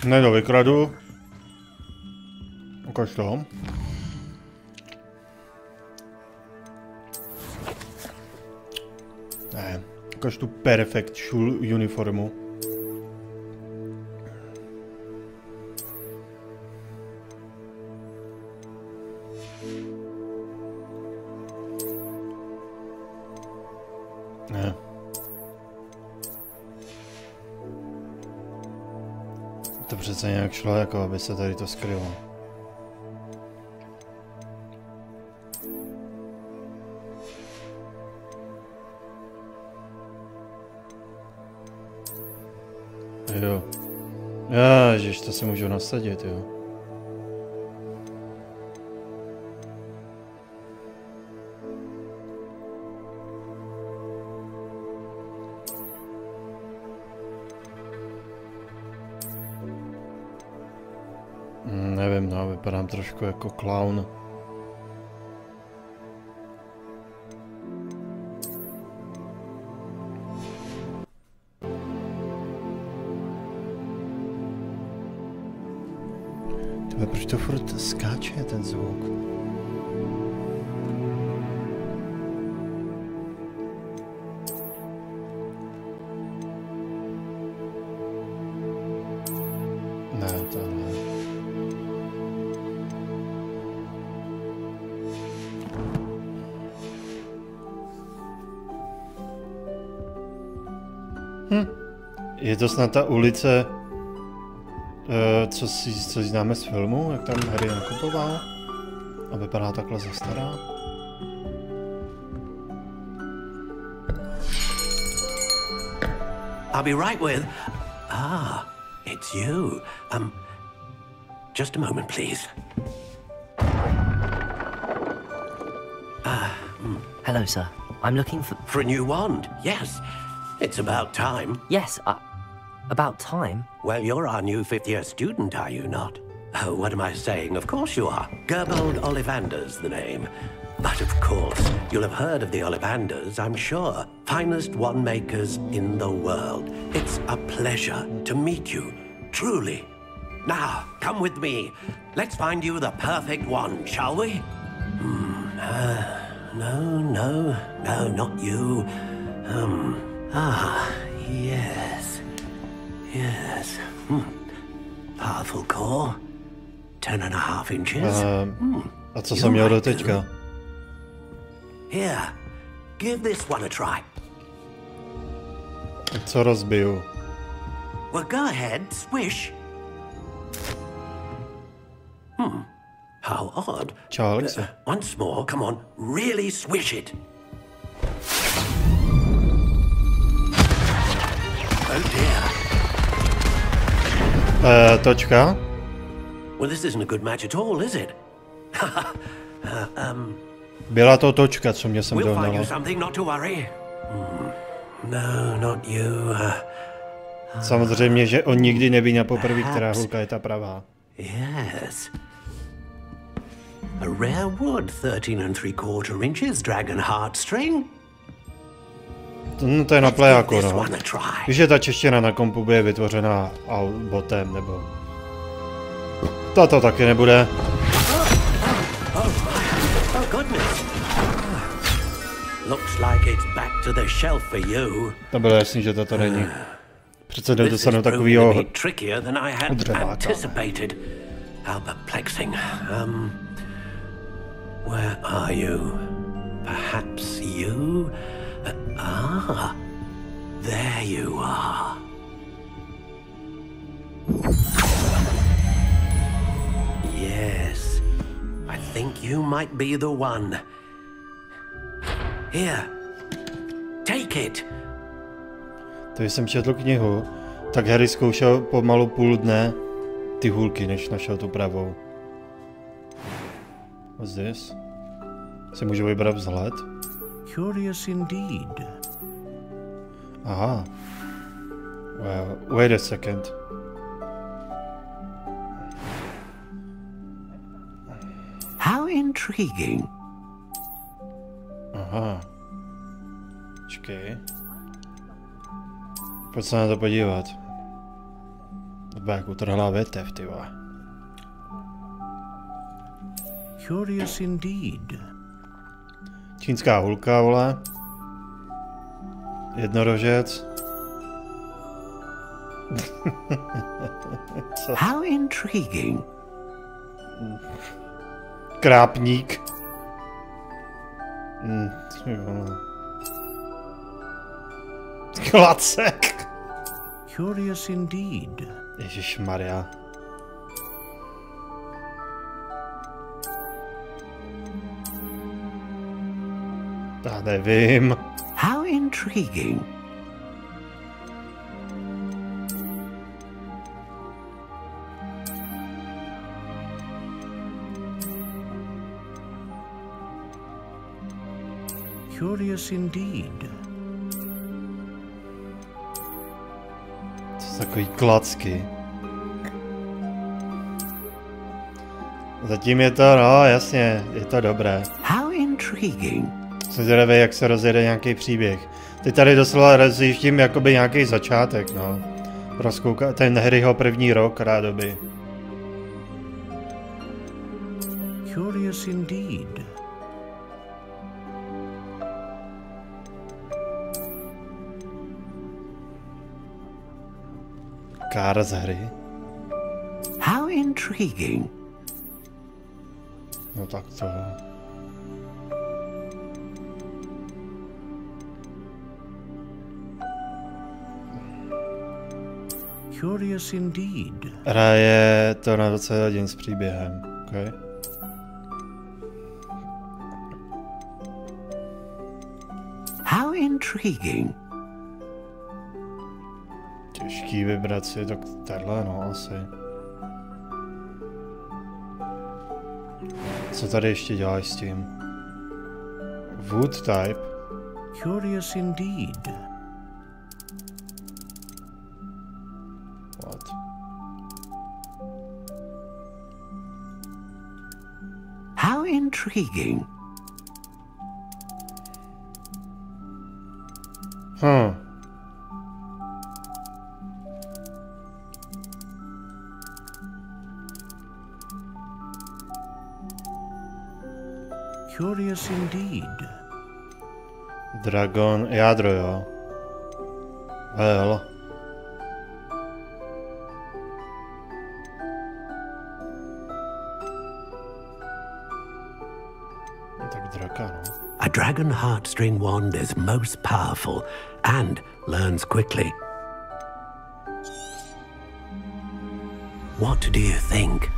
Ne, to vykradu. Ukaž to. Ne, ukaž tu perfect šul uniformu. Ne. To přece nějak šlo, jako aby se tady to skrylo. Jo. Ježiš, to si můžu nasadit, jo. Nevím, no, vypadám trošku jako klaun. Proč to furt skáče, ten zvuk? Ne, to ne. Je to snad ta ulice, co si známe z filmu, jak tam Harry nakupoval a vypadá takhle zastará. I'll be right with... Ah, it's you. Just a moment, please. Hello, sir. I'm looking for... For a new wand, yes. It's about time. Yes, about time? Well, you're our new fifth-year student, are you not? Oh, what am I saying? Of course you are. Gerbold Ollivander's the name. But of course, you'll have heard of the Ollivanders, I'm sure. Finest wand makers in the world. It's a pleasure to meet you, truly. Now, come with me. Let's find you the perfect wand, shall we? No, not you. Yes. Powerful core. 10.5 inches. A co jsem měl do teďka? Here, give this one a try. Co rozbiju? Well, go ahead, swish. How odd. Čau, Alexe. Once more, come on, really swish it. Oh dear. Točka? Well, this isn't a good match at all, is it? Byla to točka, co mě sem We'll find you dohnala. something, not to worry. No, not you. Samozřejmě, že on nikdy neví na poprvé, která hulka je ta pravá. Yes. A rare wood, 13 inches, dragon heartstring. No, to je na plejáku, no. Víš, že ta čeština na kompu bude vytvořená botem, nebo... Toto taky nebude. Oh goodness. Looks like it's back to the shelf for you. To bylo jasný, že toto není. Přece nedostanu takovýho trickier than I had dřeváka. anticipated. How perplexing. Where are you? Perhaps you? There you are. Yes, I think you might be the one. Here, take it. To jsem četl knihu, tak Harry zkoušel pomalu půl dne ty hůlky, než našel tu pravou. What's this? Si můžu vybrat vzhled? Curious indeed. Aha. Well, wait a second. How intriguing. Aha. Počkej. Pojď se na to podívat. To byla jak utrhlá větev, ty vole. Curious indeed. Čínská hulka, vole. Jednorožec. How intriguing. Krápník. Klacek. Curious indeed. Ježišmarja. Já nevím. How intriguing. Curious indeed. To jsou takový klacky. Zatím je to, no jasně, je to dobré. How intriguing. Jsem zvědavý, jak se rozjede nějaký příběh. Teď tady doslova rozjíždím jakoby nějaký začátek, no. Rozkoukat ten Harryho první rok rádoby. Curious indeed. Kára z hry. How intriguing. No tak to. Curious indeed. Hraje to na 20 hodin s příběhem. Okay. How intriguing. Těžký vybrat si, tak tenhle no asi. Co tady ještě děláš s tím? Wood type. Curious indeed. What? How intriguing. Curious indeed. Dragon, jádro jo. Well. Tak draka, no. A dragon heartstring wand is most powerful and learns quickly. What do you think?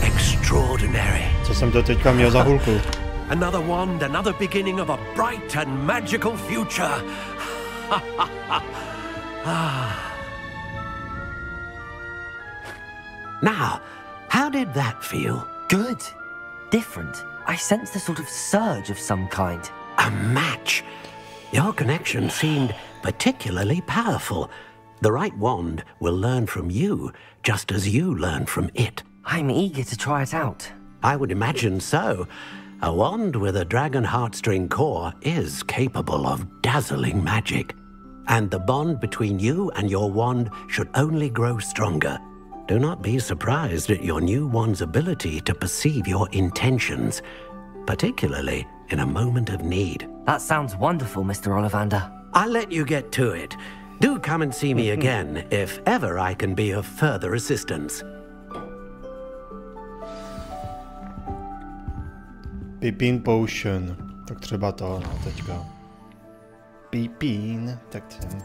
Extraordinary. Co jsem to teďka měl za hulku? Another wand, another beginning of a bright and magical future. Now, how did that feel? Good. Different. I sensed a sort of surge of some kind. A match. Your connection seemed particularly powerful. The right wand will learn from you, just as you learn from it. I'm eager to try it out. I would imagine so. A wand with a dragon heartstring core is capable of dazzling magic. And the bond between you and your wand should only grow stronger. Do not be surprised at your new wand's ability to perceive your intentions, particularly in a moment of need. That sounds wonderful, Mr. Ollivander. I'll let you get to it. Do come and see me again if ever I can be of further assistance. Pipín potion. Tak třeba to, no, teďka. Pipín, tak ten.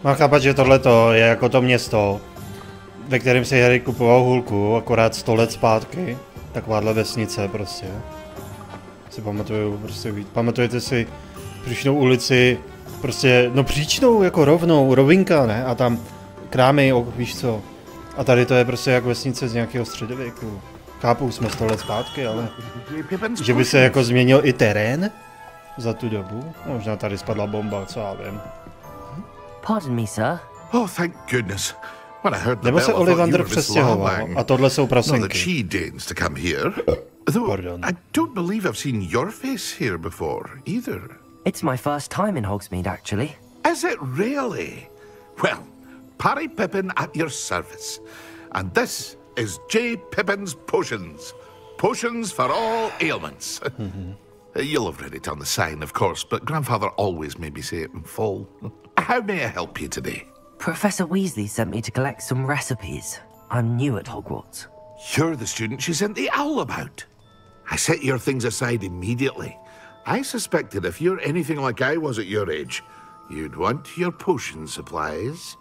Mám chápat, že tohleto je jako to město, ve kterém si Harry kupoval hůlku, akorát 100 let zpátky. Takováhle vesnice prostě. Si pamatuju, prostě pamatujete si Příčnou ulici, prostě, no příčnou jako rovnou, rovinka, ne? A tam krámy, víš co. A tady to je prostě jak vesnice z nějakého středověku. Chápu, jsme 100 let zpátky, ale že by se jako změnil i terén za tu dobu. Možná tady spadla bomba, co já vím. Pardon me, sir. Oh, thank goodness. When I heard the Nebo se bell, I thought you Ollivander were Miss přestěhoval. Lawbang. A tohle jsou Not that prasenky. she deigns to come here. Though I don't believe I've seen your face here before, either. It's my first time in Hogsmeade, actually. Is it really? Well, Parry Pippin at your service. And this is J. Pippin's Potions. Potions for all ailments. You'll have read it on the sign, of course, but Grandfather always made me say it in full. How may I help you today? Professor Weasley sent me to collect some recipes. I'm new at Hogwarts. You're the student she sent the owl about. I set your things aside immediately. I suspected if you're anything like I was at your age, you'd want your potion supplies.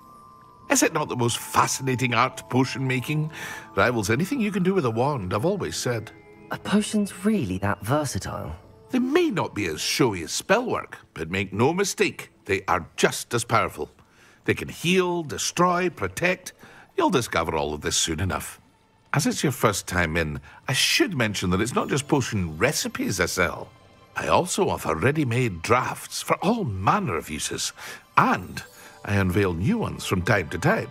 Is it not the most fascinating art, potion making? Rivals anything you can do with a wand, I've always said. Are potions really that versatile? They may not be as showy as spellwork, but make no mistake, they are just as powerful. They can heal, destroy, protect. You'll discover all of this soon enough. As it's your first time in, I should mention that it's not just potion recipes I sell. I also offer ready-made drafts for all manner of uses, and I unveil new ones from time to time.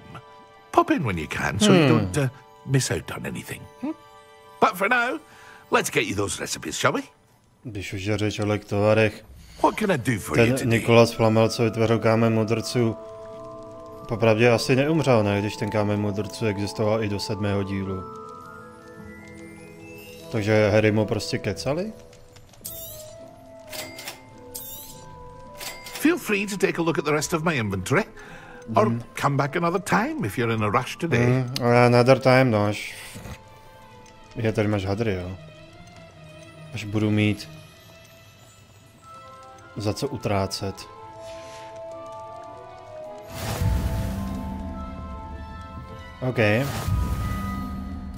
Pop in when you can, so you don't miss out on anything. But for now, let's get you those recipes, shall we? Když už je řeč o lektovarech, What can I do for you ten today? Nikolas Flamel, co vytvořil kámen mudrců, popravdě asi neumřel, ne? Když ten kámen mudrců existoval i do 7. dílu. Takže Harry mu prostě kecali? Feel free to take a look at the rest of my inventory, or come back another time if you're in a rush today. Another time, no, až... Je, tady máš hadry, jo. Až budu mít za co utrácet. OK.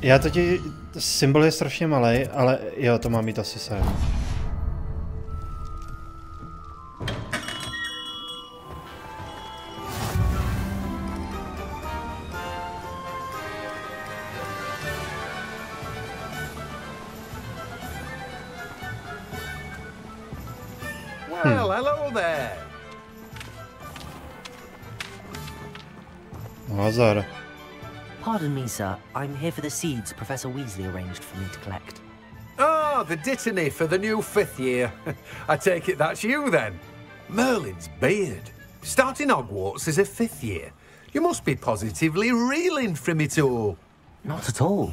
Já totiž... Symbol je strašně malej, ale jo, to mám mít asi sem. Well, hello there. Hazard. Pardon me, sir. I'm here for the seeds Professor Weasley arranged for me to collect. Oh, the dittany for the new 5th year. I take it that's you, then. Merlin's beard. Starting Hogwarts as a 5th year. You must be positively reeling from it all. Not at all.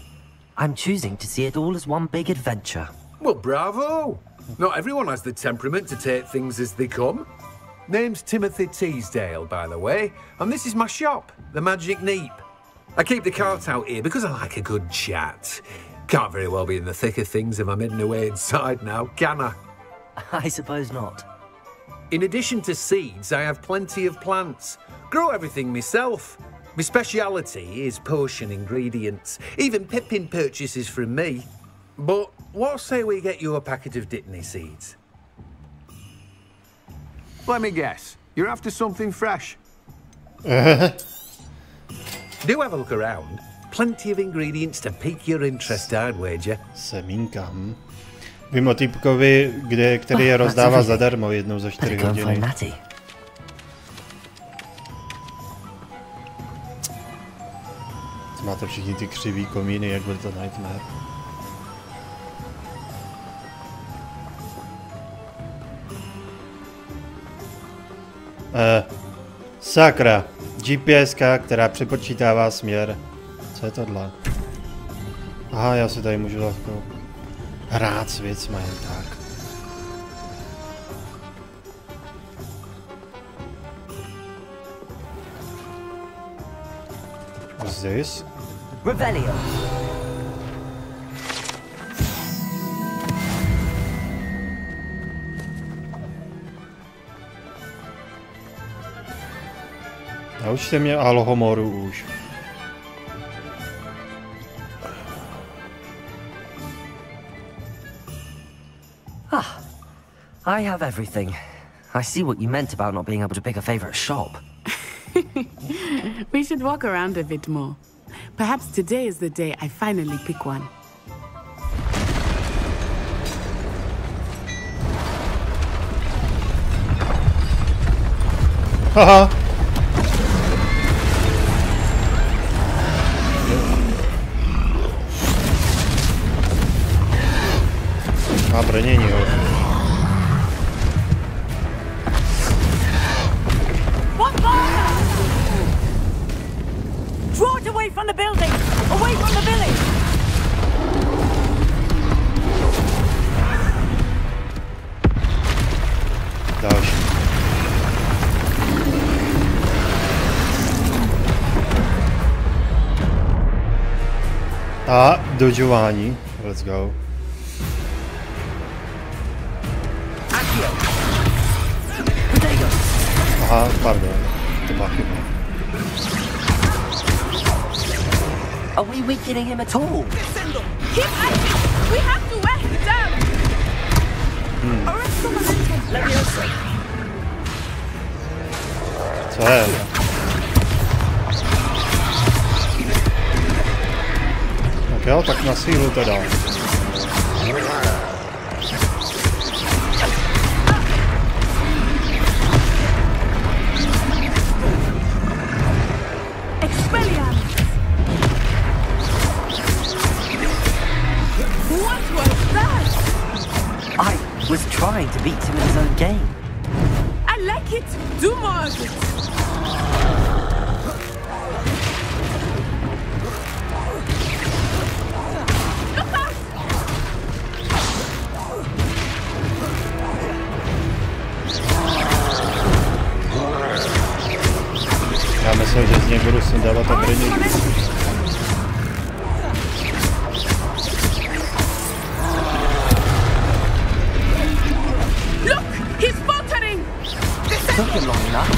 I'm choosing to see it all as one big adventure. Well, bravo. Not everyone has the temperament to take things as they come. Name's Timothy Teasdale, by the way, and this is my shop, the Magic Neep. I keep the cart out here because I like a good chat. Can't very well be in the thick of things if I'm hidden away inside now, can I? I suppose not. In addition to seeds, I have plenty of plants. Grow everything myself. My speciality is potion ingredients. Even Pippin purchases from me. But what say we get you a packet of Dittany seeds? Let me guess. You're after something fresh. Do have a look around. Plenty of ingredients to pique your interest, I'd wager. Semínka, Vím o týpkovi, který je rozdává zadarmo jednou za 4 hodiny. Máte všichni ty křivý komíny, jak byl to Nightmare. Sakra. GPSka, která přepočítává směr. Co je tohle? Aha, já si tady můžu jako hrát s věcma jen tak. What's this? Revelio. Naučte mě Alhomoru už. Ah, I have everything. I see what you meant about not being able to pick a favorite shop. We should walk around a bit more. Perhaps today is the day I finally pick one. Haha. Má brnění, jo. Draw it away from the building! Away from the village! Další. A dodžování. Let's go. Aha, pardon. To byla chyba. Are we weakening him at all? Keep acting! We have to wear him down! Co je? Tak jo, tak na sílu to dám. Was trying to beat him in his own game. I like it. Do more of it. Look out! Já myslím, že z něj budu sundávat a brnění. Took him long enough.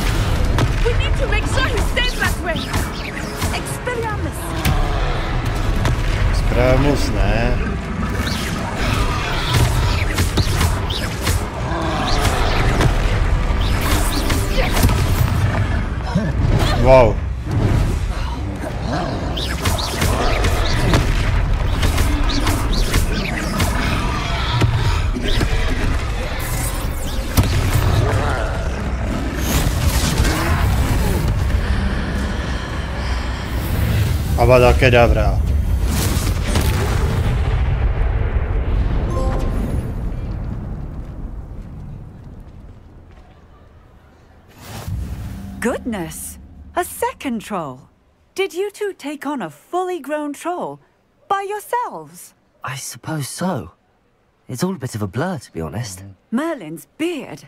We need to make sure he stays that way. Expelliarmus. Expelliarmus, ne. Wow. Hovada Kedavka. Goodness! A second troll! Did you two take on a fully grown troll by yourselves? I suppose so. It's all a bit of a blur, to be honest. Merlin's beard.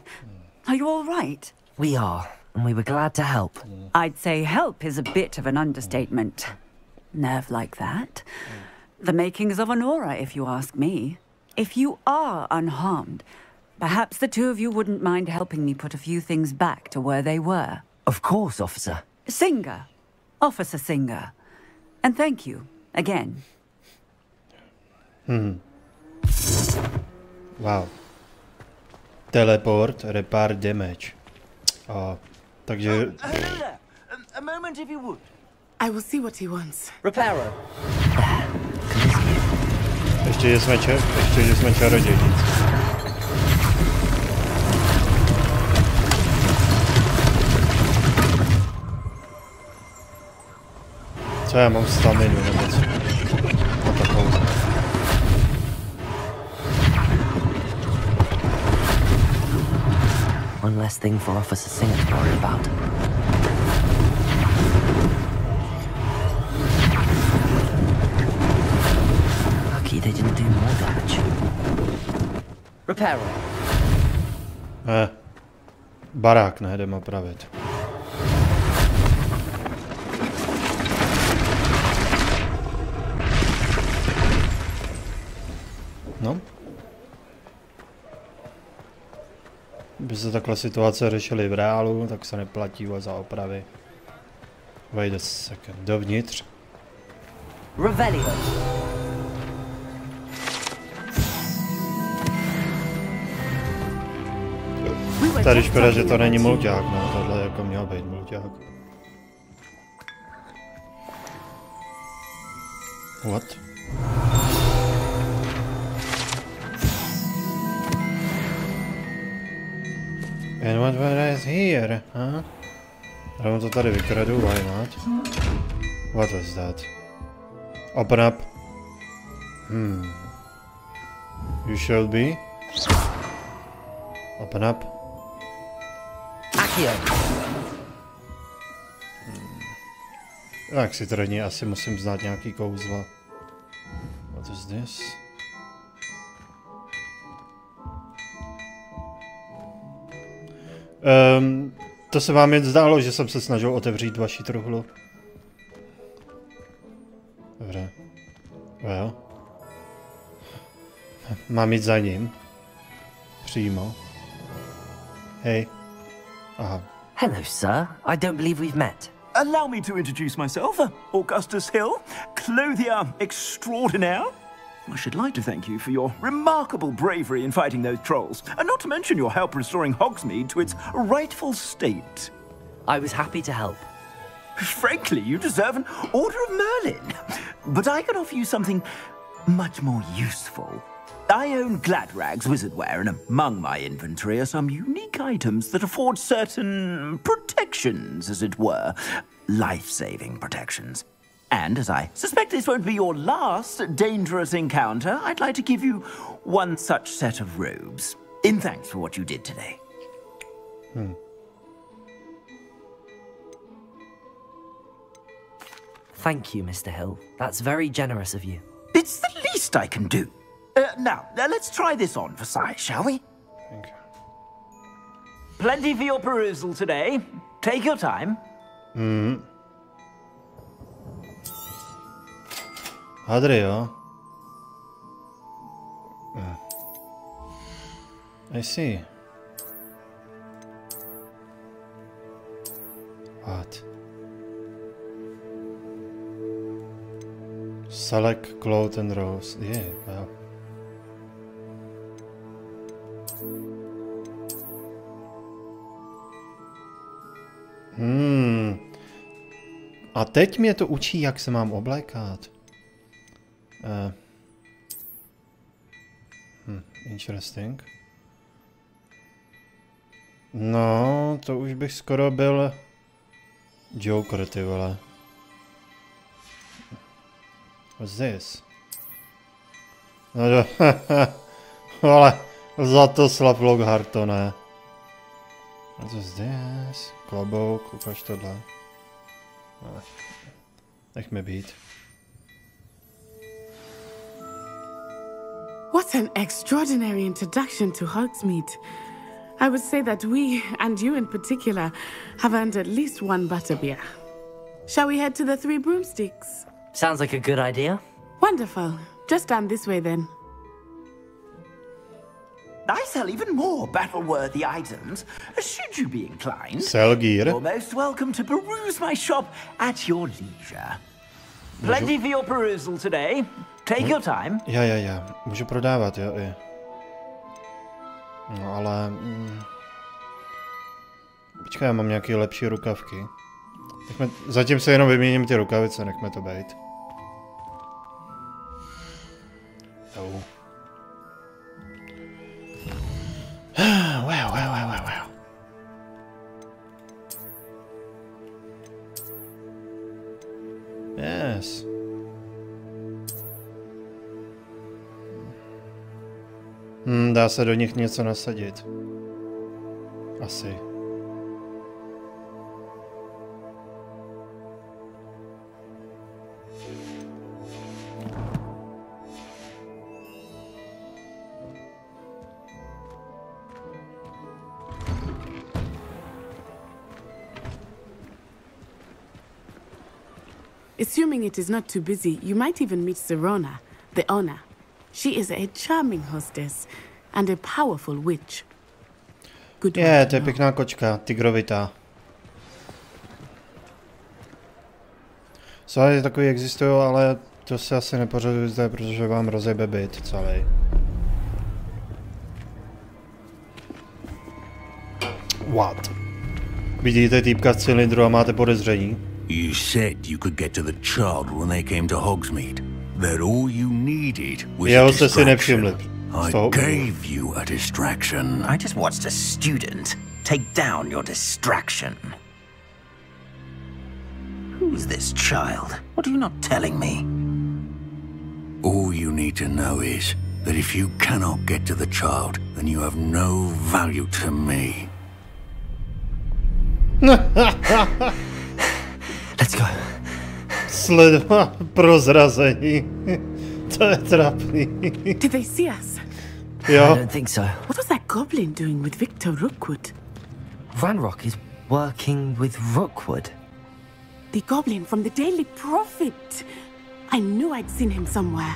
Are you all right? We are, and we were glad to help. I'd say help is a bit of an understatement. Nerve like that. The makings of an aura, if you ask me. If you are unharmed, perhaps the two of you wouldn't mind helping me put a few things back to where they were. Of course, officer. Singer. Officer Singer. And thank you, again. Wow. Teleport, repair damage. Takže... A moment if you would. I will see what he wants. Reparo. Ještě, že jsme čarodějníci. Co já mám staminu nebo co? No takovou. One less thing for Officer Singer to worry about. They didn't do more damage. Reparo. Barák nejdeme opravit. No. By se takhle situace řešily v reálu, tak se neplatí za opravy. Wait a second. Dovnitř. Revelio. Tady škoda, že to není mulťák, no, tohle jako měl být mulťák. What? And what is here, huh? Já to tady vykradu, why not? What was that? Open up. You shall be. Open up. Accio. Tak si tady asi musím znát nějaký kouzlo. What is this? To se vám jen zdálo, že jsem se snažil otevřít vaši truhlu. Dobře. Well. Mám jít za ním. Přímo. Hej. Aha. Hello, sir. I don't believe we've met. Allow me to introduce myself. Augustus Hill, clothier extraordinaire. I should like to thank you for your remarkable bravery in fighting those trolls, and not to mention your help restoring Hogsmeade to its rightful state. I was happy to help. Frankly, you deserve an Order of Merlin. But I can offer you something much more useful. I own Gladrag's wizardware, and among my inventory are some unique items that afford certain protections, as it were. Life-saving protections. And as I suspect this won't be your last dangerous encounter, I'd like to give you one such set of robes, in thanks for what you did today. Thank you, Mr. Hill. That's very generous of you. It's the least I can do. Now, let's try this on for size, shall we? Thank you. Plenty for your perusal today. Take your time. Hadry, jo. I see. What? Select cloth and rose. Yeah, wow. A teď mě to učí, jak se mám oblékat. Interesting. No, to už bych skoro byl Joker, ty vole. What's this? No jo, ale za to slav Lockhart, ne. What's this? Klobouk, ukaž tohle. Nech mi být. What an extraordinary introduction to Hogsmeade. I would say that we, and you in particular, have earned at least one butterbeer. Shall we head to the Three Broomsticks? Sounds like a good idea. Wonderful. Just down this way then. I sell even more battle-worthy items, should you be inclined. Sell gear. You're most welcome to peruse my shop at your leisure. Plenty for your perusal today. Take your time. Ja. Můžu prodávat, jo. No ale... Počkej, já mám nějaké lepší rukavky. Zatím se jenom vyměním ty rukavice, nechme to být. Wow. Yes. Dá se do nich něco nasadit. Asi. Assuming it is not too busy, you might even meet Serona, the owner. She is a charming hostess and a powerful witch. Good one. To je pěkná kočka, tygrovitá. Sorry, takový existují, ale to se asi nepořaduje zde, protože vám rozjebe byt celý. What? Vidíte týpka z cylindru a máte podezření? You said you could get to the child when they came to Hogsmeade. That all you needed was a distraction. I gave you a distraction. I just watched a student take down your distraction. Who's this child? What are you not telling me? All you need to know is that if you cannot get to the child, then you have no value to me. Let's go. Sledová prozrazení. To je trapný. Did they see us? Jo. I don't think so. What was that goblin doing with Victor Rookwood? Ranrock is working with Rookwood. The goblin from the Daily Prophet. I knew I'd seen him somewhere.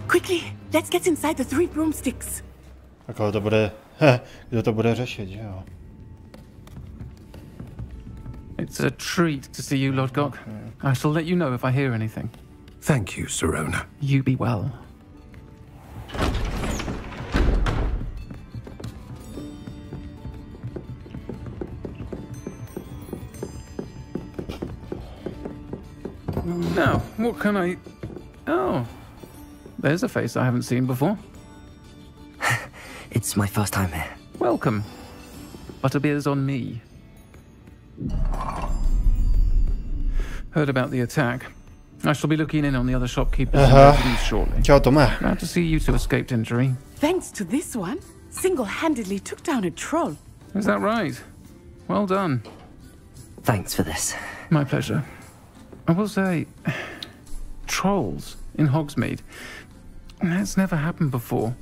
Quickly, let's get inside the 3 broomsticks. Tak to bude... Kdo to bude řešit, že jo? It's a treat to see you, Lord Gok. I shall let you know if I hear anything. Thank you, Sirona. You be well. Now, what can I... Oh, there's a face I haven't seen before. It's my first time here. Welcome. Butterbeer's on me. Heard about the attack. I shall be looking in on the other shopkeepers shortly. Ciao, Tomáš. Glad to see you two escaped injury. Thanks to this one, single-handedly took down a troll. Is that right? Well done. Thanks for this. My pleasure. I will say, trolls in Hogsmeade. That's never happened before.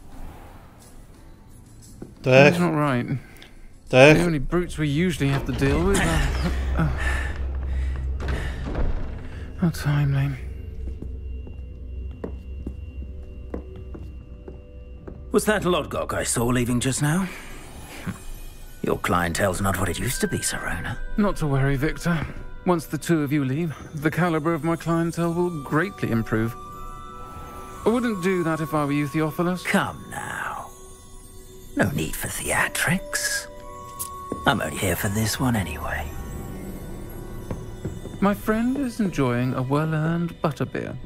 That's not right. The only brutes we usually have to deal with are... How timely. Was that Lodgok I saw leaving just now? Your clientele's not what it used to be, Sirona. Not to worry, Victor. Once the two of you leave, the caliber of my clientele will greatly improve. I wouldn't do that if I were you, Theophilus. Come now. No need for theatrics. I'm only here for this one anyway. My friend is enjoying a well-earned butterbeer.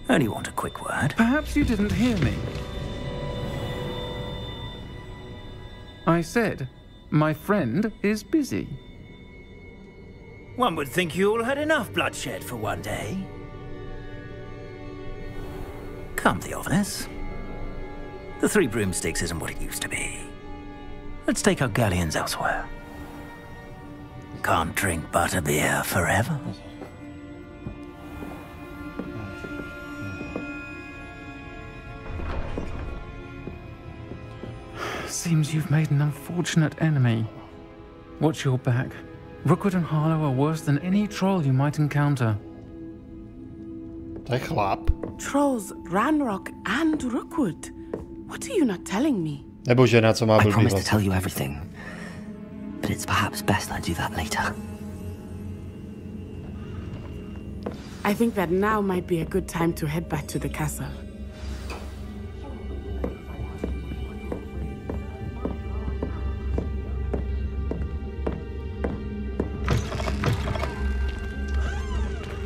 Only want a quick word. Perhaps you didn't hear me. I said, my friend is busy. One would think you all had enough bloodshed for one day. Come, Theophilus. The 3 broomsticks isn't what it used to be. Let's take our galleons elsewhere. Can't drink butterbeer forever. Seems you've made an unfortunate enemy. Watch your back. Rookwood and Harlow are worse than any troll you might encounter. Trolls, Ranrock, and Rookwood. What are you not telling me? I promise to tell you everything, but it's perhaps best I do that later. I think that now might be a good time to head back to the castle.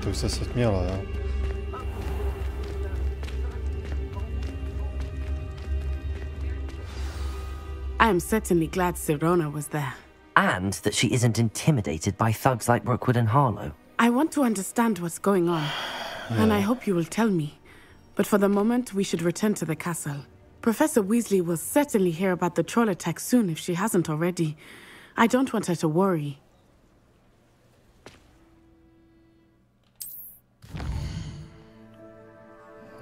To už se setměla, jo? I am certainly glad Sirona was there. And that she isn't intimidated by thugs like Rookwood and Harlow. I want to understand what's going on, and I hope you will tell me. But for the moment, we should return to the castle. Professor Weasley will certainly hear about the troll attack soon if she hasn't already. I don't want her to worry.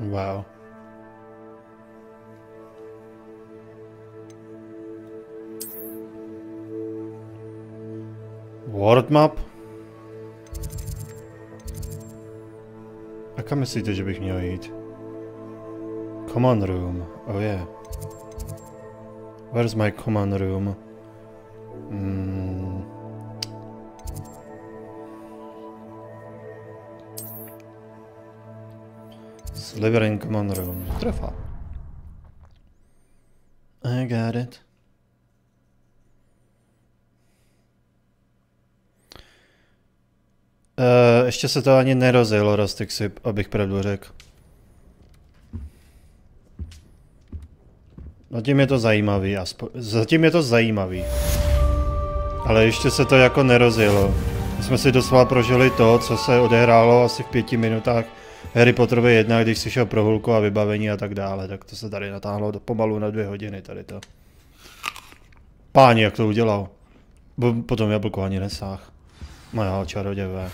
Wow. World map? A kam myslíte, že bych měl jít? Common room. Oh yeah. Where's my common room? Slytherin common room. Trefa. I got it. Ještě se to ani nerozjelo, Rastixy, abych pravdu řekl. Zatím je to zajímavý, zatím je to zajímavý. Ale ještě se to jako nerozjelo. My jsme si doslova prožili to, co se odehrálo asi v 5 minutách Harry Potterovi 1, když si šel pro hulku a vybavení a tak dále, tak to se tady natáhlo pomalu na 2 hodiny tady to. Páni, jak to udělal. Potom jablko ani nesáh. No jo, čarodějové.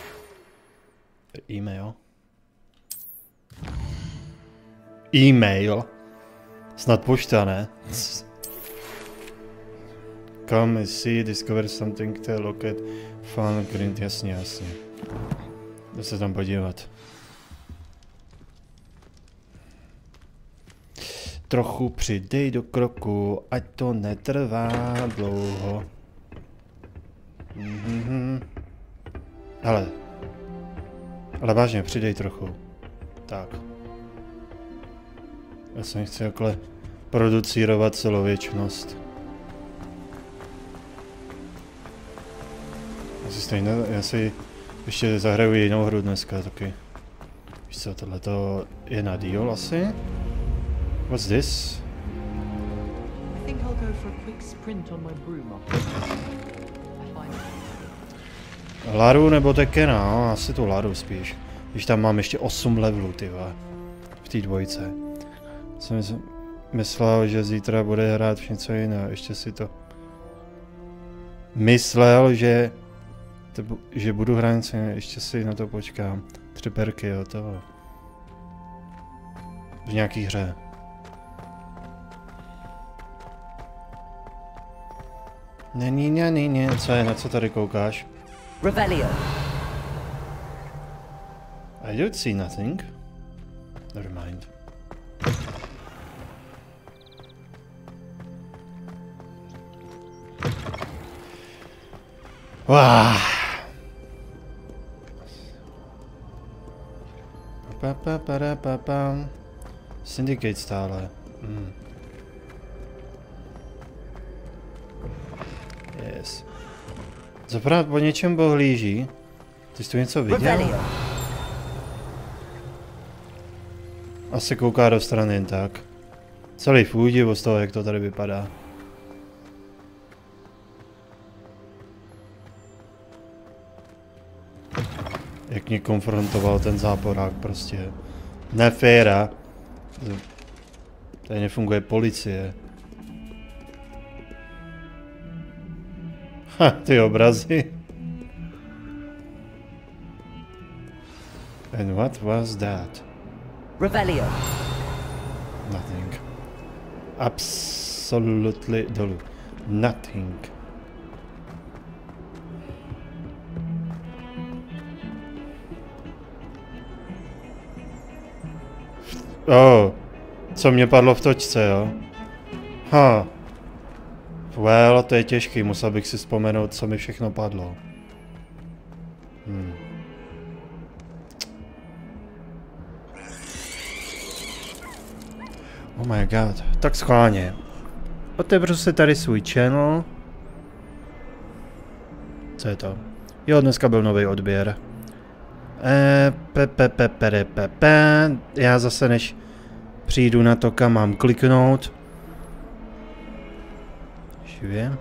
E-mail. E-mail. Snad pošta, ne? Come see, discover something, to locket, fun, grind, jasně. Jde se tam podívat. Trochu přidej do kroku, ať to netrvá dlouho. Ale vážně, přidej trochu. Tak. Já se nechci takhle producírovat celou věčnost. Já si ještě zahraju jinou hru dneska taky. Víš co, tohleto je na díl asi? What's this? Laru nebo Tekena, no, asi tu Laru spíš. Když tam mám ještě 8 levelů, tyva. V té dvojce. Jsem myslel, že zítra bude hrát v něco jiného, ještě si to... Myslel, že budu hrát něco jiného, ještě si na to počkám. 3 perky, jo, to... V nějaký hře. Ne, co je, na co tady koukáš? Revelio. I don't see nothing. Never mind. Wow. Syndicate stále. Yes. Zaprát po něčem bohlíží. Ty jsi tu něco viděl? Asi kouká do strany jen tak. Celý v údivu z toho, jak to tady vypadá. Jak mě konfrontoval ten záporák prostě. Neféra. Tady nefunguje policie. Ha, ty obrazy. And what was that? Revelio. Nothing. Absolutely dolů. Nothing. Oh, co mě padlo v točce, jo? Ha. Well, to je těžký, musel bych si vzpomenout, co mi všechno padlo. Oh my god, tak schválně. Otevřu si tady svůj channel. Co je to? Jo, dneska byl nový odběr. Já zase než přijdu na to, kam mám kliknout. Živě.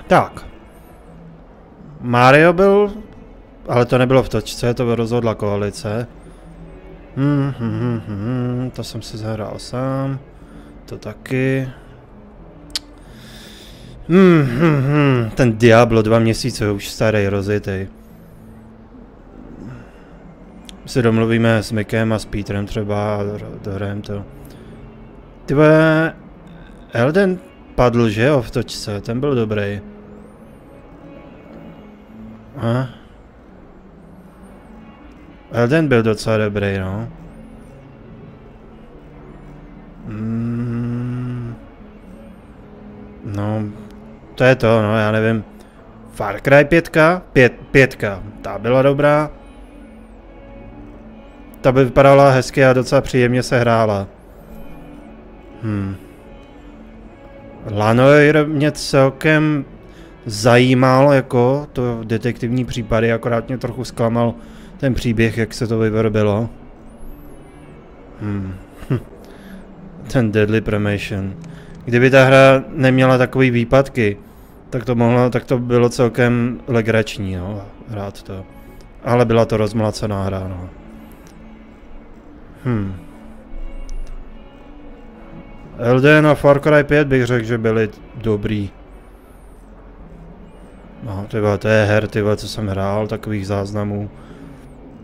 Tak. Mario byl, ale to nebylo v točce, to rozhodla koalice. To jsem si zahrál sám. To taky. Ten Diablo 2 měsíce už starý, rozjetej. Si domluvíme s Mikem a s Petrem třeba a dohrajeme to. Tyhle... Elden padl, že jo, v točce, ten byl dobrý. Elden byl docela dobrý, no. No, to je to, no, já nevím. Far Cry 5? Pětka, ta byla dobrá. Ta by vypadala hezky a docela příjemně se hrála. Lanoir mě celkem zajímal, jako to detektivní případy, akorát mě trochu zklamal ten příběh, jak se to vyvrbilo. Ten Deadly Premonition. Kdyby ta hra neměla takový výpadky, tak to bylo celkem legrační, no, hrát to. Ale byla to rozmlacená hra, no. Elden a Far Cry 5 bych řekl, že byly dobrý. No, tyba, to je her, tyba, co jsem hrál, takových záznamů.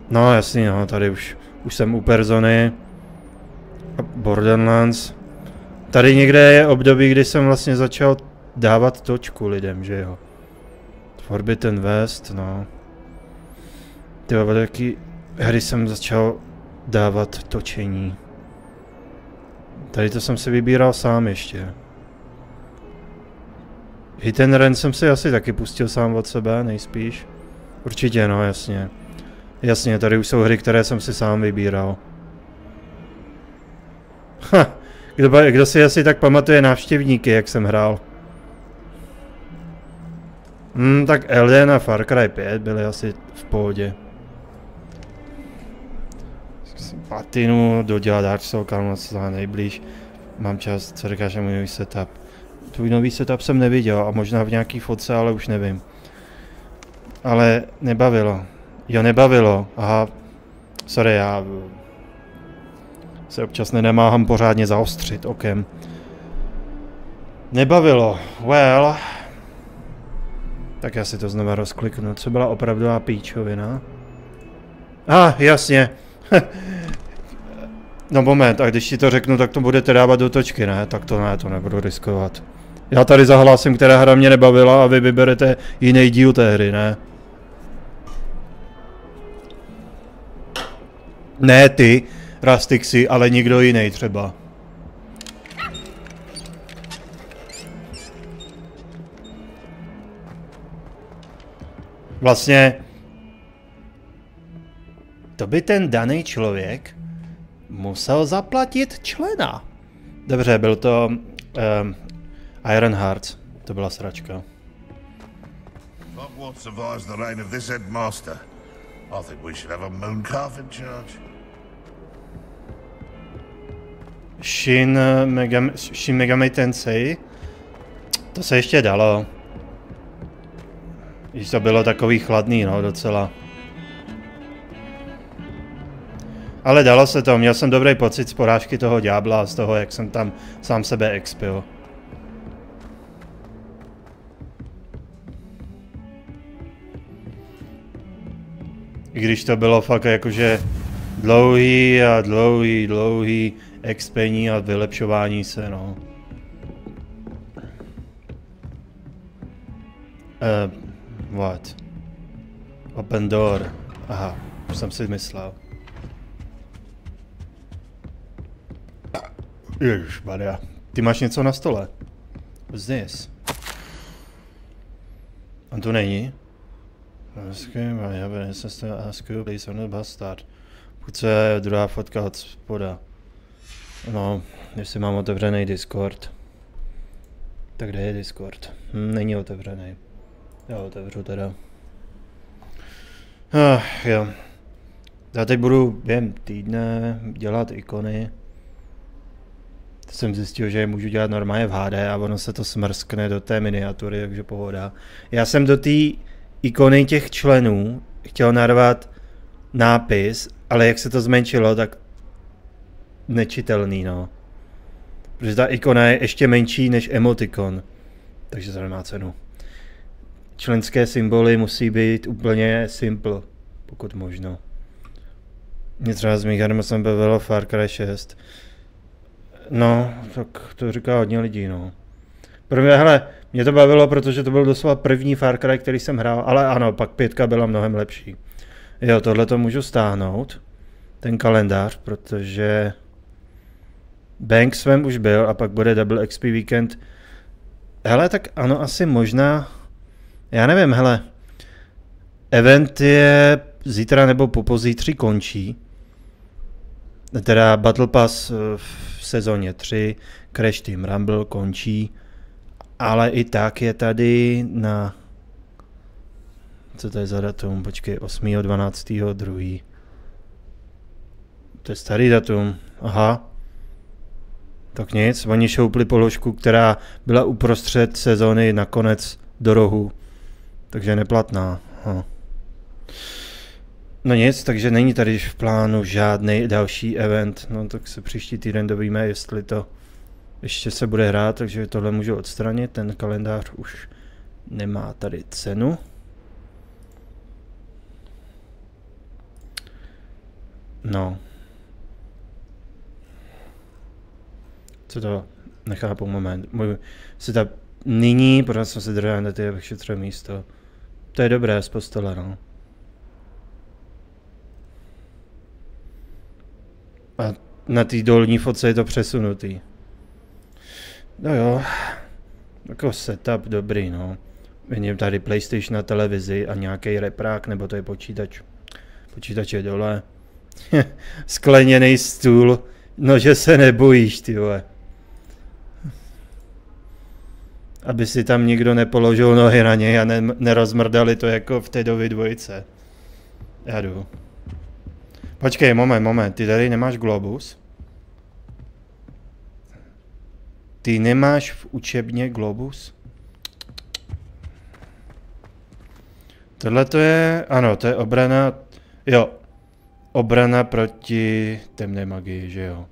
No, jasně, no, tady už jsem u Persony. Borderlands. Tady někde je období, kdy jsem vlastně začal dávat točku lidem, že jo. Forbidden West, no. Tyba, taky hry jsem začal dávat točení. Tady to jsem si vybíral sám ještě. Hit and Run jsem si asi taky pustil sám od sebe, nejspíš. Určitě, no, jasně. Jasně, tady už jsou hry, které jsem si sám vybíral. Kdo si asi tak pamatuje Návštěvníky, jak jsem hrál? Tak Elden a Far Cry 5 byly asi v pohodě. Platinu dodělat Dark Souls, kam nejblíž. Mám čas, co říkáš, můj nový setup. Tvůj nový setup jsem neviděl a možná v nějaký fotce, ale už nevím. Ale nebavilo. Jo, nebavilo. Aha. Sorry, já se občas nenamáhám pořádně zaostřit okem. Nebavilo. Well. Tak já si to znova rozkliknu. Co byla opravdová píčovina? Jasně. No moment, a když ti to řeknu, tak to budete dávat do točky, ne? Tak to ne, to nebudu riskovat. Já tady zahlásím, která hra mě nebavila a vy vyberete jiný díl té hry, ne? Ne ty, Rastixy, ale někdo jiný třeba. Vlastně to by ten daný člověk musel zaplatit člena. Dobře, byl to Iron Hearts. To byla sračka. Hogwarts survives the reign of this headmaster. I think we should have a moon calf in charge. Shin Megami Tensei. To se ještě dalo. Když to bylo takový chladný, no, docela. Ale dalo se to, měl jsem dobrý pocit z porážky toho ďábla a z toho, jak jsem tam sám sebe expil. I když to bylo fakt jakože dlouhý expení a vylepšování se, no. What? Open door. Aha, už jsem si myslel. Ježišmarja. Ty máš něco na stole? What's this? On tu není? Půjce druhá fotka od spoda. No, jestli mám otevřený Discord. Tak kde je Discord? Není otevřený. Já otevřu teda. Jo. Já teď budu během týdne dělat ikony. To jsem zjistil, že je můžu dělat normálně v HD a ono se to smrskne do té miniatury, takže pohoda. Já jsem do té ikony těch členů chtěl narvat nápis, ale jak se to zmenšilo, tak nečitelný, no. Protože ta ikona je ještě menší než emotikon, takže to nemá cenu. Členské symboly musí být úplně simple, pokud možno. Mě třeba z mých her jsem bavilo Far Cry 6. No, tak to říká hodně lidí, no. Prvně, hele, mě to bavilo, protože to byl doslova první Far Cry, který jsem hrál, ale ano, pak 5 byla mnohem lepší. Jo, tohle to můžu stáhnout, ten kalendář, protože Bank svém už byl a pak bude Double XP Weekend. Hele, tak ano, asi možná, já nevím, hele, event je zítra nebo popozítří končí, teda Battle Pass v sezóně 3, Crash Team Rumble končí, ale i tak je tady na, co to je za datum, počkej, 8.12.2. To je starý datum, aha. Tak nic, oni šoupli položku, která byla uprostřed sezóny nakonec do rohu, takže neplatná. No nic, takže není tady v plánu žádný další event. No tak se příští týden dovíme, jestli to ještě se bude hrát, takže tohle můžu odstranit. Ten kalendář už nemá tady cenu. No. Co to? Nechápu moment. Můj si ta nyní, protože jsem se držel na ty vyšetřené místo. To je dobré z postele, no. A na té dolní fotce je to přesunutý. No jo. Jako setup dobrý, no. Vidím tady PlayStation na televizi a nějaký reprák, nebo to je počítač. Počítač je dole. Skleněný stůl. No, že se nebojíš, ty vole. Aby si tam nikdo nepoložil nohy na něj a nerozmrdali to jako v té Dovi dvojice. Já jdu. Počkej, moment, ty tady nemáš globus? Ty nemáš v učebně globus? Tohle to je, ano, to je obrana, jo. Obrana proti temné magii, že jo.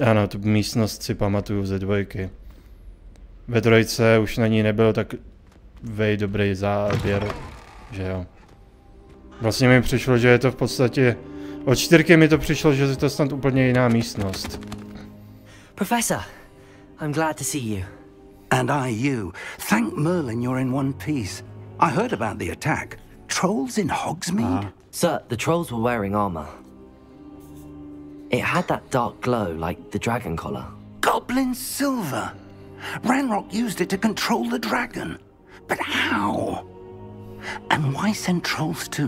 Ano, tu místnost si pamatuju ze dvojky. Ve trojce už na ní nebyl tak dobrý záběr, že jo. Vlastně mi přišlo, že je to v podstatě... Od 4 mi to přišlo, že je to snad úplně jiná místnost. Professor, I'm glad to see you. And I you. Thank Merlin you're in one piece. I heard about the attack. Trolls in Hogsmeade? Sir, the trolls were wearing armor. It had that dark glow like the dragon collar. Goblin silver. Ranrock used it to control the dragon. But how? And why send trolls to...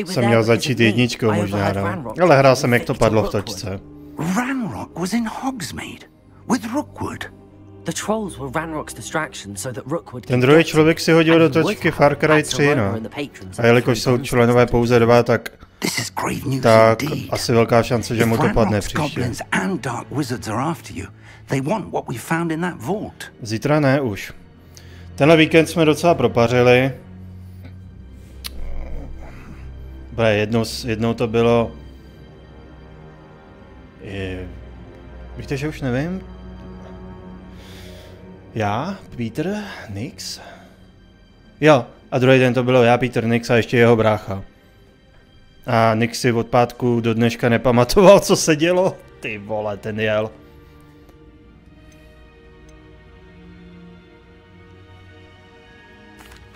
Jsem měl začít jedničkou možná, no. Ale hrál jsem, jak to padlo v točce. Ranrock was in Hogsmeade with Rookwood. The trolls were Ranrock's distraction so that Rookwood. Ten druhý člověk si hodil do točky Far Cry 3, no. A jelikož jsou členové pouze 2, tak asi velká šance, že mu to padne příště. Zítra ne už. Tenhle víkend jsme docela propařili. Jednou to bylo... Víte, že už nevím? Já, Peter, Nix? Jo, a druhý den to bylo já, Peter, Nix a ještě jeho brácha. A Nix si od pátku do dneška nepamatoval, co se dělo. Ty vole, ten jel.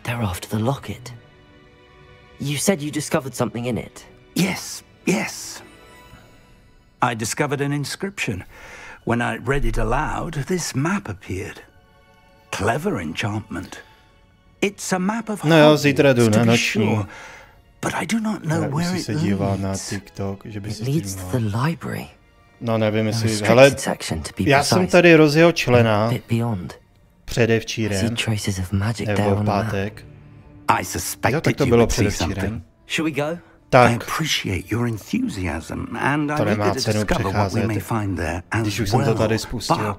They're after the locket. You said you discovered something in it. Yes. I discovered an inscription. When I read it aloud, this map appeared. Clever enchantment. It's a map of Hogwarts, to be sure, but I do not know where it leads. It leads to the library. No nevím, jestli... Hele, já jsem tady rozjel člena předevčírem, nebo v pátek. Jo, tak to bylo předevčírem. Tak, to nemá cenu přecházet, když už jsem to tady spustil.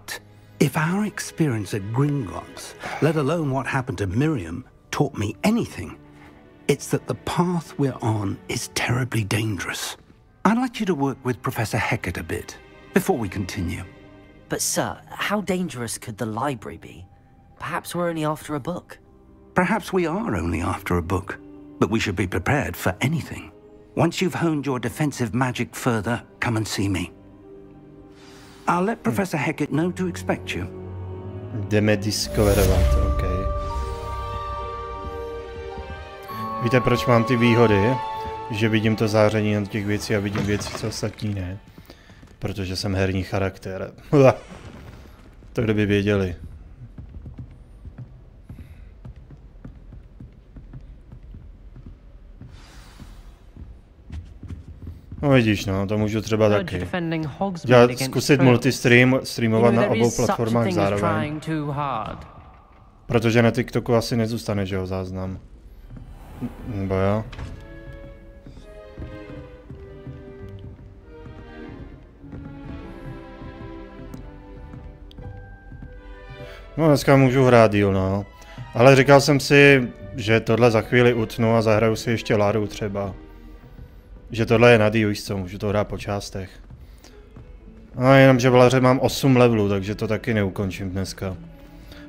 If our experience at Gringotts, let alone what happened to Miriam, taught me anything, it's that the path we're on is terribly dangerous. I'd like you to work with Professor Hecat a bit, before we continue. But sir, how dangerous could the library be? Perhaps we're only after a book. Perhaps we are only after a book, but we should be prepared for anything. Once you've honed your defensive magic further, come and see me. I'll let Professor Hecat know to expect you. Jdeme discoverovat, OK. Víte, proč mám ty výhody? Že vidím to záření na těch věcí a vidím věci, co ostatní ne. Protože jsem herní charakter. To kdo by věděli. No vidíš, no, to můžu třeba taky. Zkusit streamovat na obou platformách zároveň. Protože na TikToku asi nezůstane, že jo, záznam. Nebo jo? No dneska můžu hrát díl, no. Ale říkal jsem si, že tohle za chvíli utnu a zahraju si ještě Laru třeba. Že tohle je na víš co, můžu to hrát po částech. No jenom, že v Laře mám 8 levelů, takže to taky neukončím dneska.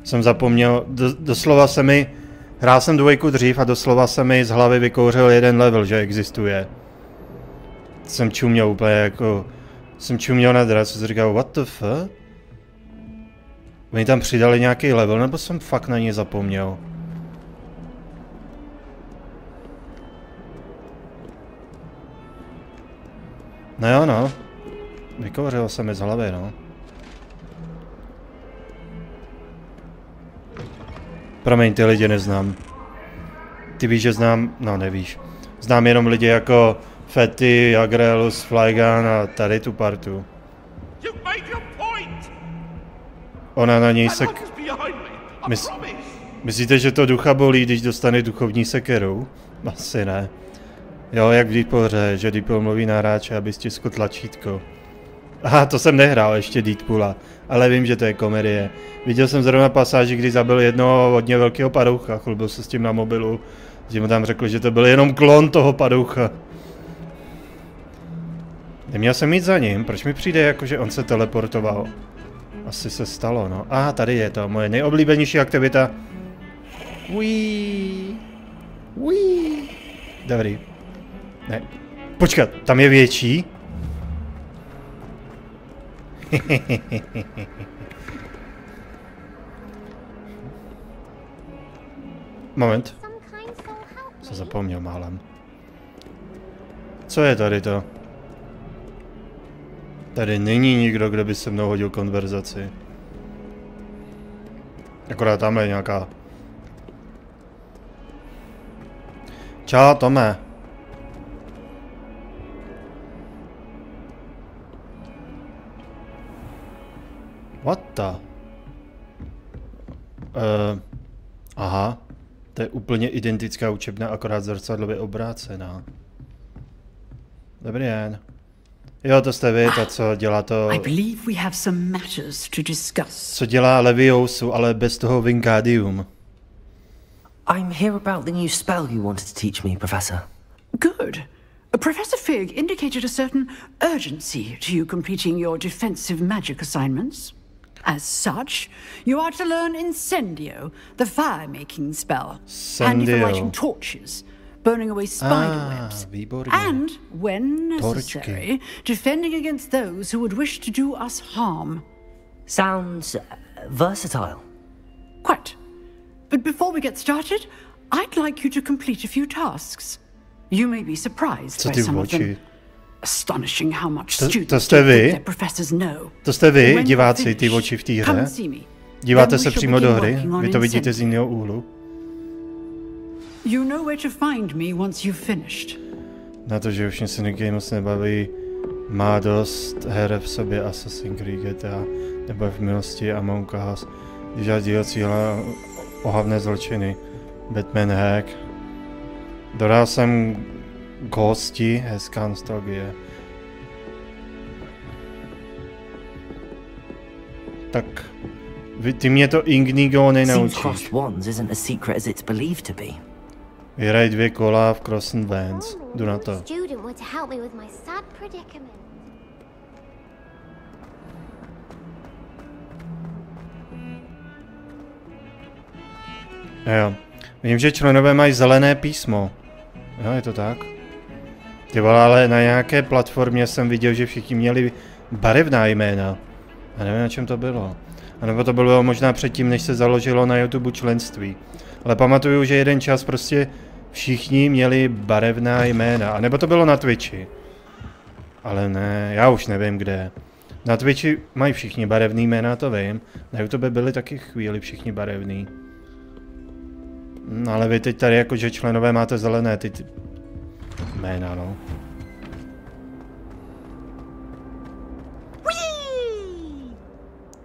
Jsem zapomněl, doslova se mi, hrál jsem 2 dřív a doslova se mi z hlavy vykouřil 1 level, že existuje. Jsem čuměl úplně jako, jsem čuměl na dres, jsem říkal, what the fuck? Oni tam přidali nějaký level, nebo jsem fakt na ně zapomněl? No jo no, vykouřil se mi z hlavy no. Promiň, ty lidi neznám. Ty víš, že znám, no nevíš. Znám jenom lidi jako Fetty, Agrelus, Flygan a tady tu partu. Ona na něj se... Myslíte, že to ducha bolí, když dostane duchovní sekeru? Asi ne. Jo, jak v Deadpoole, že Deadpool mluví na hráče, aby stiskl tlačítko. Aha, to jsem nehrál ještě Deadpoola, ale vím, že to je komedie. Viděl jsem zrovna pasáži, kdy zabil jednoho hodně velkého padoucha, chlubil se s tím na mobilu, že mu tam řekl, že to byl jenom klon toho padoucha. Neměl jsem jít za ním, proč mi přijde jako, že on se teleportoval? Asi se stalo, no. Aha, tady je to, moje nejoblíbenější aktivita. Uííí. Uííí. Dobrý. Ne. Počkat, tam je větší? Moment. Co zapomněl málem. Co je tady to? Tady není nikdo, kdo by se mnou hodil konverzaci. Akorát tamhle je nějaká. Čau, Tome. What the? Aha. To je úplně identická učebna, akorát zrcadlově obrácená. Dobrý den. Jo, to jste vy, to co dělá to... Co dělá Leviosu, ale bez toho Wingardium. I'm here about the new spell you wanted to teach me, Professor. Good. Professor Fig indicated a certain urgency to you completing your defensive magic assignments. As such, you are to learn Incendio, the fire-making spell, handy for lighting torches, burning away spider webs, and, when necessary, defending against those who would wish to do us harm. Sounds versatile. Quite. But before we get started, I'd like you to complete a few tasks. You may be surprised by some of them. Astonishing how much students their professors know. To jste vy, diváci, ty oči v té hře? Díváte se přímo do hry? Vy to vidíte z jiného úhlu? You know where to find me once you've finished. Na to, že už mě se nikdy moc nebaví, má dost her v sobě Assassin's Creed GTA, nebo v milosti Among Us, když já díl cíle ohavné zločiny, Batman Hack. Dodal jsem Ghosti, hezká nostalgie. Tak, ty mě to Ignigo nenaučíš. Vyhraj 2 kola v Cross and Vans. Jdu na to. Jo. Vím, že členové mají zelené písmo. Jo, je to tak? Ty vole, ale na nějaké platformě jsem viděl, že všichni měli barevná jména. A nevím, na čem to bylo. A nebo to bylo možná předtím, než se založilo na YouTube členství. Ale pamatuju, že jeden čas prostě všichni měli barevná jména. A nebo to bylo na Twitchi. Ale ne, já už nevím kde. Na Twitchi mají všichni barevný jména, to vím. Na YouTube byli taky chvíli všichni barevný. No ale vy teď tady jakože členové máte zelené ty jména, no.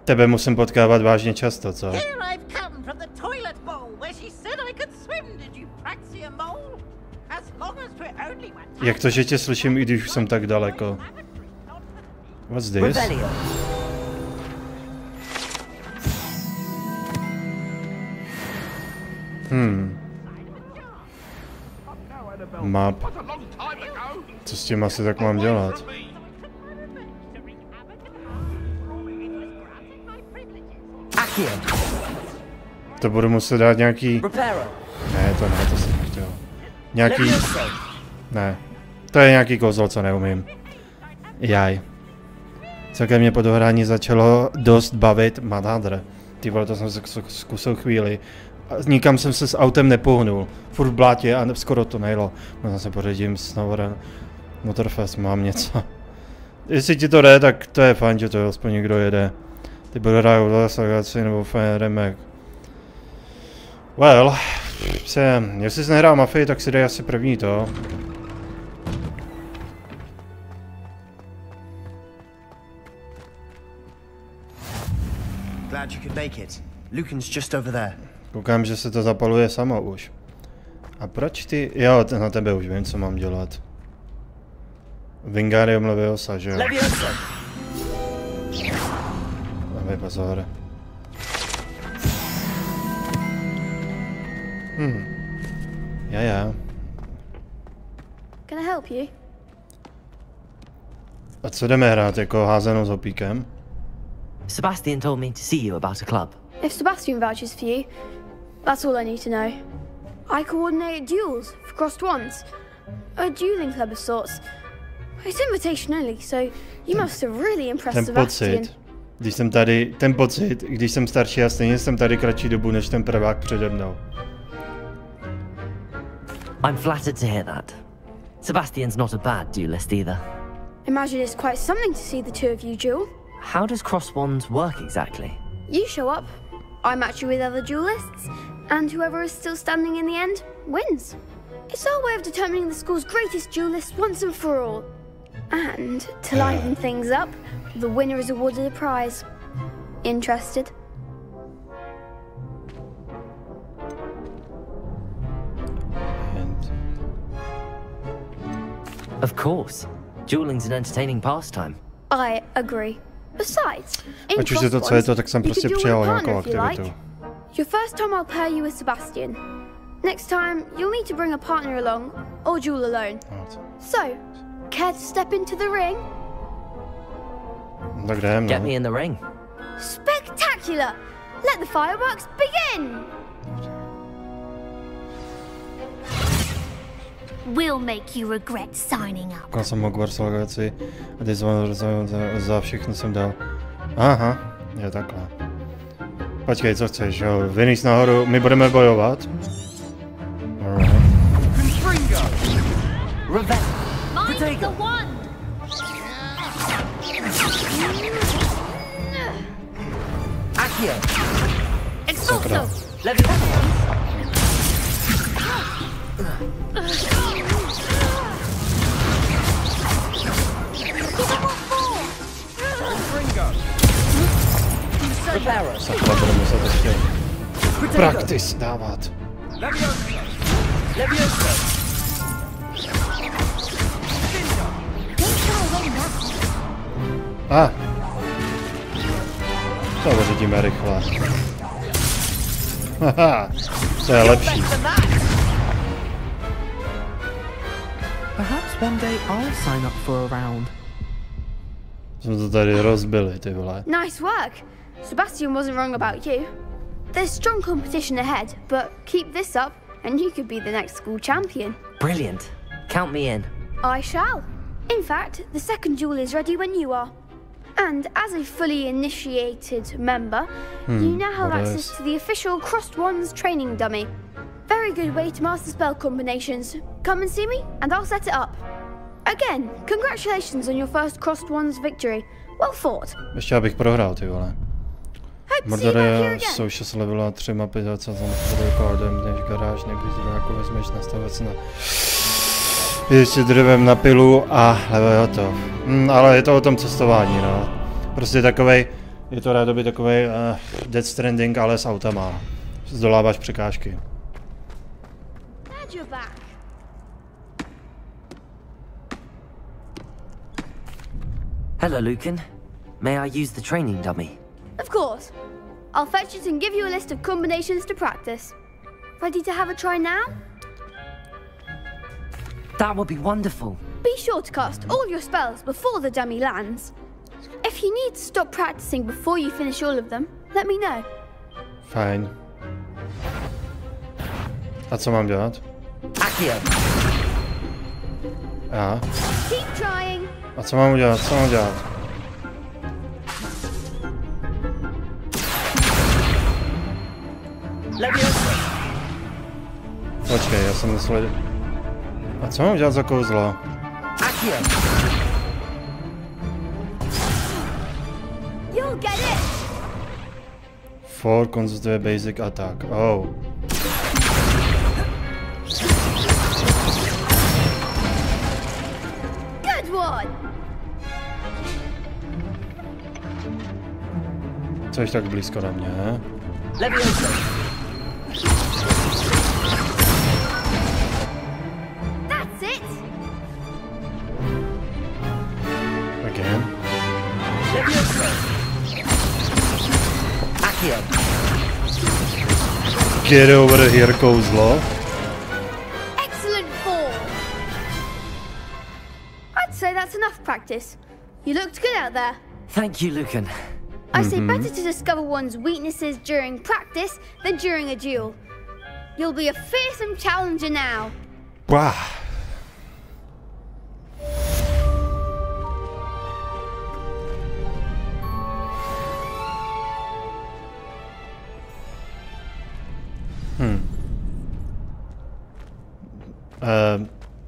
Tebe musím potkávat vážně často, co? Jak to, že tě slyším, i když už jsem tak daleko? What's this? map. Co s tím asi tak mám dělat? To budu muset dát nějaký... Ne, to jsem nechtěl. Nějaký... Ne. To je nějaký kouzlo, co neumím. Jaj. Celkem mě po dohrání začalo dost bavit Manadr. Ty vole, to jsem se zkusil chvíli. A nikam jsem se s autem nepohnul. Furt v blátě a skoro to nejelo. Možná se pořadím znovu na Motorfest, mám něco. Jestli ti to jde, tak to je fajn, že to aspoň někdo jede. Ty budu hrát Legacy nebo RaidenRei. Well, jestli jsi nehrál Mafii, tak si dej asi první to. Glad you could make it. Lucan's just over there. Koukám, že se to zapaluje samo už. A proč ty... Jo, na tebe už vím, co mám dělat. Wingardium Leviosa, že jo? Dávej pozor. Ja. Can I help you? A co jdeme hrát, jako házenou s hopíkem? Sebastian told me to see you about a club. If Sebastian vouches for you, that's all I need to know. I coordinate duels for crossed ones. A dueling club of sorts. It's invitation only, so you must have really impressed Sebastian. Ten pocit, když jsem starší a stejně jsem tady kratší dobu než ten prvák přede mnou. I'm flattered to hear that. Sebastian's not a bad duelist either. Imagine it's quite something to see the two of you duel. How does cross wands work exactly? You show up, I match you with other duelists, and whoever is still standing in the end wins. It's our way of determining the school's greatest duelist once and for all. And to liven things up, the winner is awarded a prize. Interested? Of course. Dueling's an entertaining pastime. I agree. Besides, in ať už je to co je to, tak jsem prostě přijal nějakou aktivitu. Your first time I'll pair you with Sebastian. Next time you'll need to bring a partner along or duel alone. So, care to step into the ring? Tak jdem, Get me in the ring. Spectacular! Let the fireworks begin! We'll make you regret signing up. Koukal jsem Hogwarts Legacy a ty za všechno jsem dal. Aha, je takhle. Počkej, co chceš, jo? Vyníš nahoru, my budeme bojovat. Sakra. Sakra, budu muset ještě praktis dávat. To vyřídíme rychle. Haha, to je lepší. Perhaps one day I'll sign up for a round. Jsme to tady rozbili, ty vole. Nice work. Sebastian wasn't wrong about you. There's strong competition ahead, but keep this up and you could be the next school champion. Brilliant. Count me in. I shall. In fact, the second duel is ready when you are. And as a fully initiated member, you now have access to the official Crossed Wands training dummy. Very good way to master spell combinations. Come and see me and I'll set it up. Again, congratulations on your first Crossed Wands victory. Well fought. Ještě abych prohrál, ty vole. Murdery jsou 6 levela, 3 mapy, 20 za rekordem, než garáž, nebýt jako vezmeš nastavit se na... Ještě dřevem na pilu a level to. Ale je to o tom cestování, no. Prostě takovej, je to rádoby takovej Death Stranding, ale s autama. Zdoláváš překážky. Hello, Lucan. May I use the training dummy? Of course. I'll fetch it and give you a list of combinations to practice. Ready to have a try now? That would be wonderful. Be sure to cast all your spells before the dummy lands. If you need to stop practicing before you finish all of them, let me know. Fajn. A co mám dělat? Accio. Aha. Keep trying. A co mám udělat? Co mám dělat? Počkej, já jsem myslel... A co mám dělat za kouzlo? You'll get it. For consecutive basic attack. Oh. Good one. Což tak blízko na mě. That's it. Again. Get over here, kouzlo. Excellent fall. I'd say that's enough practice. You looked good out there. Thank you, Lucan. I say better to discover one's weaknesses during practice than during a duel. You'll be a fearsome challenger now. Wow.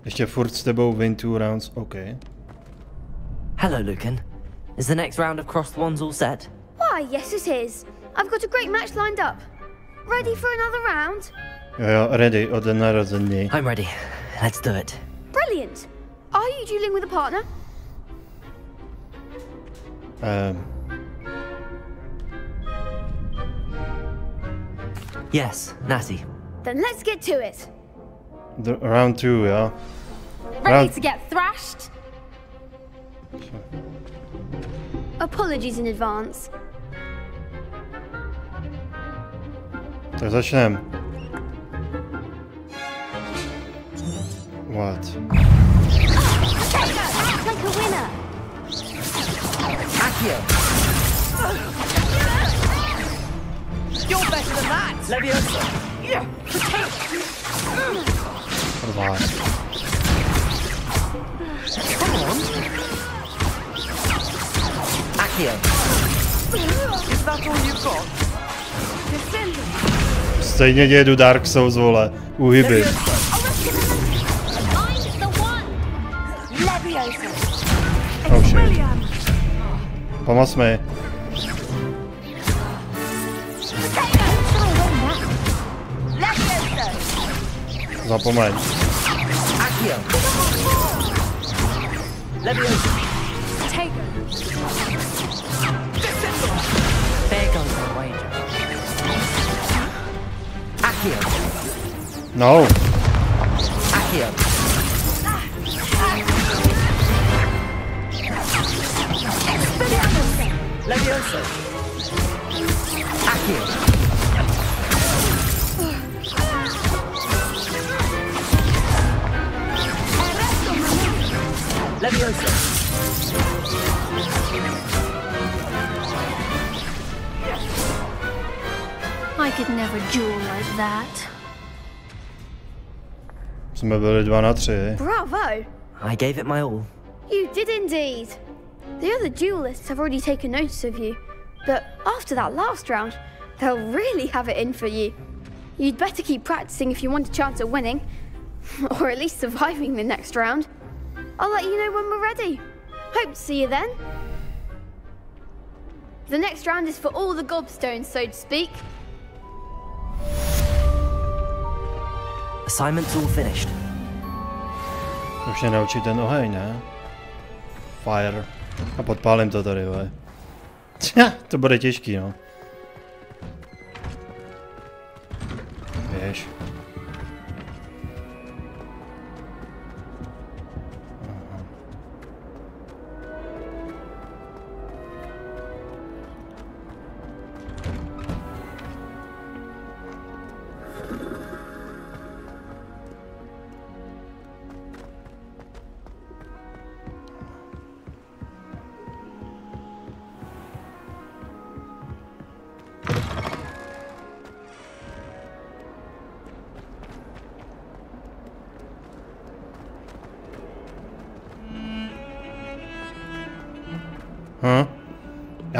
Ještě furt s tebou win 2 rounds, okay. Hello, Lucan. Is the next round of Crossed Wands all set? Why, yes it is. I've got a great match lined up. Ready for another round? Jo, ready, od narození. I'm ready. Let's do it. Brilliant. Are you dueling with a partner? Yes, Natty. Then let's get to it. Round 2, yeah. Ready to get thrashed? Apologies in advance. Tak začneme. What? Act like a winner. Accio. You're better than that. Leviosa. Yeah. Come on. Accio. Is that all you've got? Stejně jedu Dark Souls, vole. Uhyby. Oh shit. Pomoz mi. Zapomeň. No. Leviosa. Accio. Leviosa. I could never duel like that. Jsme byli 2 na 3. Bravo! I gave it my all. You did indeed. The other duelists have already taken notice of you, but after that last round, they'll really have it in for you. You'd better keep practicing if you want a chance at winning, or at least surviving the next round. I'll let you know when we're ready. Hope to see you then. The next round is for all the gobstones, so to speak. Assignment's all finished. Už mě naučí ten oheň, ne? Fire. A podpálím to tady, vole. To bude těžký, no. Běž.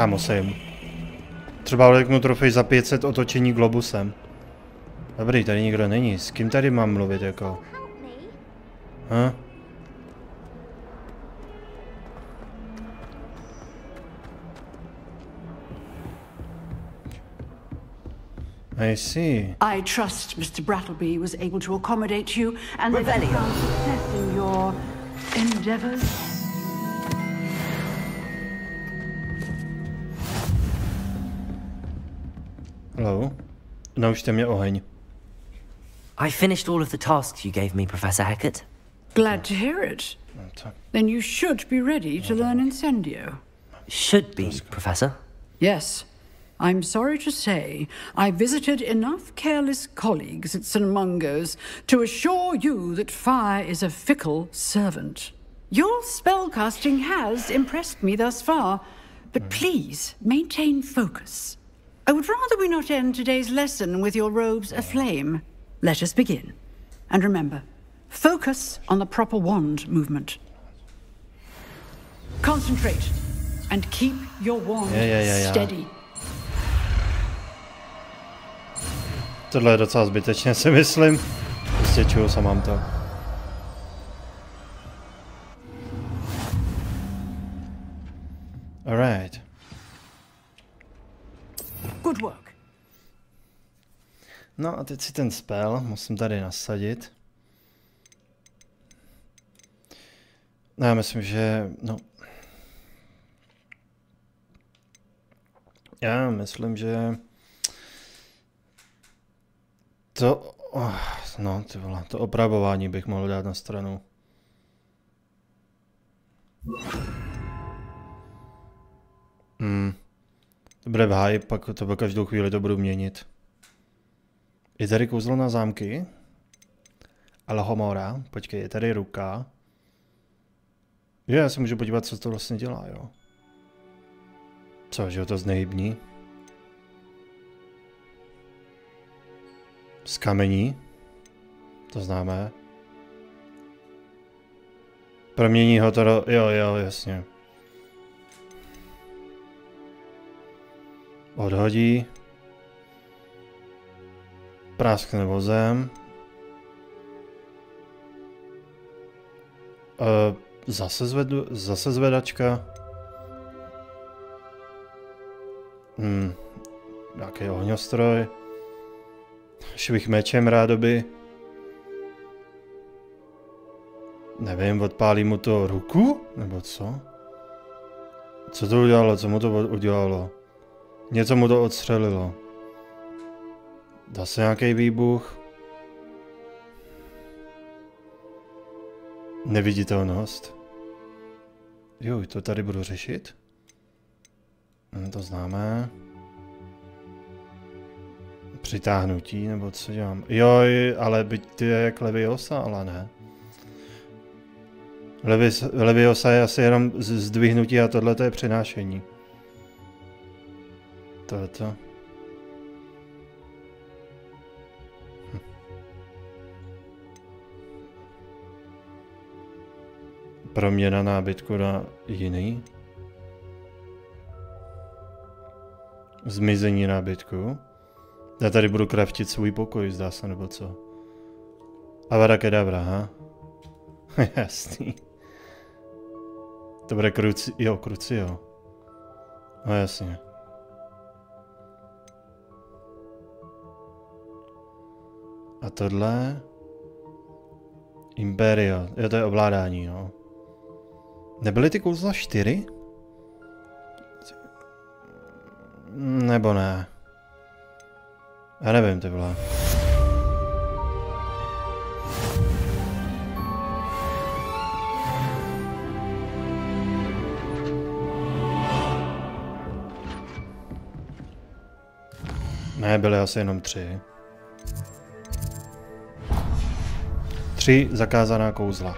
Já musím. Třeba odeknu trofej za 500 otočení globusem. Dobrý, tady nikdo není. S kým tady mám mluvit jako? Hm? I see. I trust Mr. Brattleby was able to accommodate you and that you found success in your endeavors. Hello. Naučte mě oheň. I finished all of the tasks you gave me, Professor Hackett. Glad to hear it. Then you should be ready to learn Incendio. Should be, Professor? Yes. I'm sorry to say, I visited enough careless colleagues at St. Mungo's to assure you that fire is a fickle servant. Your spellcasting has impressed me thus far, but please maintain focus. I would rather we not end today's lesson with your robes aflame. Let us begin. And remember, focus on the proper wand movement. Concentrate and keep your wand steady. Tohle je docela zbytečně, si myslím. Prostě čuju se mám to. Alright. Good work. No a teď si ten spell musím tady nasadit. No já myslím, že... No. Já myslím, že... To... no, ty vole, to opravování bych mohl dát na stranu. To bude v háji, pak to každou chvíli to budu měnit. Je tady kouzlo na zámky? Alhomora, počkej, je tady ruka. Jo, já se můžu podívat, co to vlastně dělá, jo. Co, že to znehybní? Z kamení? To známe. Promění ho to do... Jo, jasně. Odhodí. Práskne vozem. Zase zvedačka. Nějaký ohňostroj. Švih mečem rádoby. Nevím, odpálí mu to ruku? Nebo co? Co to udělalo? Co mu to udělalo? Něco mu to odstřelilo. Dá se nějaký výbuch? Neviditelnost. Jo, to tady budu řešit. To známe. Přitáhnutí, nebo co dělám? Jo, ale byť ty je jak Leviosa, ale ne. Leviosa je asi jenom zdvihnutí a tohle je přenášení. Tohleto. Proměna nábytku na jiný. Zmizení nábytku. Já tady budu kraftit svůj pokoj, zdá se, nebo co? Hovada Kedavka, ha? Jasný. To bude kruci, jo. No jasně. A tohle... Imperio, jo, to je ovládání, no. Nebyly ty kouzla 4? Nebo ne? Já nevím, ty vole. Ne, byly asi jenom 3. 3 zakázaná kouzla.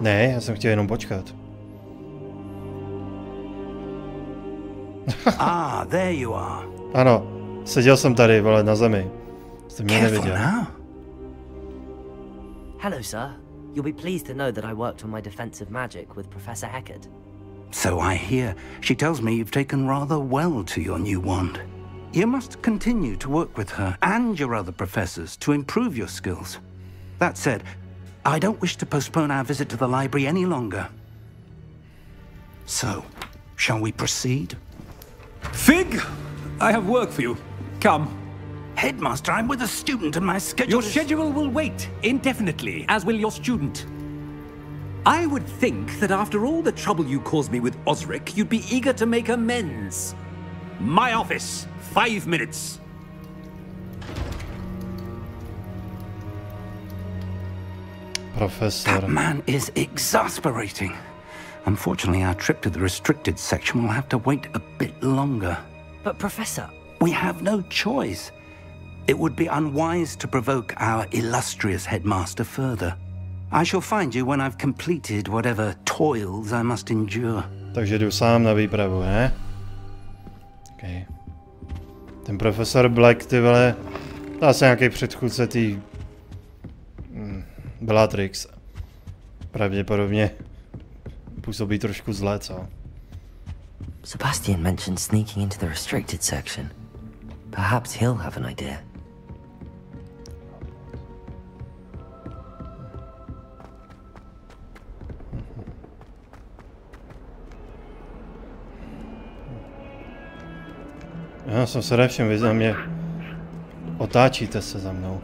Ne, já jsem chtěl jenom počkat. Ah, there you are. Ano, seděl jsem tady, vole, na zemi. Jste mě neviděl. Hello, sir. You'll be pleased to know that I worked on my defensive magic with Professor Eckert. So I hear. She tells me you've taken rather well to your new wand. You must continue to work with her and your other professors to improve your skills. That said, I don't wish to postpone our visit to the library any longer. So, shall we proceed? Fig! I have work for you. Come. Headmaster, I'm with a student and my schedule Your schedule will wait indefinitely, as will your student. I would think that after all the trouble you caused me with Osric, you'd be eager to make amends. My office, 5 minutes. Professor. That man is exasperating. Unfortunately, our trip to the restricted section will have to wait a bit longer. But Professor... We have no choice. It would be unwise to provoke our illustrious headmaster further. I shall find you when I've completed whatever toils I must endure. Takže jdu sám na výpravu, ne? Okay. Ten profesor Black, ty vole, to asi nějaký předchůdce tý... Bellatrix. Pravděpodobně působí trošku zlé, co? Sebastian mentioned sneaking into the restricted section. Perhaps he'll have an idea. Já jsem se nevšiml, vy za mě otáčíte se za mnou.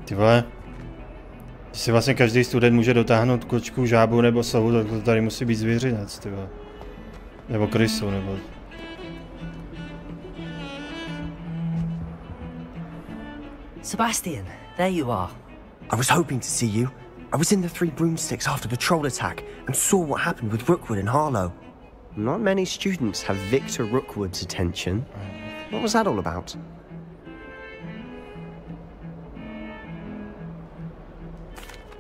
Ty vole, když si vlastně každý student může dotáhnout kočku, žábu nebo sovu, tak to tady musí být zvěřinec, ty vole. Nebo krysu, nebo... Sebastian, there you are. I was hoping to see you. I was in the Three Broomsticks after the troll attack and saw what happened with Rookwood and Harlow. Not many students have Victor Rookwood's attention. What was that all about?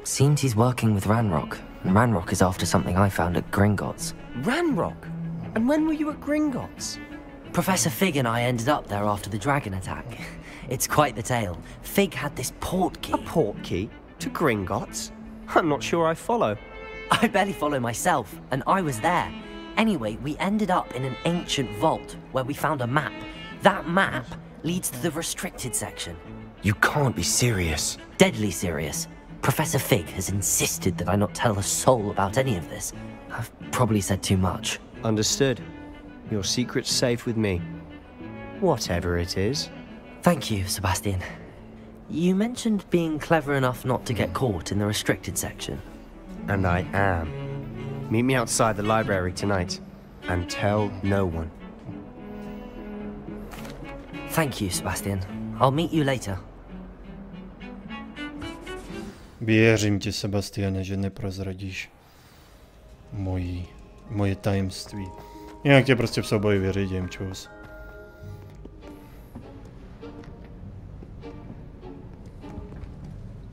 Seems he's working with Ranrock, and Ranrock is after something I found at Gringotts. Ranrock? And when were you at Gringotts? Professor Fig and I ended up there after the dragon attack. It's quite the tale. Fig had this port key. A port key? To Gringotts? I'm not sure I follow. I barely follow myself, and I was there. Anyway, we ended up in an ancient vault where we found a map. That map leads to the restricted section. You can't be serious. Deadly serious. Professor Fig has insisted that I not tell a soul about any of this. I've probably said too much. Understood. Your secret's safe with me. Whatever it is. Thank you, Sebastian. You mentioned being clever enough not to get caught in the restricted section. And I am. Meet me outside the library tonight. And tell no one. Thank you, Sebastian. I'll meet you later. Věřím ti, Sebastiane, že neprozradíš moje tajemství. Jinak tě prostě v souboji vyřídím, čus.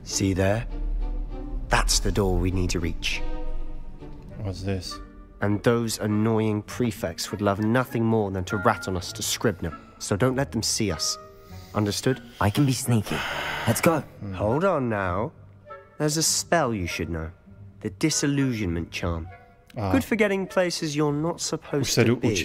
See there? That's the door we need to reach. What's this? And those annoying prefects would love nothing more than to rat on us to Scribner, so don't let them see us. Understood? I can be sneaky. Let's go. Hold on now. There's a spell you should know. The Disillusionment Charm. Good for getting places you're not supposed to be.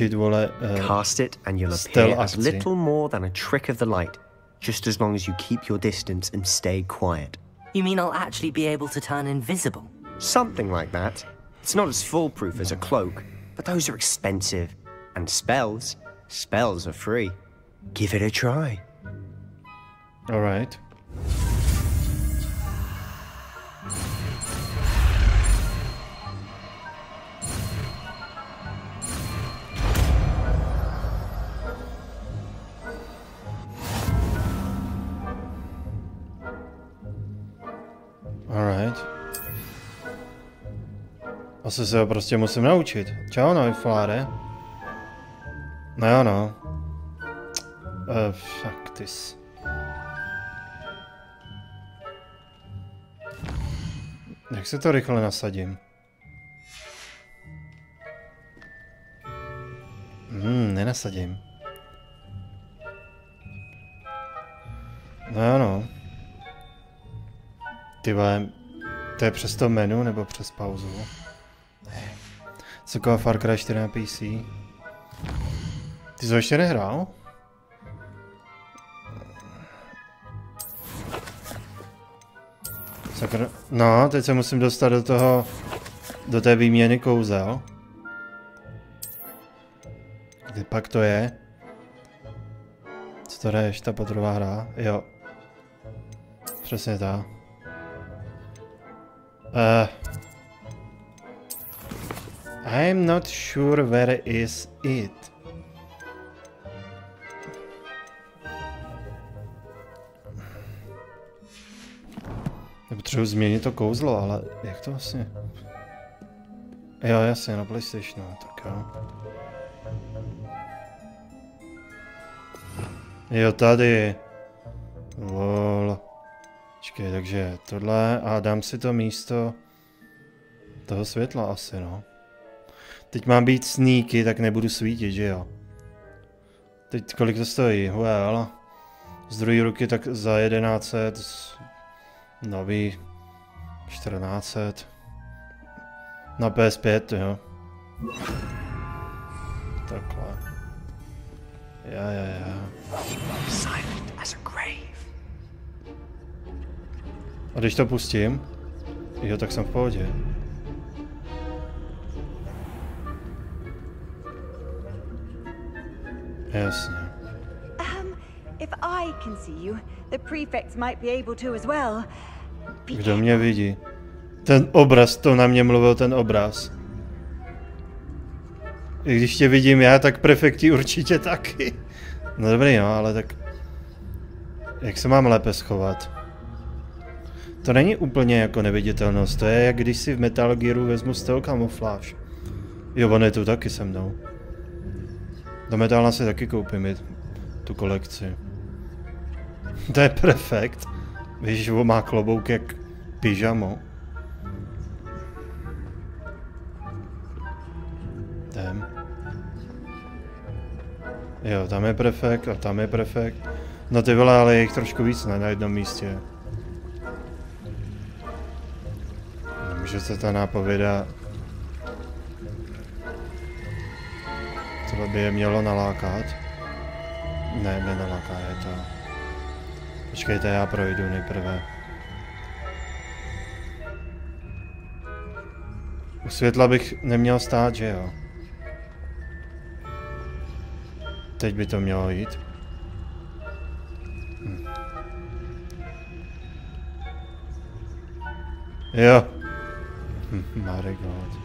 Cast it and you'll appear as little more than a trick of the light, just as long as you keep your distance and stay quiet. You mean I'll actually be able to turn invisible? Something like that. It's not as foolproof as a cloak, but those are expensive. And spells are free. Give it a try. All right. Alright. Asi se ho prostě musím naučit. Čau, no, Fláre. No jo, no. Fuck this. Jak se to rychle nasadím? Nenasadím. No ano. Ty vole, to je přes to menu nebo přes pauzu? Taková Far Cry 4 na PC. Ty jsi ho ještě nehrál? Sakra. No, teď se musím dostat do toho, do té výměny kouzel. Kde pak to je? Co to jdeš, ta podrová hra? Jo. Přesně ta. I'm not sure where is it. Potřebuji změnit to kouzlo, ale jak to vlastně? Jo, jasně, na PlayStationu, tak jo. Jo, tady. Lol. Počkej, takže tohle a dám si to místo toho světla asi, no. Teď mám být sneaky, tak nebudu svítit, že jo. Teď kolik to stojí? Well. Z druhé ruky tak za 1100. Nový 1400. Na PS5, jo. Takhle. Ja. A když to pustím, jo, tak jsem v pohodě. Jasně. If I can see you, the prefects might be able to as well. Kdo mě vidí? Ten obraz, to na mě mluvil ten obraz. I když tě vidím já, tak prefekti určitě taky. No dobrý, no, ale tak... Jak se mám lépe schovat? To není úplně jako neviditelnost, to je jak když si v Metal Gearu vezmu styl kamufláž. Jo, on je tu taky se mnou. Do Metala si taky koupím tu kolekci. To je prefekt. Víš, on má klobouk jak pyžamo. Jdem. Jo, tam je prefekt a tam je prefekt. No ty vole, ale je jich trošku víc na jednom místě. Nemůže se ta nápověda... Tohle by je mělo nalákat. Ne, nenaláká je to. Počkejte, já projdu nejprve. U světla bych neměl stát, že jo? Teď by to mělo jít. Jo. Marigold.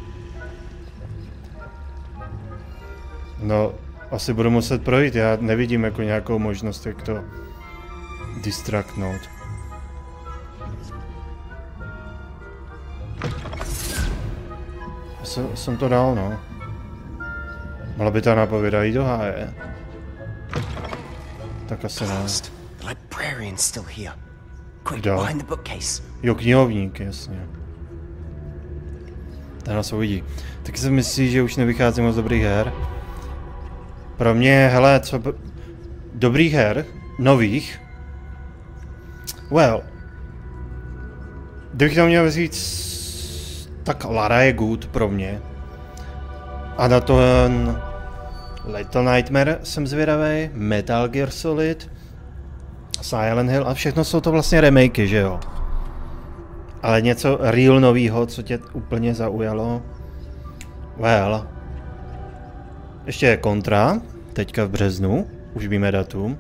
No, asi budu muset projít, já nevidím jako nějakou možnost, jak to distraktnout. Jsem to dal, no. Mohla by ta nápověda jít do háje. Tak asi ne. Kdo? Jo, knihovník, jasně. Ten nás uvidí. Taky si myslíš, že už nevychází moc dobrých her? Pro mě, hele, co... Dobrých her? Nových? Well. Kdybych to měl říct... Tak Lara je good pro mě. A na to Little Nightmare jsem zvědavej, Metal Gear Solid, Silent Hill a všechno jsou to vlastně remakey, že jo? Ale něco real novýho, co tě úplně zaujalo? Well. Ještě je Contra, teďka v březnu, už víme datum.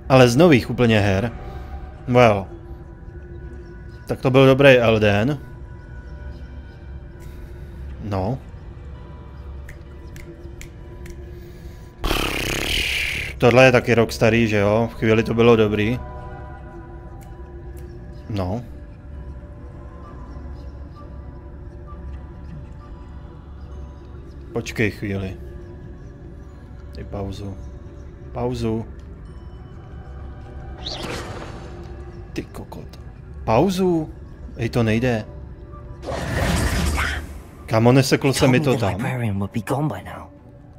Ale z nových úplně her. Well. Tak to byl dobrý Elden. No. Tohle je taky rok starý, že jo? V chvíli to bylo dobrý. No. Počkej chvíli. Dej pauzu. Pauzu. Ty kokot. Pauzu. Ej, to nejde. Kamo, neseklo se mi to tam.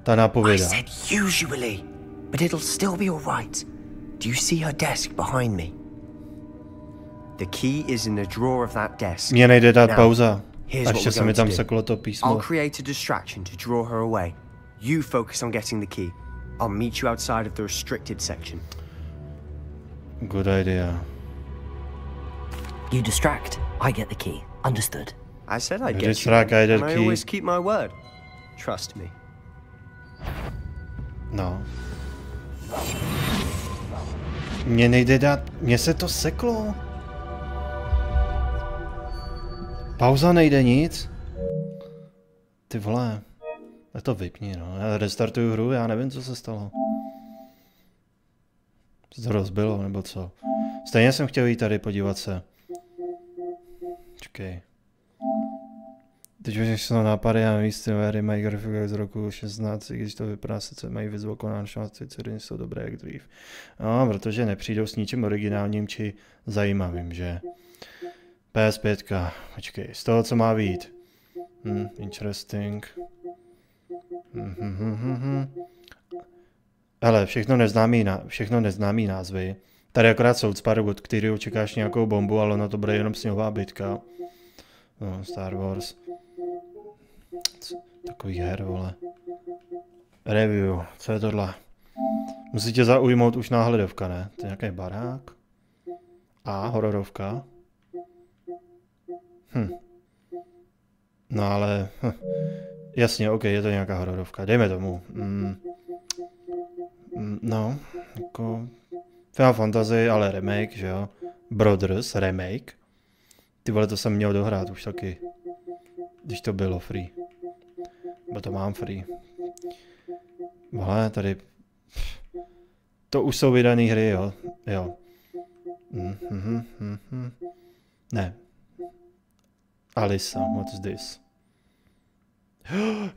Ta nápověda. Usually, but it'll still be all right. Do you see her desk behind me? The key is in the drawer of that desk. Mně nejde dát pauza. A ještě se mi tam seklo to písmo. I'll create a distraction to draw her away. You focus on getting the key. I'll meet you outside of the restricted section. Good idea. You distract, I get the key. Understood? I said I'd get distract, you, I get and I key. always keep my word. Trust me. No. Mně nejde dát... Mně se to seklo. Pauza nejde nic. Ty vole. Tak to vypni, no. Já restartuju hru, já nevím, co se stalo. Se to rozbilo, nebo co? Stejně jsem chtěl jít tady podívat se. Čekej. Teď už jsou nápady a výstřely mají grafiku z roku 16, když to vypadá sice mají vizual konečnosti, jsou dobré jak dřív. No, protože nepřijdou s ničím originálním či zajímavým, že? PS5, počkej, z toho, co má být. Interesting. Hele, všechno neznámý názvy. Tady akorát Southpark, od kterého čekáš nějakou bombu, ale ono to bude jenom sněhová bitka. No, Star Wars. Takový her, vole. Review, co je tohle? Musí tě zaujmout už náhledovka, ne? To je nějaký barák? A, hororovka? No ale... Jasně, ok, je to nějaká hororovka. Dejme tomu. No, jako... Final Fantasy, ale remake, že jo? Brothers, remake. Ty vole, to jsem měl dohrát už taky. Když to bylo free. Bo to mám free. Vole, tady... To už jsou vydané hry, jo? Jo. Ne. Alisa, what's this?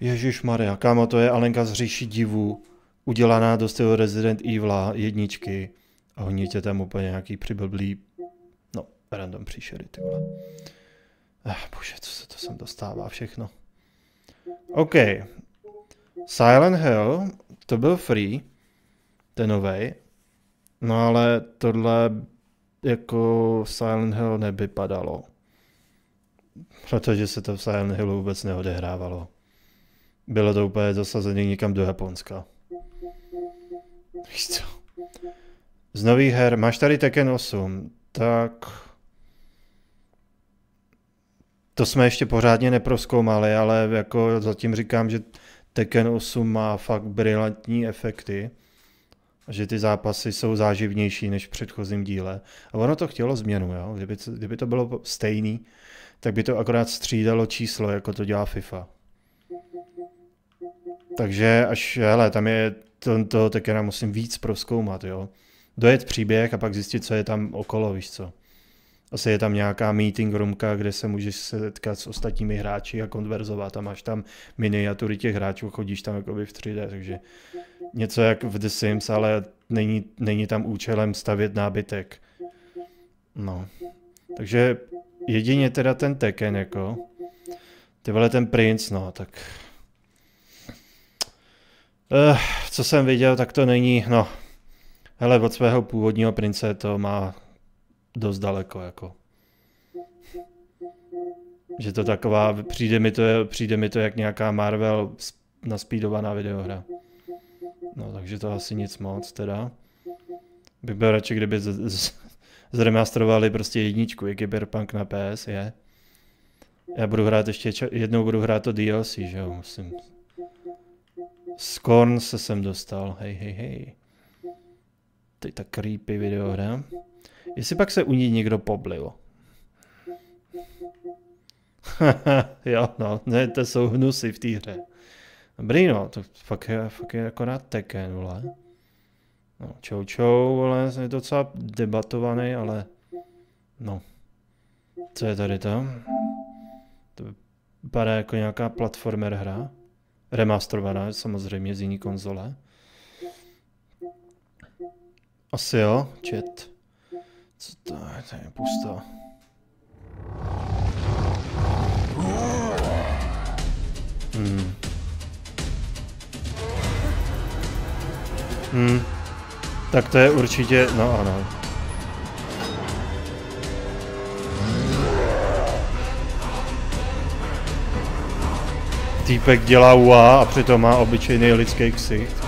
Ježišmarja, kámo, to je Alenka z říši divů. Udělaná do stylu Resident Evil 1. A honí tě tam úplně nějaký přiblblý... No, random příšery, ty vole. Bože, co se to sem dostává všechno. OK. Silent Hill, to byl free. Ten novej. No ale tohle jako Silent Hill nevypadalo. Protože se to v Silent Hillu vůbec neodehrávalo. Bylo to úplně zasazené někam do Japonska. Víš co? Z nových her, máš tady Tekken 8, tak... To jsme ještě pořádně neprozkoumali, ale jako zatím říkám, že Tekken 8 má fakt brilantní efekty. A že ty zápasy jsou záživnější než v předchozím díle. A ono to chtělo změnu, jo? Kdyby to bylo stejný, tak by to akorát střídalo číslo, jako to dělá FIFA. Takže až, hele, tam je toho Tekkena musím víc prozkoumat, jo. Dojet příběh a pak zjistit, co je tam okolo, víš co. Asi je tam nějaká meeting roomka, kde se můžeš setkat s ostatními hráči a konverzovat a máš tam miniatury těch hráčů, chodíš tam jakoby v 3D, takže něco jak v The Sims, ale není tam účelem stavět nábytek. No. Takže jedině teda ten Tekken, jako. Ty vole, ten Prince, no, tak... co jsem viděl, tak to není, no... Hele, od svého původního prince to má dost daleko, jako. Že to taková, přijde mi to jak nějaká Marvel naspídovaná videohra. No, takže to asi nic moc, teda. Bych byl radši, kdyby zremasterovali prostě jedničku, je Cyberpunk na PS, je. Já budu hrát jednou budu hrát to DLC, že jo, musím. Scorn se sem dostal, hej. To je ta creepy videohra. Jestli pak se u ní někdo poblil. Jo, no, ne, to jsou hnusy v té hře. Dobrý, no, to fakt je akorát Tekken, vole. No, čau, vole, je to docela debatovaný, ale... No. Co je tady tam? To vypadá jako nějaká platformer hra. Remasterovaná, samozřejmě z jiný konzole. Asi jo, chat. Co to je? To je pusto. Tak to je určitě, no ano. Týpek dělá UA a přitom má obyčejný lidský ksicht.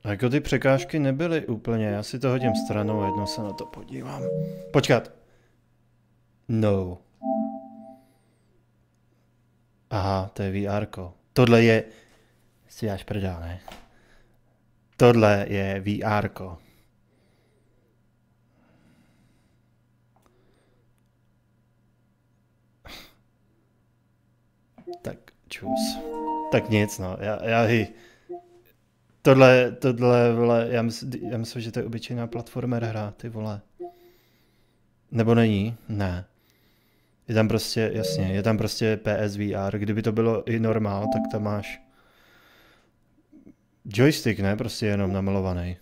Jako ty překážky nebyly úplně, já si to hodím stranou a jednou se na to podívám. Počkat. No. Aha, to je VRko. Tohle je... Si dáš prdel, ne? Tohle je VRko. Tak, čus. Tak nic, no. Tohle, vole, já myslím, že to je obyčejná platformer hra, ty vole. Nebo není? Ne. Je tam prostě, jasně, je tam prostě PSVR. Kdyby to bylo i normál, tak tam máš joystick, ne? Prostě jenom namalovaný.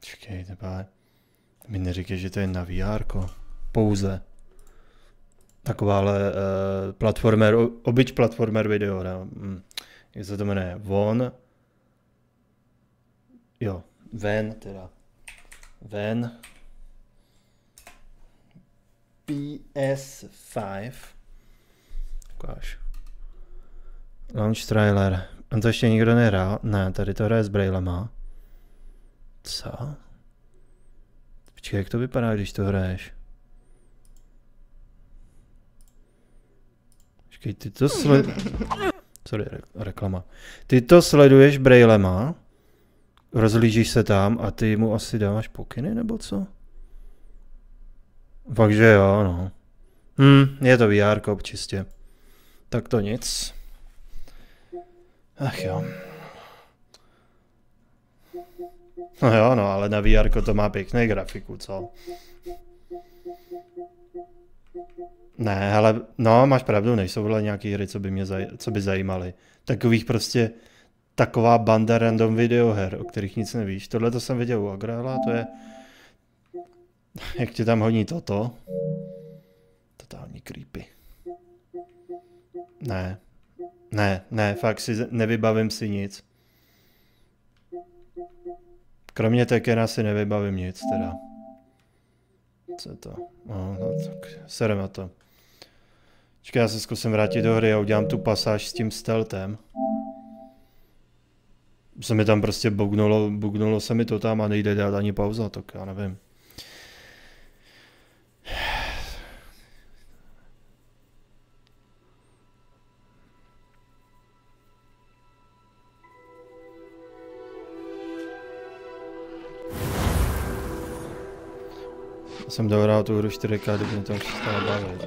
Čekej, tebe. Mi neříkej, že to je na VR-ko. Pouze. Takováhle platformer, obyč platformer video, ne? Jak se to jmenuje? Ven PS5. Ukáž. Launch trailer. On to ještě nikdo nehrál? Ne, tady to hraje s brailema. Co? Počkej, jak to vypadá, když to hraješ? Počkej, ty to Sorry, reklama. Ty to sleduješ brailema, rozhlížíš se tam a ty mu asi dáváš pokyny, nebo co? Fakt, že jo, no. Je to VR čistě. Tak to nic. Ach jo. No jo, no, ale na VR to má pěkný grafiku, co? Ne, ale no, máš pravdu, nejsou vole nějaký hry, co by zajímaly. Takových prostě, taková banda random videoher, o kterých nic nevíš. Tohle to jsem viděl u Agrala, to je, jak tě tam honí toto. Totální creepy. Ne, fakt si nevybavím si nic. Kromě Tekena si nevybavím nic, teda. Co je to? No, tak serem na to. Počkej, já se zkusím vrátit do hry a udělám tu pasáž s tím stealthem. Se mi tam prostě bugnulo se mi to tam a nejde dát ani pauza, tak já nevím. Jsem dohrál tu hru 4K, kdyby mě to přestalo bavit.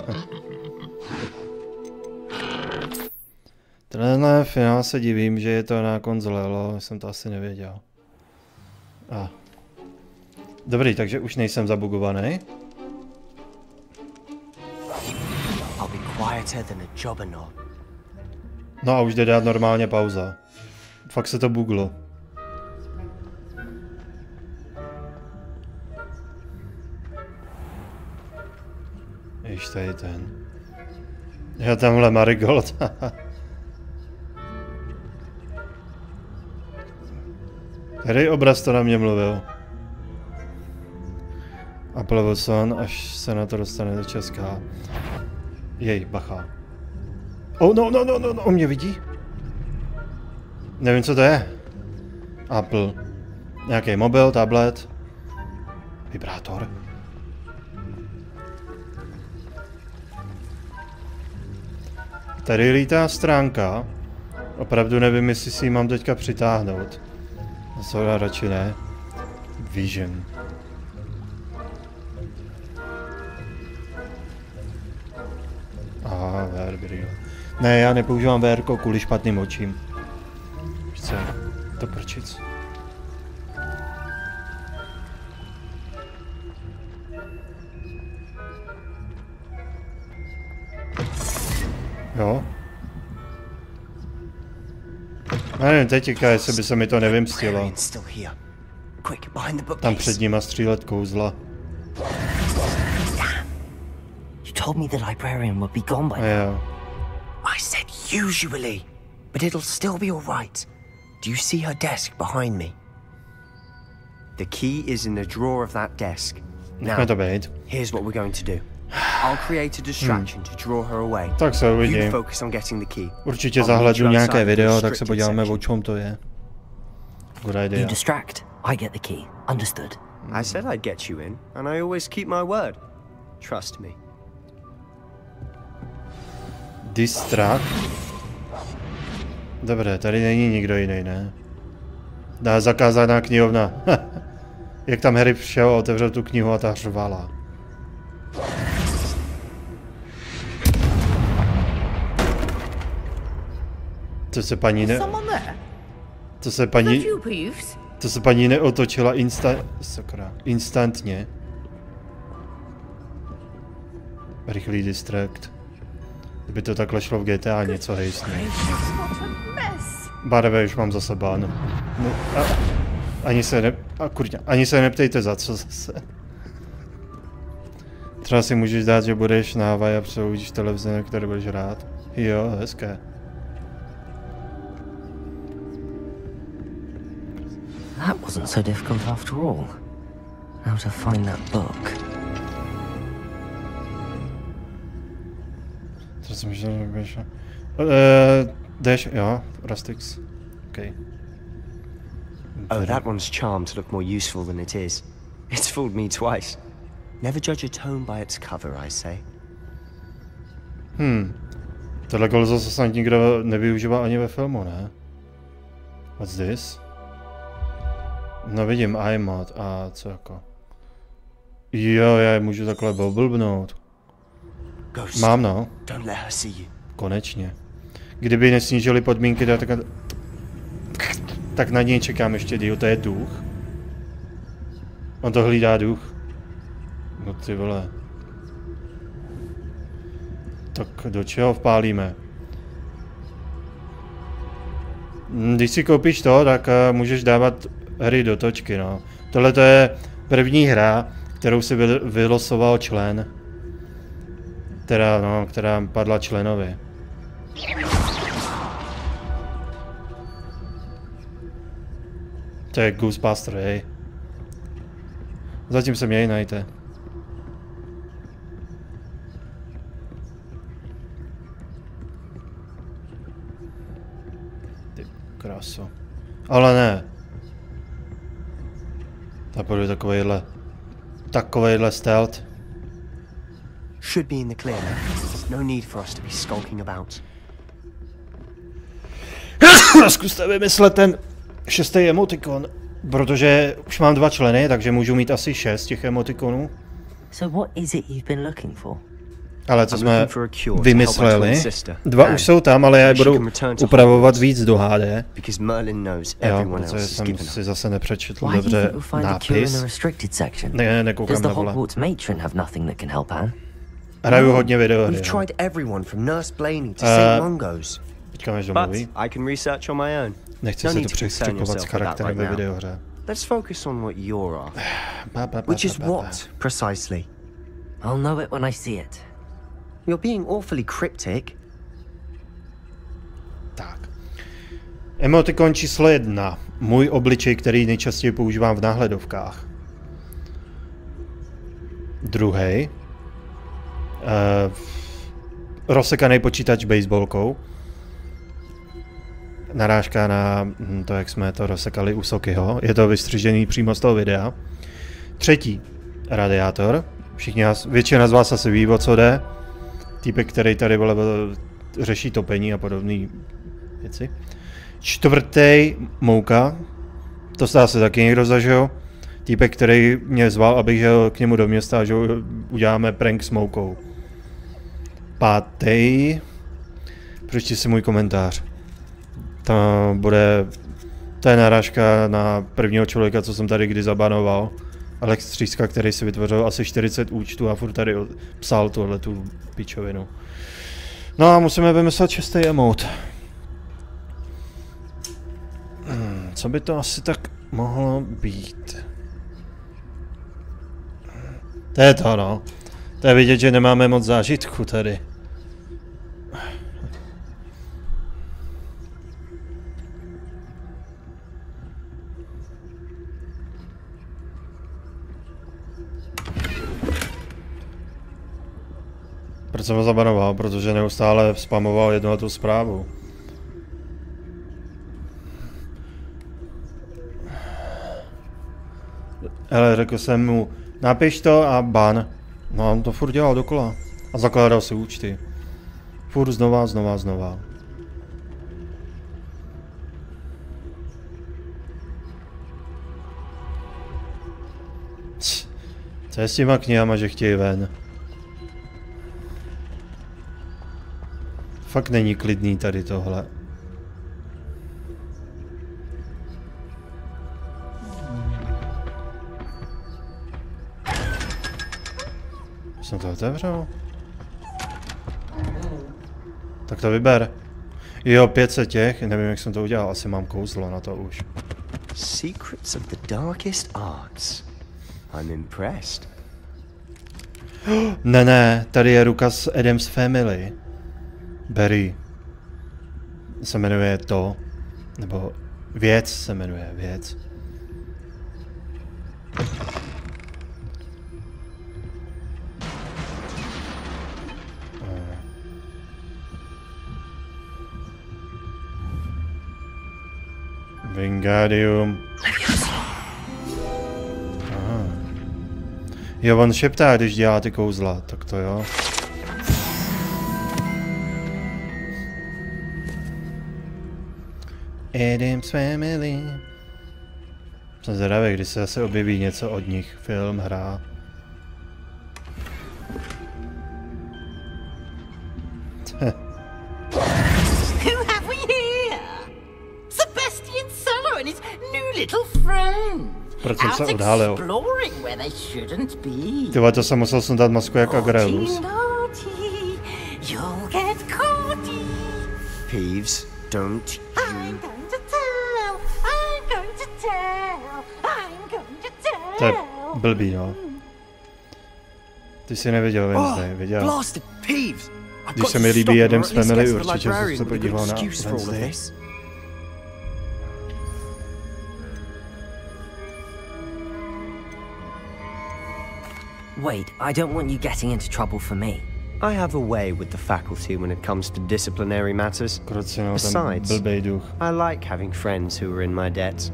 Tenhle finál se divím, že je to na konzole, ale jsem to asi nevěděl. Dobrý, takže už nejsem zabugovaný. No a už jde dát normálně pauza. Fakt se to buglo. Jež tady ten. Já tamhle Marigold. Který obraz to na mě mluvil? Apple Wilson, až se na to dostane do Česka. Jej, bacha. Oh, no, on mě vidí? Nevím, co to je. Apple. Nějaký mobil, tablet. Vibrátor. Tady lítá stránka. Opravdu nevím, jestli si ji mám teďka přitáhnout. Co radši ne. Vision. Aha, VR. Ne, já nepoužívám VR kvůli špatným očím. Chce to prčic. Jo. Nevím, teďka, jestli by se mi to nevymstilo. Tam před nima střílet kouzla. You told me the librarian would be gone by now. I said usually, but it'll still be all right. Do you see her desk behind me? The key is in the drawer of that desk. Now, here's what we're going to do. I'll create a distraction to draw her away. Tak se uvidím. You focus on getting the key. Určitě zahledu nějaké video, tak se podíváme, o čem to je. Good idea. You distract, I get the key. Understood? I said I'd get you in, and I always keep my word. Trust me. Distract. Dobré, tady není nikdo jiný, ne? Dá zakázaná knihovna. Jak tam Harry přišel, otevřel tu knihu a ta řvala. To se paní neotočila instantně. Rychlý distract. Kdyby to takhle šlo v GTA, něco hejsne. Barve už mám zase ban. No, ani se neptejte za co zase. Třeba si můžeš dát, že budeš na Havaji a přehodíš televizi, na které budeš hrát. Jo, hezké. That wasn't so difficult after all. How to find that book. Dash, jo, Rustix. Okay. Oh, that one's charmed to look more useful than it is. It's fooled me twice. Never judge a tome by its cover, I say. Tohle kolzo se snad nikdo nevyužívá ani ve filmu, ne? What's this? No vidím, iMod a co jako? Jo, já je můžu takhle oblbnout. Mám, no. Konečně. Kdyby nesnížili podmínky, tak na něj čekám ještě díl, to je duch. On to hlídá duch. No ty vole. Tak do čeho vpálíme? Když si koupíš to, tak můžeš dávat hry do točky, no. Tohle to je první hra, kterou si vylosoval člen. Která padla členovi. To je Ghostbuster, hej. Zatím se měj najte. Ty kráso. Ale ne. Ta bude takovejhle stealth. Should be in the clear now. No need for us to be skulking about. Zkuste vymyslet ten 6. emotikon, protože už mám 2 členy, takže můžu mít asi 6 těch emotikonů. So what is it you've been looking for? Ale co jsme vymysleli, 2 už jsou tam, ale já je budu upravovat víc do HD. Jo, protože jsem si zase nepřečetl dobře nápis. Ne, nekoukám na vole. Hraju hodně videohry. Teďka máš domluví. Nechci se to přestřikovat s charakterem ve videohře. Let's focus on what you're after. Which is what, precisely? I'll know it when I see it. You're being awfully cryptic. Tak. Emotikon číslo 1. Můj obličej, který nejčastěji používám v náhledovkách. Druhý. Rozsekaný počítač baseballkou. Narážka na to, jak jsme to rozsekali u Sokyho. Je to vystřižený přímo z toho videa. Třetí. Radiátor. Většina z vás asi ví, o co jde. Týpek, který tady řeší topení a podobné věci. Čtvrtý. Mouka. To se asi taky někdo zažil. Týpek, který mě zval, abych jel k němu do města a že uděláme prank s moukou. Pátý. Přečti si můj komentář. To je narážka na prvního člověka, co jsem tady kdy zabanoval. Alex Tříska, který si vytvořil asi 40 účtů a furt tady psal tuhletu pičovinu. No a musíme vymyslet 6. emote. Co by to asi tak mohlo být? To je to, no. To je vidět, že nemáme moc zážitku tady. Proč jsem ho zabanoval? Protože neustále spamoval jednu zprávu. Ale řekl jsem mu, napiš to a ban. No on to furt dělal dokola. A zakládal si účty. Furt znova. Co je s těma knihama, že chtějí ven? Fakt není klidný tady tohle. Jsem to otevřel? Tak to vyber. Jo, 500 těch, nevím, jak jsem to udělal, asi mám kouzlo na to už. Secrets of the darkest arts. I'm impressed. Ne, tady je ruka z Adam's Family. Barry. Se jmenuje to. Nebo věc se jmenuje, věc. Wingardium. Aha. Jo, on šeptá, když dělá ty kouzla, tak to jo. Adam's Family. Jsem zvědavý, když se zase objeví něco od nich. Film, hra. Who have we here? Sebastian Solo and his new little friend. Proč jsem se událil? Tyhle, to jsem musel sundat masku jak Agrelus. Peeves, don't you... To je blbý, no. Ty jsi neviděl Wednesday, viděl. Když se mi líbí Adam's Family, určitě jsem se podíval na Wednesday. Wait, I don't want you getting into trouble for me. I have a way with the faculty when it comes to disciplinary matters. Besides, I like having friends who are in my debt.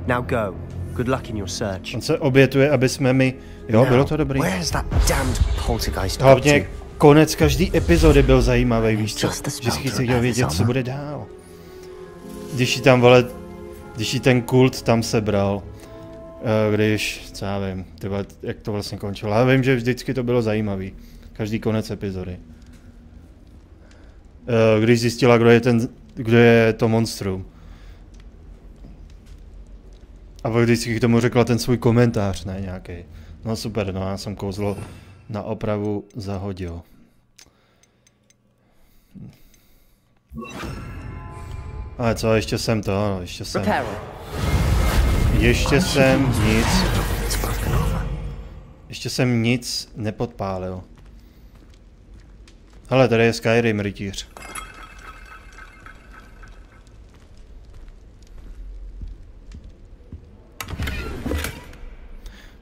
Now go. Good luck in your search. On se obětuje, aby jsme mi... Jo, bylo to dobrý. Where's that damned poltergeist? Hlavně konec každý epizody byl zajímavý, víš co? Vždycky si chtěl vědět, co bude dál. Když jí ten kult tam sebral. Když, co já vím, tyhle, jak to vlastně končilo. Já vím, že vždycky to bylo zajímavý. Každý konec epizody. Když zjistila, kdo je to monstrum. A vždycky k tomu řekla ten svůj komentář, ne nějaký. No super, no já jsem kouzlo na opravu zahodil. Ale co, ještě jsem to, no, ještě jsem nic nepodpálil. Hele, tady je Skyrim rytíř.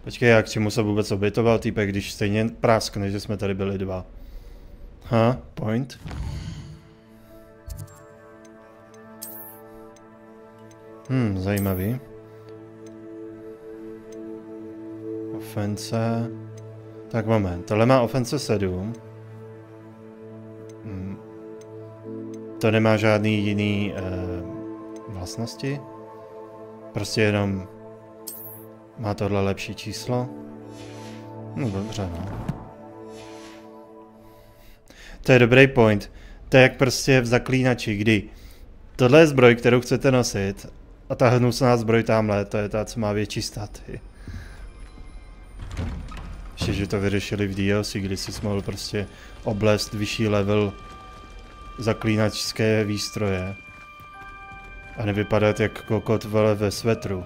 Počkej, jak čemu se vůbec obětoval týpek, když stejně práskne, že jsme tady byli dva. Point. Zajímavý. Ofence. Tak moment, tohle má ofence 7. To nemá žádný jiný vlastnosti. Prostě jenom má tohle lepší číslo. No dobře, no. To je dobrý point. To je jak prostě v Zaklínači, kdy tohle je zbroj, kterou chcete nosit a ta hnusná zbroj tamhle, to je ta, co má větší staty. Ještě, že to vyřešili v DLC, kdy jsi mohl prostě oblést vyšší level zaklínačské výstroje a nevypadat jak kokot vele ve svetru.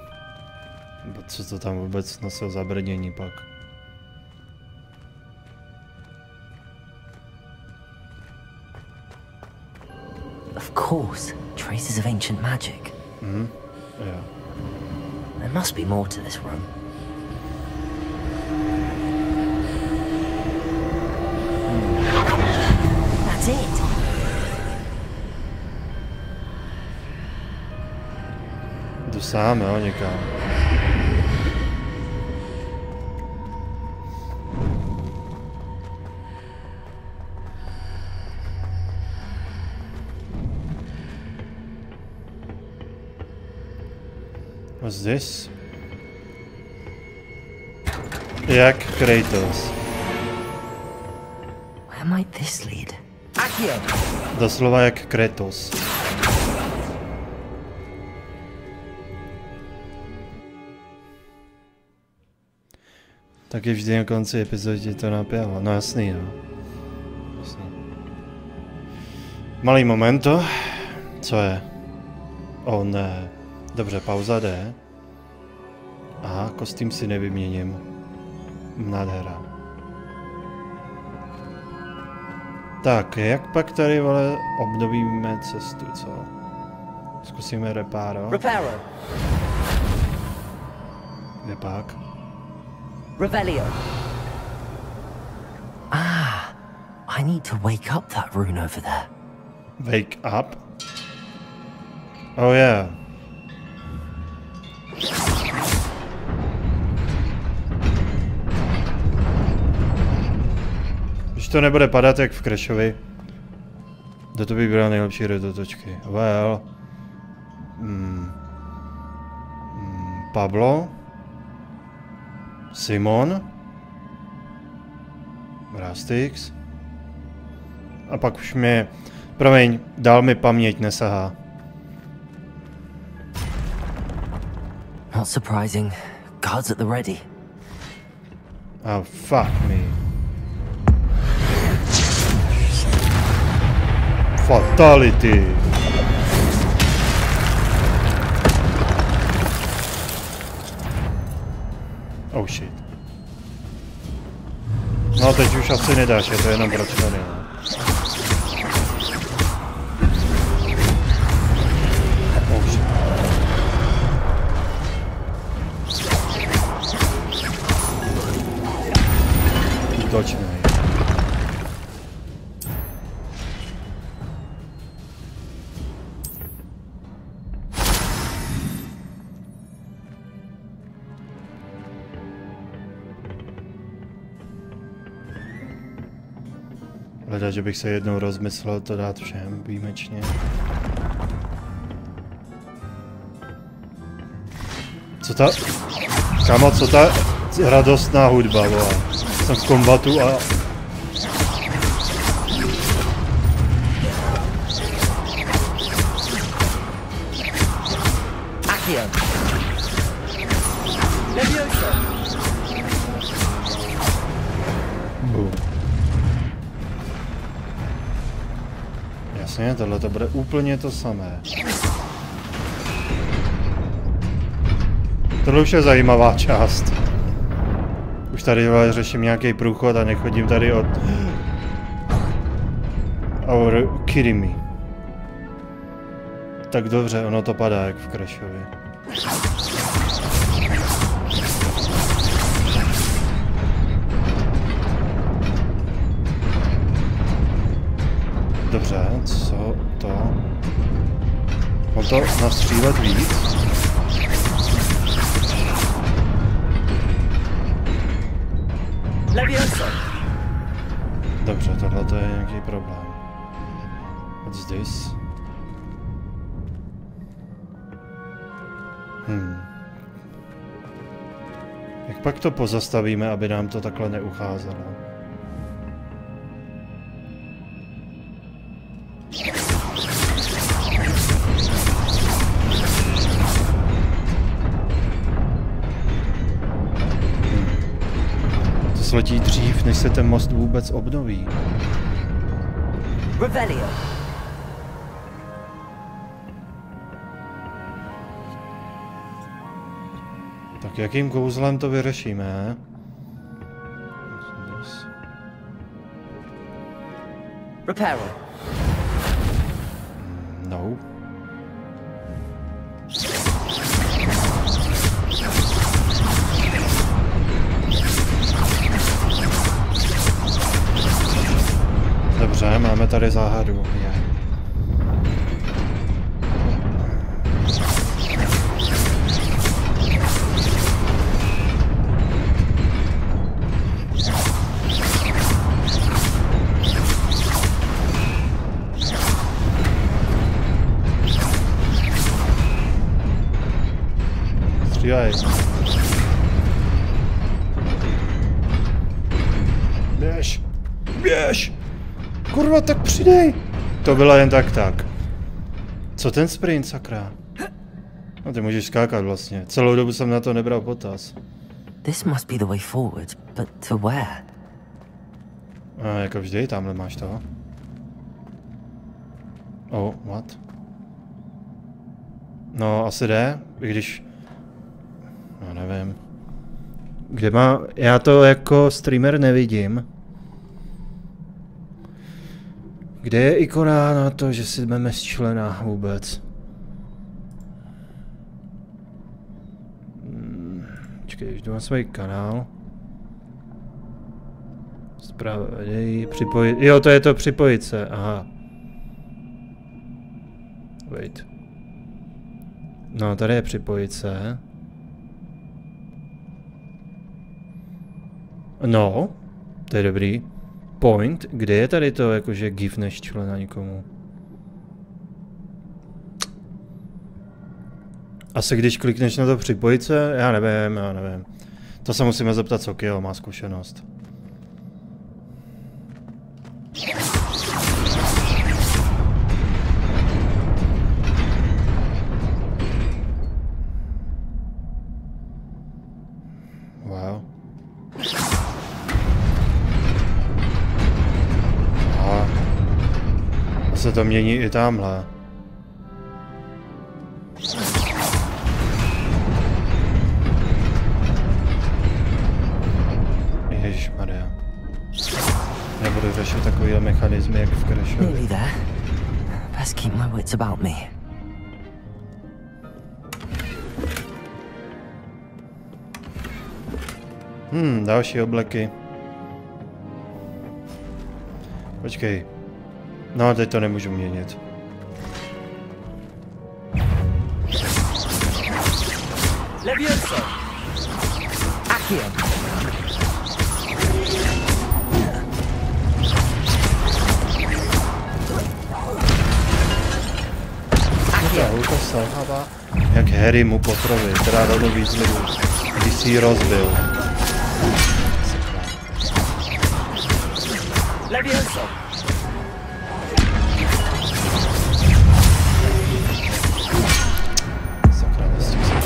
Co to tam vůbec nosil za brnění pak? Of course, traces of ancient magic. Yeah. There must be more to this room. That's it. Jdu sám, jo, někam. What's this? Jak Kratos. Where might this lead? Doslova jak Kratos. Tak je vždy na konci epizody to napělo. No jasný, no. Jasný. Malý momento. Co je? Ne. Dobře, pauza jde. Aha, kostým si nevyměním. Nádhera. Tak, jak pak tady, vole, obnovíme cestu, co? Zkusíme repáro. Kde pak? Revelio. I need to wake up that rune over there. Wake up? Oh yeah. Když to nebude padat jak v Crashovi, kdo to by byl nejlepší redotočky? Well. Pablo. Simon. Rastix. A pak už mě, promiň, dál mi paměť nesahá. Not surprising. Guards at the ready. Oh, fuck me. Fatality. Oh shit. No teď už asi nedáš, je to jenom pro členy. Oh shit. Útočnej. Hledat, že bych se jednou rozmyslel to dát všem výjimečně. Co ta... Kámo, co ta radostná hudba, vole. Jsem v kombatu a... Jasně, tohle to bude úplně to samé. Tohle už je zajímavá část. Už tady řeším nějaký průchod a nechodím tady od... Our kidding me. Tak dobře, ono to padá jak v Crashovi. On to nastřílet víc? Dobře, tohle je nějaký problém. What's this? Jak pak to pozastavíme, aby nám to takhle neucházelo? To sletí dřív, než se ten most vůbec obnoví. Revelio. Tak jakým kouzlem to vyřešíme? Reparo. No. Dobře, máme tady záhadu. Střílej. Běž. Běž. Kurva, tak přidej! To bylo jen tak. Co ten sprint, sakra? No ty můžeš skákat vlastně. Celou dobu jsem na to nebral potaz. This must be the way forward, but to where? A jako vždy, tamhle máš to. Oh, what? No, asi jde, i když... No, nevím. Kde má... Já to jako streamer nevidím. Kde je ikona na to, že si jdeme z člena vůbec? Počkej, když jdu na svůj kanál. Zpravodaj, připojit. Jo, to je to připojit se, aha. Wait. No, tady je připojit se. No, to je dobrý. Point, kde je tady to jakože gif než člena nikomu? Asi když klikneš na to připojit se, já nevím. To se musíme zeptat Sokyho, má zkušenost. Wow. A se to mění i tamhle. Ježišmarja. Nebudu řešit takovýhle mechanismy, jak v Crashovi. Nearly there. Best keep my wits about me. Další obleky. Počkej. No, teď to nemůžu měnit. Levioso. Accio. Ta hulka selhává, jak Harry mu potrovi, teda rovnou výzlivu, když si ji rozbil. Levioso. Sakra, nestihl jsem.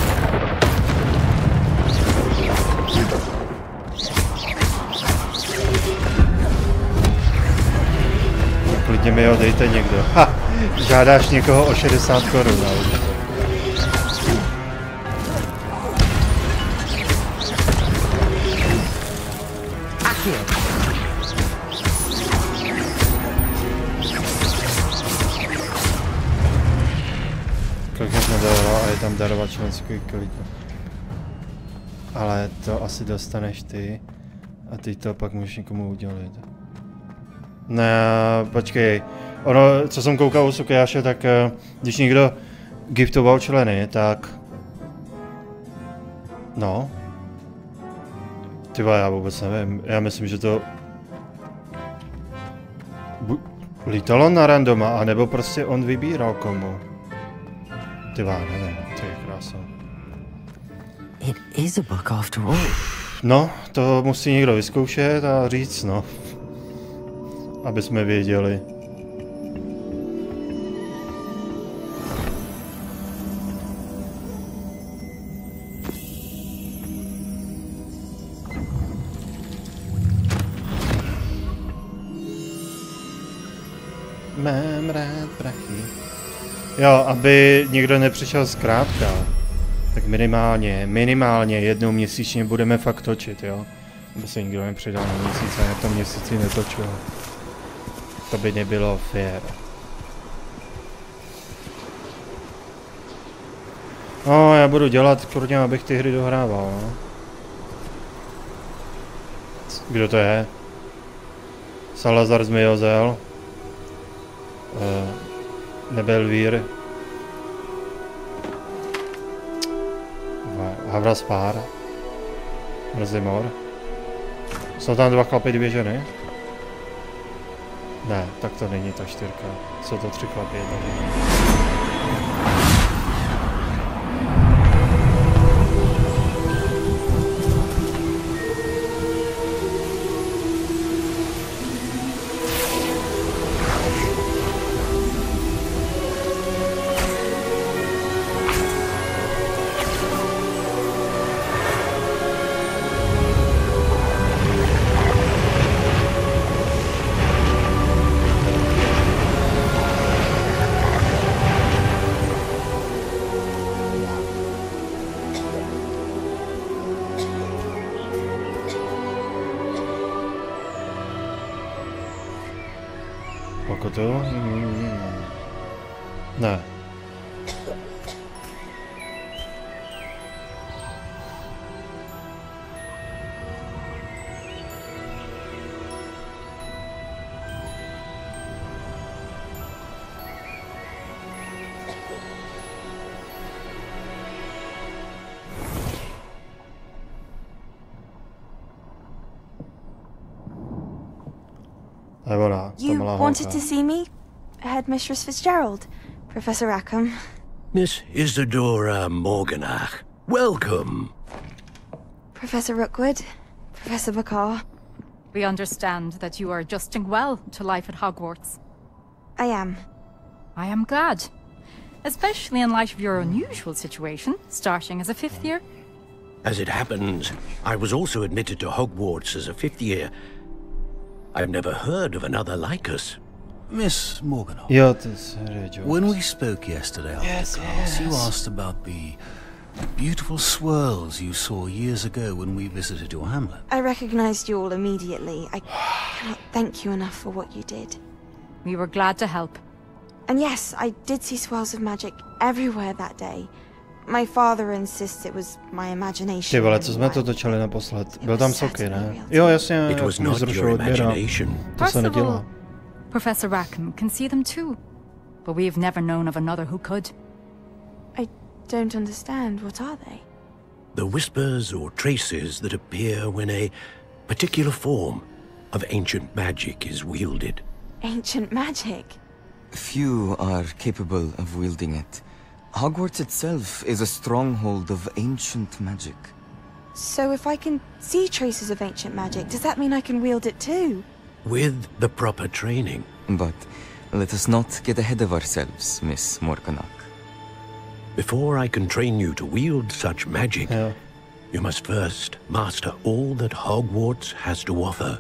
Klidně mi ho dejte někdo. Ha! Žádáš někoho o 60 korun, ale... Klikneš na darovat a je tam darovat členský klidně. Ale to asi dostaneš ty a ty to pak můžeš někomu udělit. Ne, počkej. Ono, co jsem koukal u Sukijáše, tak když někdo giftoval členy, tak... No. Tyva, já vůbec nevím. Já myslím, že to... Lítalo na randoma, anebo prostě on vybíral komu. Tyva, nevím, to je krása. It is a book after all. No, to musí někdo vyzkoušet a říct, no. Aby jsme věděli. Mám rád prachy. Jo, aby někdo nepřišel zkrátka. Tak minimálně jednou měsíčně budeme fakt točit, jo. Aby se nikdo nepřidal na měsíc a na tom měsíci netočil. To by nebylo fér. No, já budu dělat, kurně, abych ty hry dohrával, no. Kdo to je? Salazar Zmiozel. Nebelvír. Havraspár. Mrzimor. Jsou tam 2 chlapy, 2 ženy? Ne, tak to není ta 4. Jsou to 3 chlapy, 1 žena. Ne. You wanted to see me? Headmistress Fitzgerald, Professor Rackham. Miss Isadora Morganach, welcome. Professor Rookwood, Professor Bakar. We understand that you are adjusting well to life at Hogwarts. I am. I am glad. Especially in light of your unusual situation, starting as a 5th year. As it happens, I was also admitted to Hogwarts as a 5th year. I've never heard of another like us. Miss Morganoff, when we spoke yesterday after class, you asked about the beautiful swirls you saw years ago when we visited your hamlet. I recognized you all immediately. I cannot thank you enough for what you did. We were glad to help. And yes, I did see swirls of magic everywhere that day. My father insists it was my imagination. Ty vole, co jsme to točili naposled? Byl tam soky, ne? Jo, jasně, mě zrušil odběr. To se nedělá. Professor Rackham can see them too, but we've never known of another who could. I don't understand. What are they? The whispers or traces that appear when a particular form of ancient magic is wielded. Ancient magic? Few are capable of wielding it. Hogwarts itself is a stronghold of ancient magic. So if I can see traces of ancient magic, does that mean I can wield it too? With the proper training. But let us not get ahead of ourselves, Miss Morganoff. Before I can train you to wield such magic, you must first master all that Hogwarts has to offer.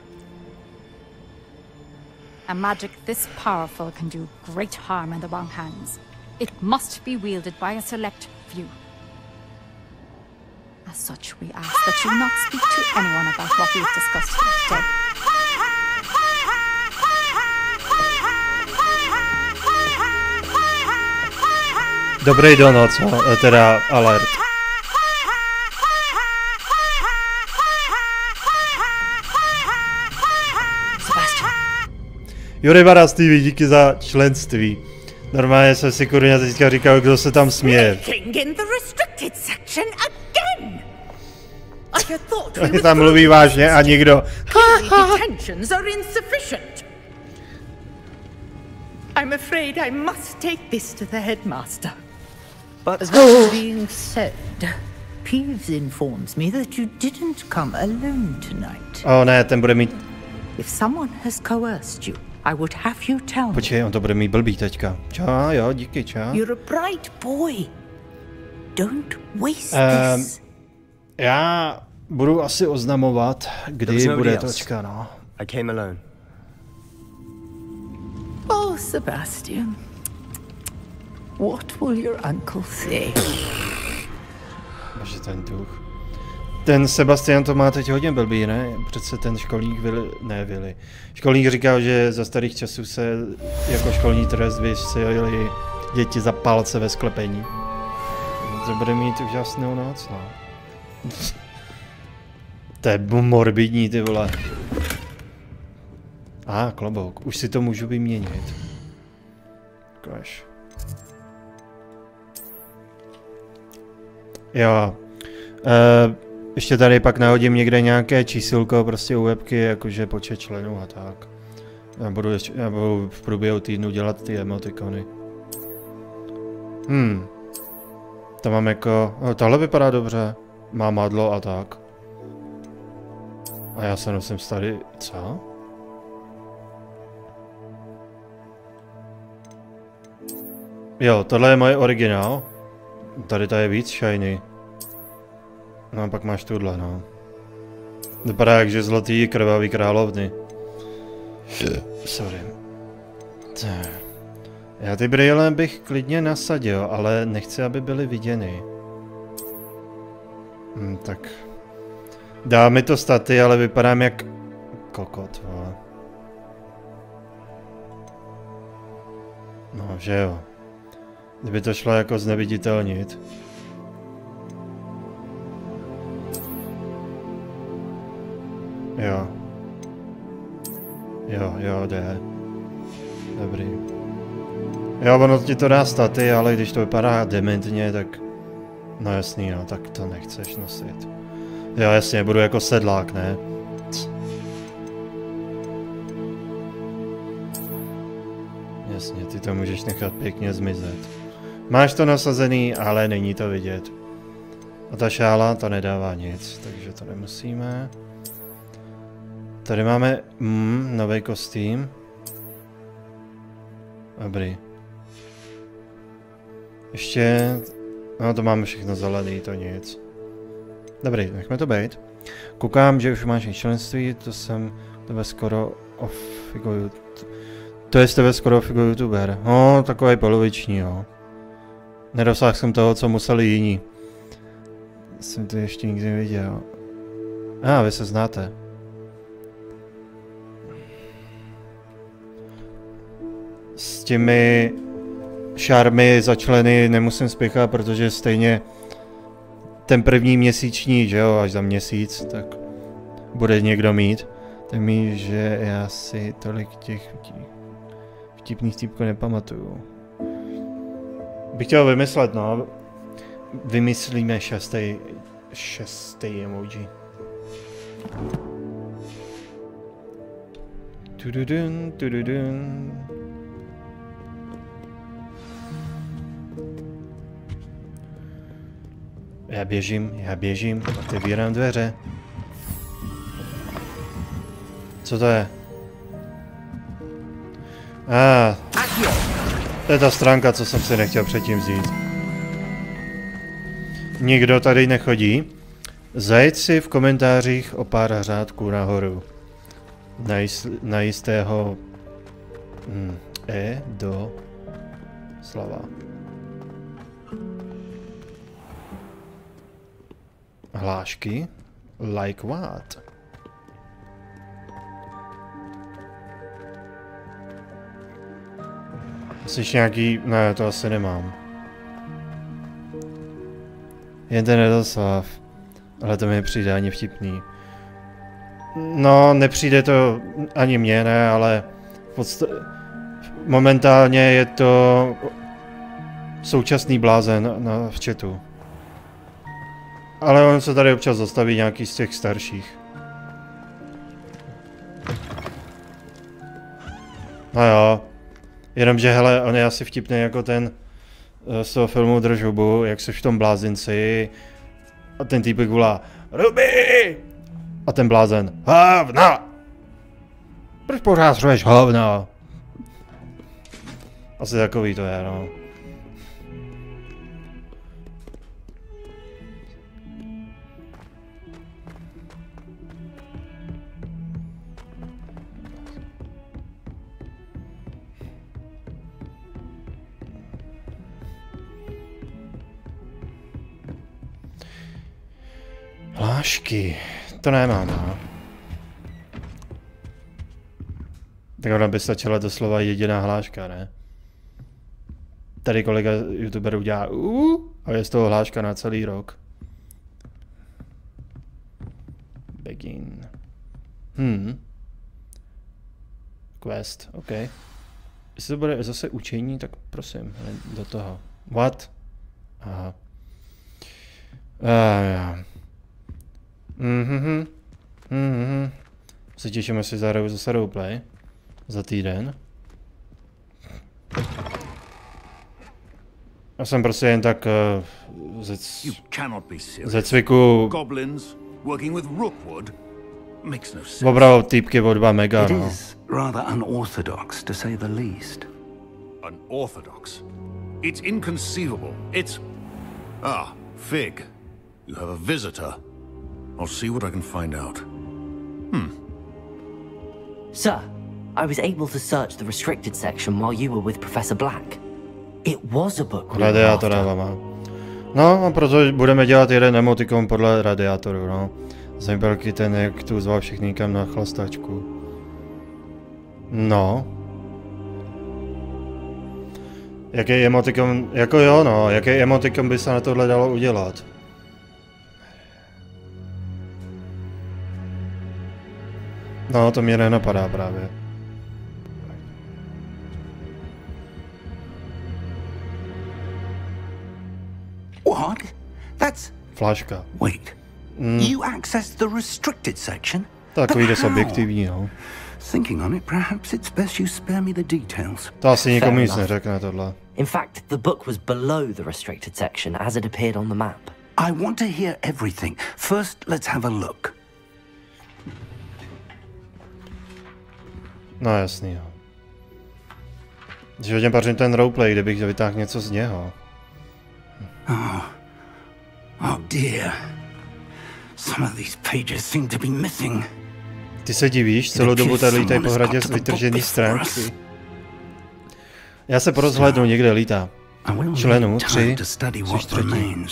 A magic this powerful can do great harm in the wrong hands. It must be wielded by a select few. As such, we ask that you not speak to anyone about what we've discussed here today. Dobrý donoc, teda alert. Jury Varastývý, díky za členství. Normálně jsem si kurňa teďka říkal, kdo se tam směje. Oni tam mluví vážně a nikdo. I'm afraid I must take this to the headmaster. But that being said, Peeves informs me that you didn't come alone tonight. Oh ne, ten bude mít... If someone has coerced you, I would have you tell me. Počkej, on to bude mít blbý teďka. Čau, jo, díky, čau. You're a bright boy. Don't waste this. Já budu asi oznamovat, kdy bude točka, no. I came alone. Oh, Sebastian. What will your uncle say? Bože, ten duch. Ten Sebastian to má teď hodně blbý, ne? Přece ten školník školník říkal, že za starých časů se jako školní trest vysílali děti za palce ve sklepení. To bude mít úžasnou noc, no. To je morbidní, ty vole. Klobouk. Už si to můžu vyměnit. Ukaž. Jo. Ještě tady pak nahodím někde nějaké čísilko prostě u webky, jakože počet členů a tak. Já budu v průběhu týdnu dělat ty emotikony. To mám jako... Tohle vypadá dobře. Má madlo a tak. A já se nosím starý... Co? Jo, tohle je moje originál. Tady to je víc shiny. No a pak máš tuhle, no. Vypadá jak že zlatý krvavý královny. Sorry. Já ty brýle bych klidně nasadil, ale nechci, aby byly viděny. Tak. Dá mi to staty, ale vypadám jak kokot, vole. No, že jo. Kdyby to šlo jako zneviditelnit. Jo. Jo, jde. Dobrý. Jo, ono ti to dá staty, ale když to vypadá dementně, tak... No jasný, no, tak to nechceš nosit. Jo, jasně, budu jako sedlák, ne? Jasně, ty to můžeš nechat pěkně zmizet. Máš to nasazený, ale není to vidět. A ta šála, to nedává nic, takže to nemusíme. Tady máme nový kostým. Dobrý. Ještě... No to máme všechno zelený, to nic. Dobrý, nechme to být. Koukám, že už máš i členství, to jsem tebe skoro To je z tebe skoro figo youtuber. No, takový poloviční, jo. Nedosáhl jsem toho, co museli jiní. Jsem to ještě nikdy neviděl. Vy se znáte. S těmi šarmy za členy nemusím spěchat, protože stejně ten první měsíční, že jo, až za měsíc, tak bude někdo mít. Tak mi, že já si tolik těch vtipných týpků nepamatuju. Bych chtěl vymyslet, no. Vymyslíme šestý emoji. Tududun, tududun. Já běžím, otevírám dveře. Co to je? To je ta stránka, co jsem si nechtěl předtím vzít. Nikdo tady nechodí. Zajeď si v komentářích o pár řádků nahoru. Na jistého do slava. Hlášky? Like what? Jsi nějaký... Ne, to asi nemám. Jen ten nedoslav. Ale to mi přijde ani vtipný. No, nepřijde to ani mně, ne, ale Momentálně je to současný blázen v chatu. Ale on se tady občas zastaví nějaký z těch starších. No jo. Jenomže hele, on je asi vtipný jako ten z toho filmu Drž hubu, jak jsi v tom blázinci a ten týpek volá Ruby! A ten blázen hovna! Proč pořád řveš hovna? Asi takový to je, no. Hlášky, to nemám, no. Tak ona by stačila doslova jediná hláška, ne? Tady kolega youtuberů dělá a je z toho hláška na celý rok. Begin. Quest, OK. Jestli to bude zase učení, tak prosím, do toho. What? Aha. Se těšíme, si zahraju zase roleplay. Za týden. Já jsem prostě jen tak ze cviku obral týpky o 2 mega, no. Rather unorthodox, to say the least. Unorthodox? It's inconceivable. It's... Ah, Fig. You have a visitor. I'll see what I can find out. Sir, I was able to search the restricted section while you were with Professor Black. It was a book. Radiátora mám. No, a proto budeme dělat jeden emotikon podle radiátoru, no. Zajímavý ten, jak tu zval všichni někam na chlastačku. No. Jaký emotikon, jako jo, no, jaký emotikon by se na tohle dalo udělat? No, to mě nenapadá právě. What? That's... Flaška. Wait. You accessed the restricted section? Takový dost objektivní, no. Thinking on it, perhaps it's best you spare me the details. To asi nikomu nic neřekne tohle. In fact, the book was below the restricted section as it appeared on the map. I want to hear everything. First, let's have a look. No jasný, jo. Když hodně pařím ten roleplay, kde bych vytáhl něco z něho. Oh dear. Some of these pages seem to be missing. Ty se divíš, celou dobu tady lítají po hradě z vytržený stránky. Já se porozhlédnu, někde lítá. Členů 3, jsi třetí.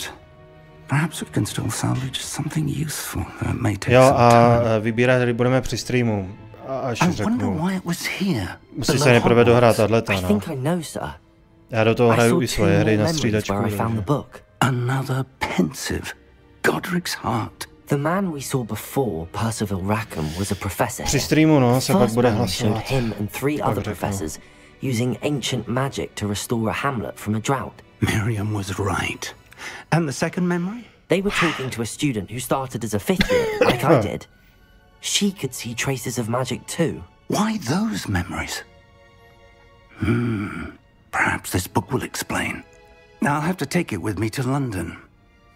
Jo, a vybírat tady budeme při streamu. Až řeknu. Musí se nejprve dohrát tato, no. Já do toho hraju i svoje hry na střídačku. Another pensive, Godric's heart. The man we saw before, Percival Rackham, was a professor. Při streamu, no, se pak bude hlasovat. Him and 3 other professors using ancient magic to restore a hamlet from a drought. Miriam was right. And the second memory? They were talking to a student who started as a 5th year, like I did. She could see traces of magic too. Why those memories? Perhaps this book will explain. I'll have to take it with me to London.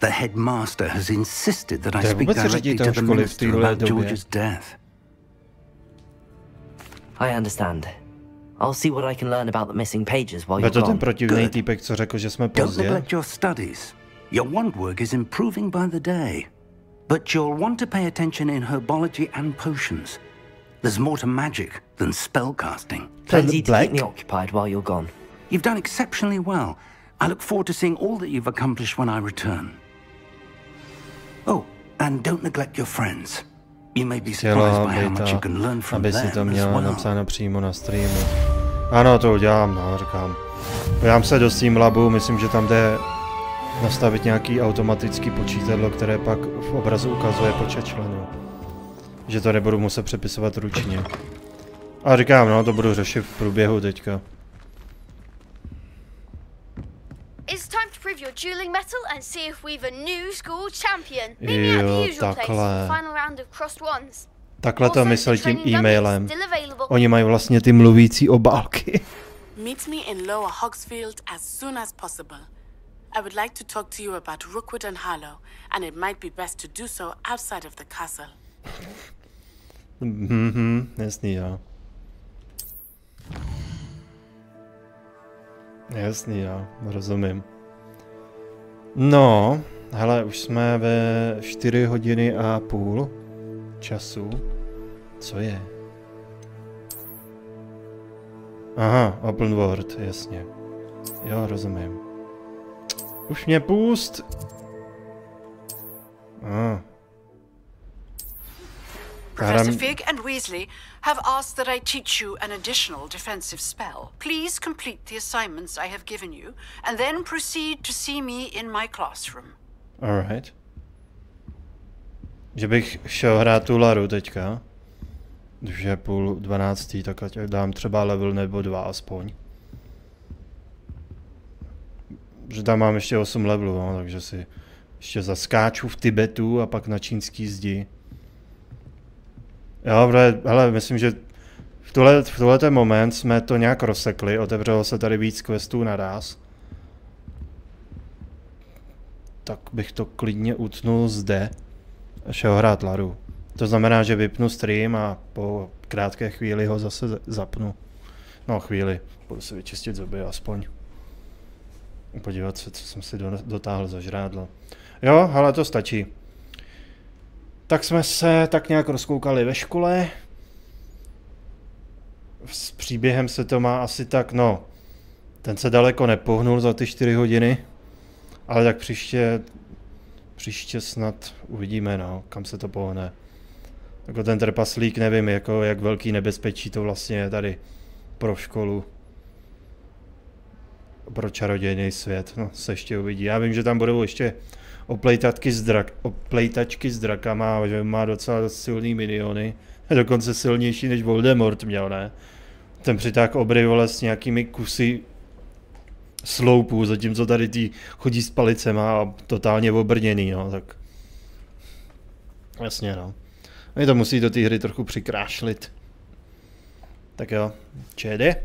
The headmaster has insisted that I speak directly to the minister about George's death. I understand. I'll see what I can learn about the missing pages while you're gone. Ten protivný týpek, co řekl, že jsme pozdě. Don't neglect your studies. Your wand work is improving by the day. But you'll want to pay attention in herbology and potions. There's more to magic than spellcasting. Plenty to keep me occupied while you're gone. You've done exceptionally well. I look forward to seeing all that you've accomplished when I return. Oh, and don't neglect your friends. You may be surprised by how much you can learn from them as well. Aby si to měla napsáno přímo na streamu. Ano, to udělám, no, říkám. Podívám se do Steam Labu, myslím, že tam jde nastavit nějaký automatický počítadlo, které pak v obrazu ukazuje počet členů. Že to nebudu muset přepisovat ručně. A říkám, no, to budu řešit v průběhu teďka. your dueling medal and see if we've a new school champion. Meet me at the usual place for the final round of crossed ones. Takhle to myslel tím e-mailem. Oni mají vlastně ty mluvící obálky. Meet me in Lower Hogsfield as soon as possible. I would like to talk to you about Rookwood and Harlow, and it might be best to do so outside of the castle. Jasný, jo. Jasný, jo, rozumím. No, hele, už jsme ve 4 hodiny a půl času. Co je? Aha, open world, jasně. Jo, rozumím. Už mě pust! Professor Fig and Weasley have asked that I teach you an additional defensive spell. Please complete the assignments I have given you, and then proceed to see me in my classroom. Alright. Že bych šel hrát tu Laru teďka. Když je 11:30, tak ať dám třeba level nebo 2 aspoň. Že tam mám ještě 8 levelů, no, takže si ještě zaskáču v Tibetu a pak na čínský zdi. Jo, hele, myslím, že v tohle moment jsme to nějak rozsekli, otevřelo se tady víc questů naraz. Tak bych to klidně utnul zde a šel hrát Laru. To znamená, že vypnu stream a po krátké chvíli ho zase zapnu. No chvíli, budu si vyčistit zuby aspoň. Podívat se, co jsem si dotáhl za žrádlo. Jo, ale to stačí. Tak jsme se tak nějak rozkoukali ve škole. S příběhem se to má asi tak, no, ten se daleko nepohnul za ty 4 hodiny, ale tak příště snad uvidíme, no, kam se to pohne. Jako ten trpaslík, nevím, jako jak velký nebezpečí to vlastně je tady pro školu. Pro čarodějný svět, no, se ještě uvidí. Já vím, že tam budou ještě oplejtačky s drakama, že má docela silný miniony. Dokonce silnější než Voldemort měl, ne? Ten přitáhl obry, vole, s nějakými kusy sloupů, zatímco tady ty chodí s palicema a totálně obrněný, no, tak... Jasně, no. Oni to musí do té hry trochu přikrášlit. Tak jo, čede.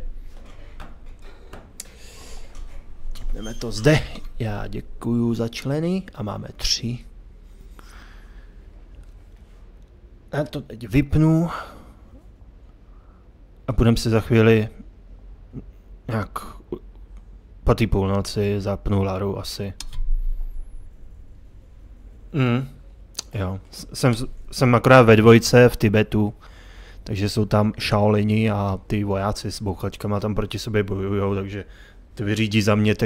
Jdeme to zde. Já děkuju za členy a máme 3. Já to teď vypnu. A půjdeme si za chvíli nějak po té půlnoci zapnu Laru asi. Jo, jsem akorát ve 2 v Tibetu, takže jsou tam Shaolini a ty vojáci s bouchačkama tam proti sobě bojujou, takže to vyřídí za mě ten